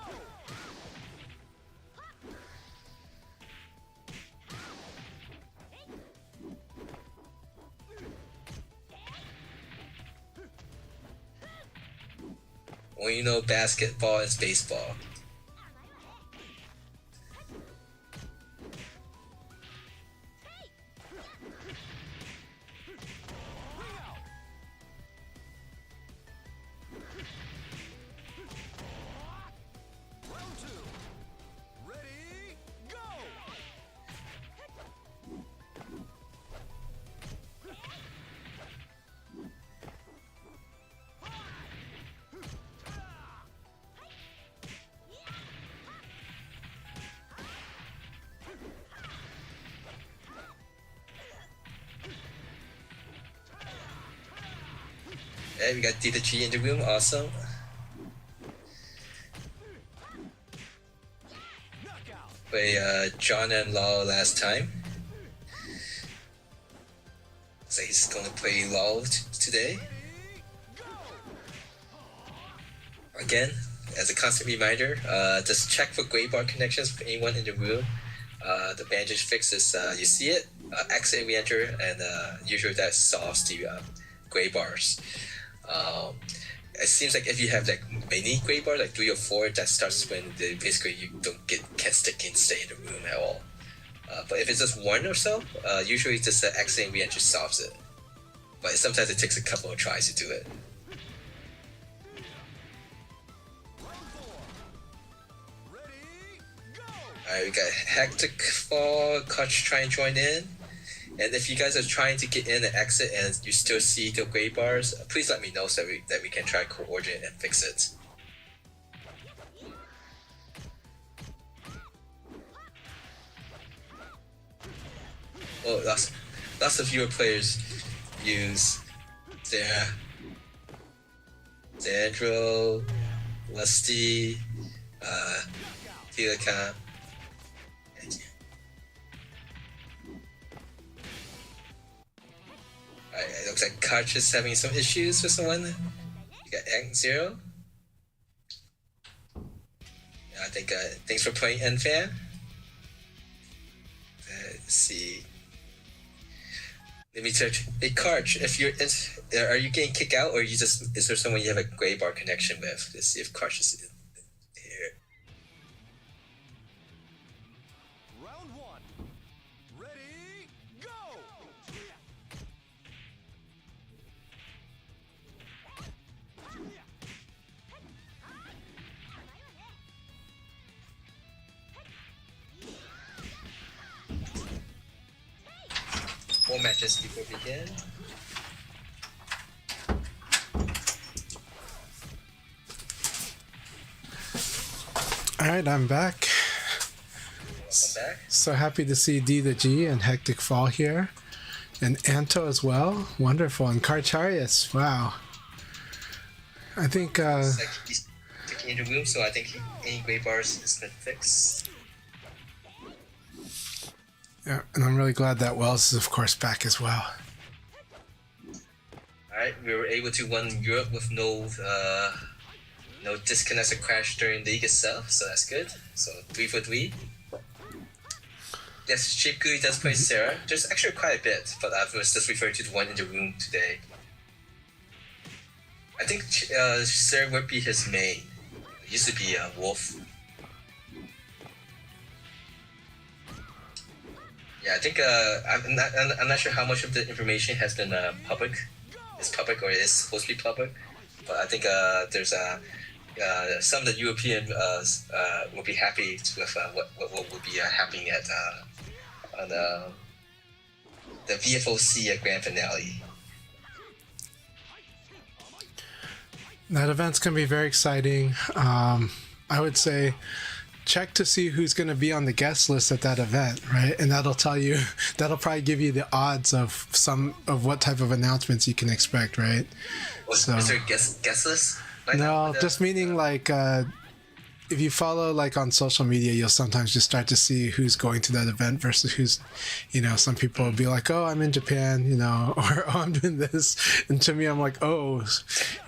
Well, you know basketball is baseball. Round 2. Ready, go! Hey, we got D to G in the room, awesome. Play John and Law last time. So he's gonna play Law today. Again, as a constant reminder, just check for gray bar connections for anyone in the room. The bandage fix is you see it, exit and re-enter, and usually that solves the gray bars. It seems like if you have like many gray bars, like 3 or 4, that starts when basically you can't stay in the room at all. But if it's just 1 or so, usually just exit and re-enter solves it. But sometimes it takes a couple of tries to do it. Alright, we got Hectic Fall, Kutch try and join in. And if you guys are trying to get in and exit and you still see the gray bars, please let me know so that we can try to coordinate and fix it. Oh, lots of viewer players use their Zandro, Lusty, Telecom. Alright, it looks like Kutch is having some issues with someone. You got Ang Zero. I think thanks for playing NFan. Let's see. Let me search. Hey Kutch, if you're are you getting kicked out, or is there someone you have a gray bar connection with? Let's see if Kutch is here. Round 1. Ready, go! Four matches before we begin. Alright, I'm back. Welcome back. So happy to see D the G and Hectic Fall here. And Anto as well. Wonderful. And Karcharius. Wow. I think It's like he's taking in the room, so I think any gray bars is gonna fix. yeah, and I'm really glad that Wells is of course back as well. Alright, we were able to win Europe with no disconnects or crash during the league itself, so that's good. So 3 for 3. Yes, Shape Gui does play Sarah. There's actually quite a bit, but I was just referring to the one in the room today. I think Sarah would be his main. It used to be Wolf. Yeah, I think I'm not sure how much of the information has been public. It's public or is supposed to be public, but I think there's some of the European will be happy with what will be happening at on the VFOC grand finale. That event's going to be very exciting. I would say check to see who's going to be on the guest list at that event, right? And that'll probably give you the odds of what type of announcements you can expect, right? So, is there a guest list? No, just meaning like if you follow like on social media, you'll sometimes just start to see who's going to that event versus who's, some people will be like, oh, I'm in Japan, or oh, I'm doing this. And to me, I'm like, oh,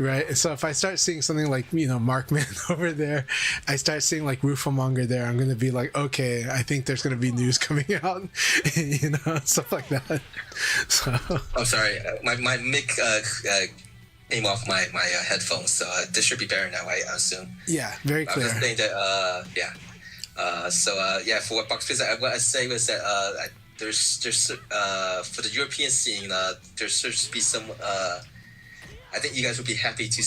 right. And so if I start seeing something like, Markman over there, I start seeing like Rufomonger there, I'm going to be like, okay, I think there's going to be news coming out, stuff like that. So. I'm sorry. My mic came off my headphones, so this should be better now, I assume. Yeah, very clear. I was saying that, for what Box Pizza, what I say was that there's for the European scene, there should be some. I think you guys would be happy to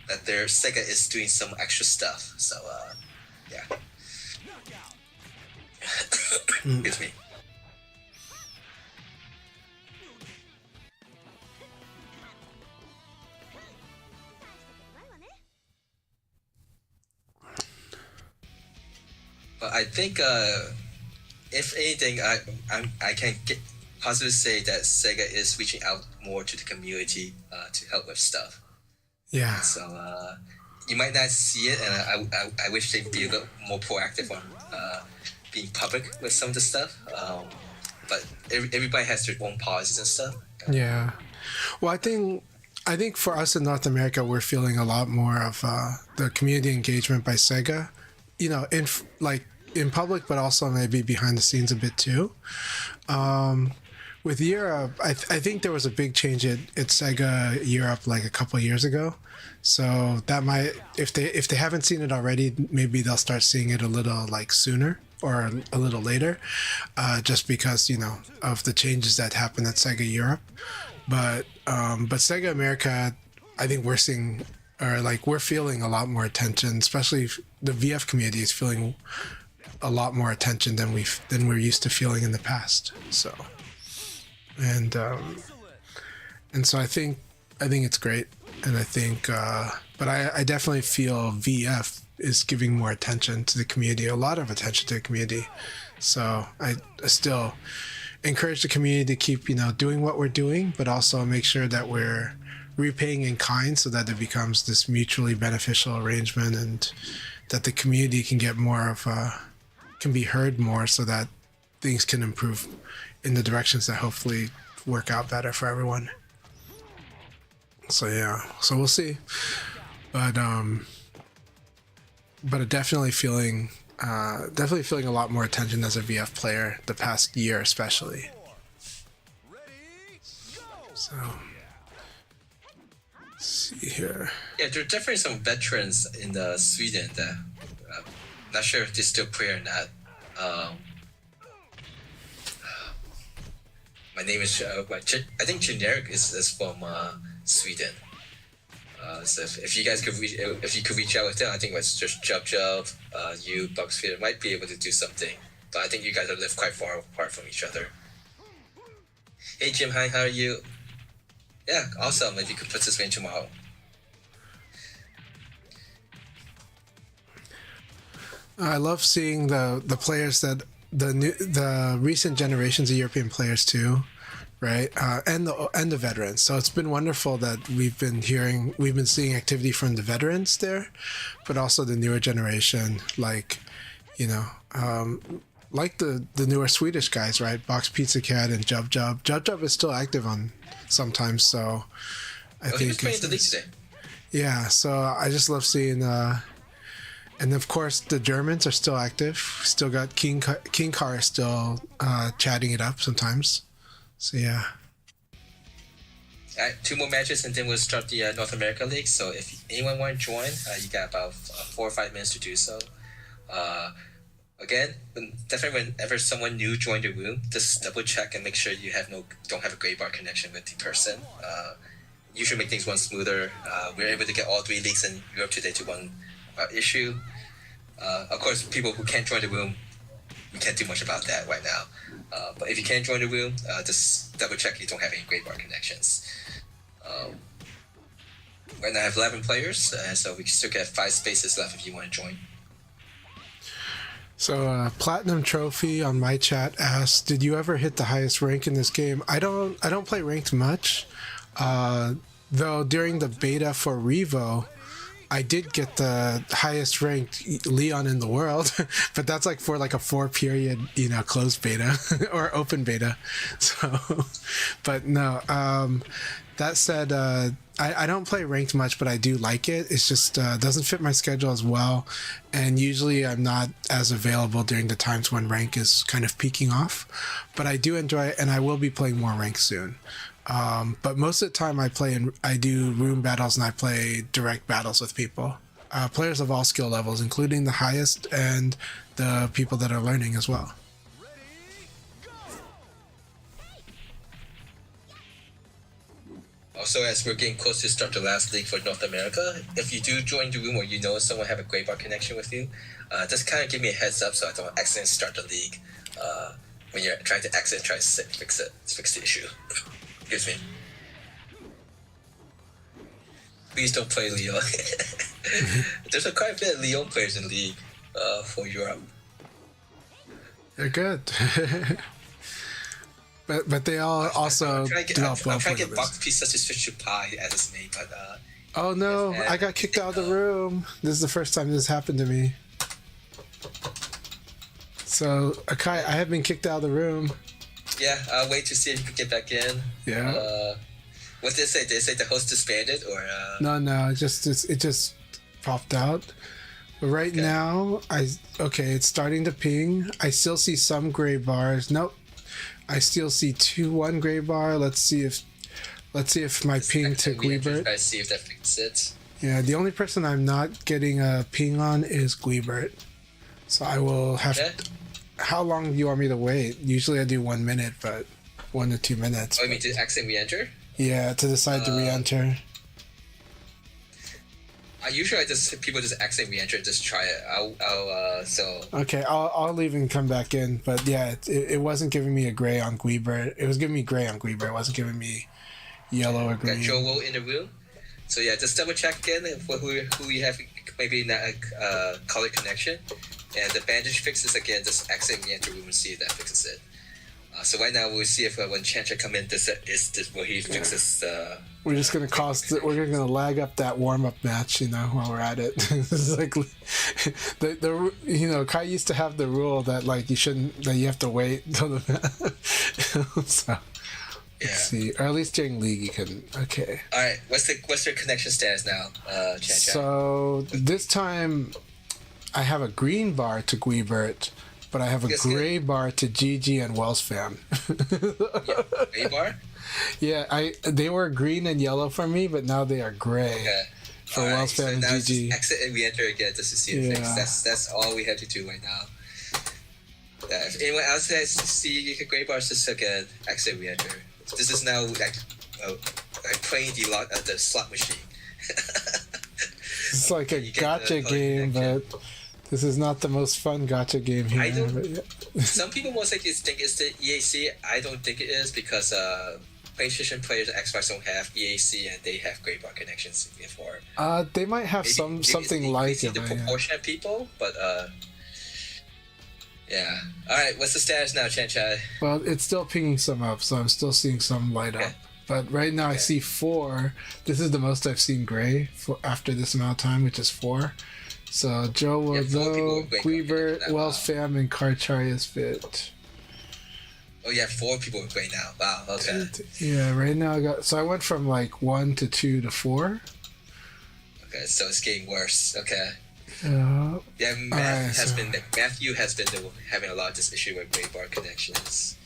that their Sega is doing some extra stuff. So yeah. Excuse me. I think if anything, I can positively say that Sega is reaching out more to the community to help with stuff. Yeah. So you might not see it, and I wish they'd be a little more proactive on being public with some of the stuff. But everybody has their own policies and stuff. Yeah. Well, I think for us in North America, we're feeling a lot more of the community engagement by Sega. In public, but also maybe behind the scenes a bit too. With Europe, I think there was a big change at Sega Europe like a couple of years ago. So that might, if they haven't seen it already, maybe they'll start seeing it a little like sooner or a little later, just because of the changes that happened at Sega Europe. But Sega America, I think we're seeing, or like we're feeling a lot more attention, especially the VF community is feeling a lot more attention than we're used to feeling in the past. So, and so I think it's great, and I think, but I definitely feel VF is giving more attention to the community, a lot of attention to the community. So I still encourage the community to keep doing what we're doing, but also make sure that we're repaying in kind so that it becomes this mutually beneficial arrangement, and that the community can get more of can be heard more, so that things can improve in the directions that hopefully work out better for everyone. So yeah, so we'll see, but definitely feeling a lot more attention as a VF player the past year, especially. So let's see here. Yeah, there are definitely some veterans in Sweden that not sure if they still play or not. My name is I think Generic is from Sweden. So if you guys could reach out with them, I think it's just Jub, you, Bucksfeeder might be able to do something. But I think you guys live quite far apart from each other. Hey Jim, hi, how are you? Yeah, awesome. If you could participate tomorrow. I love seeing the players that the recent generations of European players too, right? And the veterans. So it's been wonderful that we've been seeing activity from the veterans there, but also the newer generation, like like the newer Swedish guys, right? Box Pizza Cat and Jub. Jub is still active on sometimes, so I think he was playing the league today. Yeah, so I just love seeing. And of course, the Germans are still active. Still got King Car still chatting it up sometimes. So yeah. All right, 2 more matches and then we'll start the North America League. So if anyone want to join, you got about 4 or 5 minutes to do so. Again, definitely whenever someone new joined the room, just double check and make sure you don't have a gray bar connection with the person. usually make things run smoother. We're able to get all 3 leagues in Europe today to one issue. Of course, people who can't join the room, we can't do much about that right now. But if you can't join the room, just double check you don't have any gray bar connections. Right now I have 11 players, so we still get 5 spaces left if you want to join. So Platinum Trophy on my chat asks, did you ever hit the highest rank in this game? I don't play ranked much. Though during the beta for Revo, I did get the highest ranked Leon in the world, but that's like for like a 4-period, closed beta or open beta. So, but no, that said, I don't play ranked much, but I do like it. It's just doesn't fit my schedule as well. And usually I'm not as available during the times when rank is kind of peaking off, but I do enjoy it and I will be playing more rank soon. But most of the time I do room battles and I play direct battles with people. Players of all skill levels, including the highest and the people that are learning as well. Also, as we're getting close to start the last league for North America, if you do join the room or someone have a gray bar connection with you, just kind of give me a heads up so I don't accidentally start the league when you're trying to try to fix the issue. Excuse me. Please don't play Leo. There's quite a bit of Leo players in League for Europe. They're good. But they all also develop well. I'm trying to get box piece such as Fish to Pie as his name, but oh no, I got kicked out of the room. This is the first time this happened to me. So Akai, I have been kicked out of the room. Yeah, I'll wait to see if you can get back in. Yeah. What did they say? Did they say the host disbanded or? No, it just popped out. But right now, it's starting to ping. I still see some gray bars. Nope. I still see 1 gray bar. Let's see if my ping took Guibert. I see if that fixes it. Yeah, the only person I'm not getting a ping on is Guibert. So I will have. How long do you want me to wait? Usually I do 1 minute, but 1 to 2 minutes. Oh, you mean to accident re-enter? Yeah, to decide to re-enter. Usually people just accident re-enter, just try it. Okay, I'll leave and come back in. But yeah, it wasn't giving me a gray on Guibert. It was giving me gray on Guibert. It wasn't giving me yellow or green. Got Joel in the room. So yeah, just double check again who you have maybe not a color connection. And the bandage fixes again, just exit re-enter room and see if that fixes it. So right now we'll see if when Chancha come in, this where he fixes. We're just gonna we're gonna lag up that warm up match, while we're at it. This is like Kai used to have the rule that you have to wait until the so. Let's see. Or at least during league you can. Okay. All right. What's your connection status now, Chancha? So this time, I have a green bar to Guibert, but I have a gray bar to GG and Wells fam. Gray bar? Yeah, they were green and yellow for me, but now they are gray for Wells fam and GG. Just exit and re-enter again just to see it fix. That's all we have to do right now. If anyone else has to see gray bars, just again exit re-enter. This is now like playing the slot machine. It's like a gacha game, but this is not the most fun gacha game here. Some people most likely think it's the EAC. I don't think it is because PlayStation players and Xbox don't have EAC and they have gray bar connections before. They might have something like it. The proportion of people, but yeah. All right, what's the status now, Chanchai? Well, it's still pinging some up, so I'm still seeing some light up. But right now I see 4. This is the most I've seen gray after this amount of time, which is 4. So Joe Willow, Guibert, Wells fam, and Karcharius Fit. Oh yeah, 4 people are gray now. Wow, okay. Yeah, right now I went from 1 to 2 to 4. Okay, so it's getting worse. Okay. Yeah, Matthew has been having a lot of this issue with gray bar connections.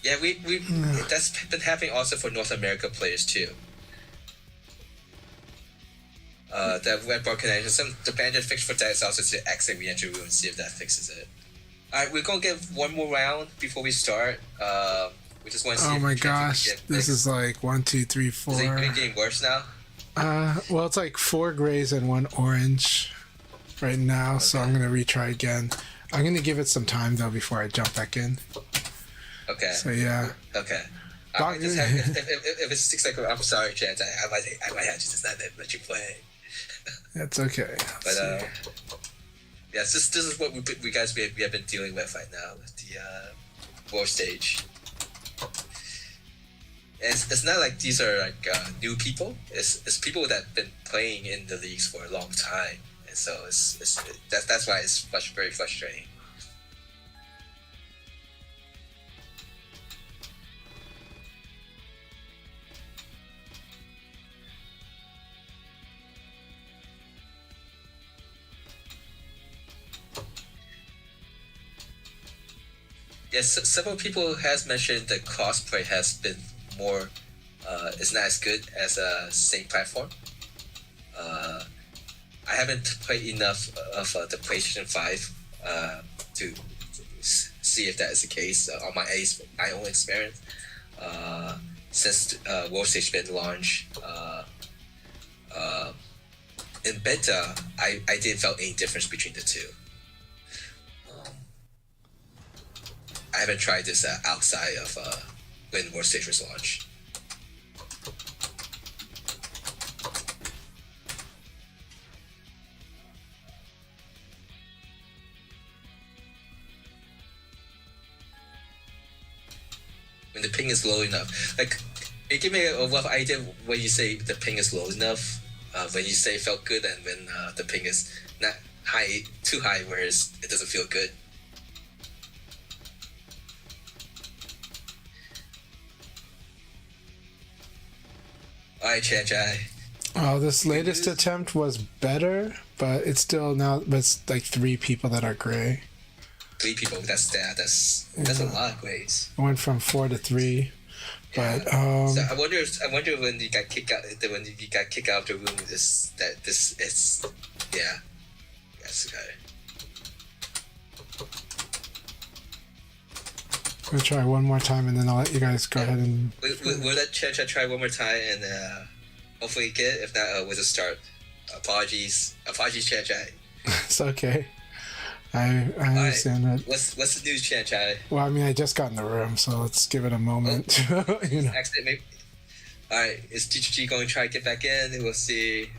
Yeah, that's been happening also for North America players too. the red bar connection. The bandit fix for that is also to exit re-entry room and see if that fixes it. All right, we're gonna give one more round before we start. We just want to see. Oh my gosh, this is like 1, 2, 3, 4. Is it getting worse now? Well, it's like 4 grays and 1 orange right now, okay. So I'm gonna retry again. I'm gonna give it some time though before I jump back in. Okay. So yeah. Okay. If it sticks like, I'm sorry, Chance. I might have to just not let you play. That's okay. But yes, this is what we have been dealing with right now with the war stage. And it's not like these are like new people. It's people that have been playing in the leagues for a long time, and so that's why it's very frustrating. Yes, several people has mentioned that cosplay has been more, is not as good as a same platform. I haven't played enough of the PlayStation 5 to see if that is the case on my own experience. Since World Stage been launched in beta, I didn't feel any difference between the two. I haven't tried this outside of when World Stage was launched. When the ping is low enough, like, it give me a rough idea when you say the ping is low enough. When you say it felt good, and when the ping is not high, too high, whereas it doesn't feel good. Alright, Chai. Oh, this latest attempt was better, but it's still now. But it's like 3 people that are gray. 3 people. That's a lot of grays. I went from 4 to 3, but So I wonder when you got kicked out. When you got kicked out of the room, this is yeah. That's okay. I'm gonna try one more time, and then I'll let you guys go ahead and. We'll let Chai try one more time, and hopefully get it. If not, we'll just start. Apologies, Chai. It's okay. I understand that. What's the news, Chai? Well, I mean, I just got in the room, so let's give it a moment. You know. Accident, maybe. All right, is TGG going to try to get back in? We'll see.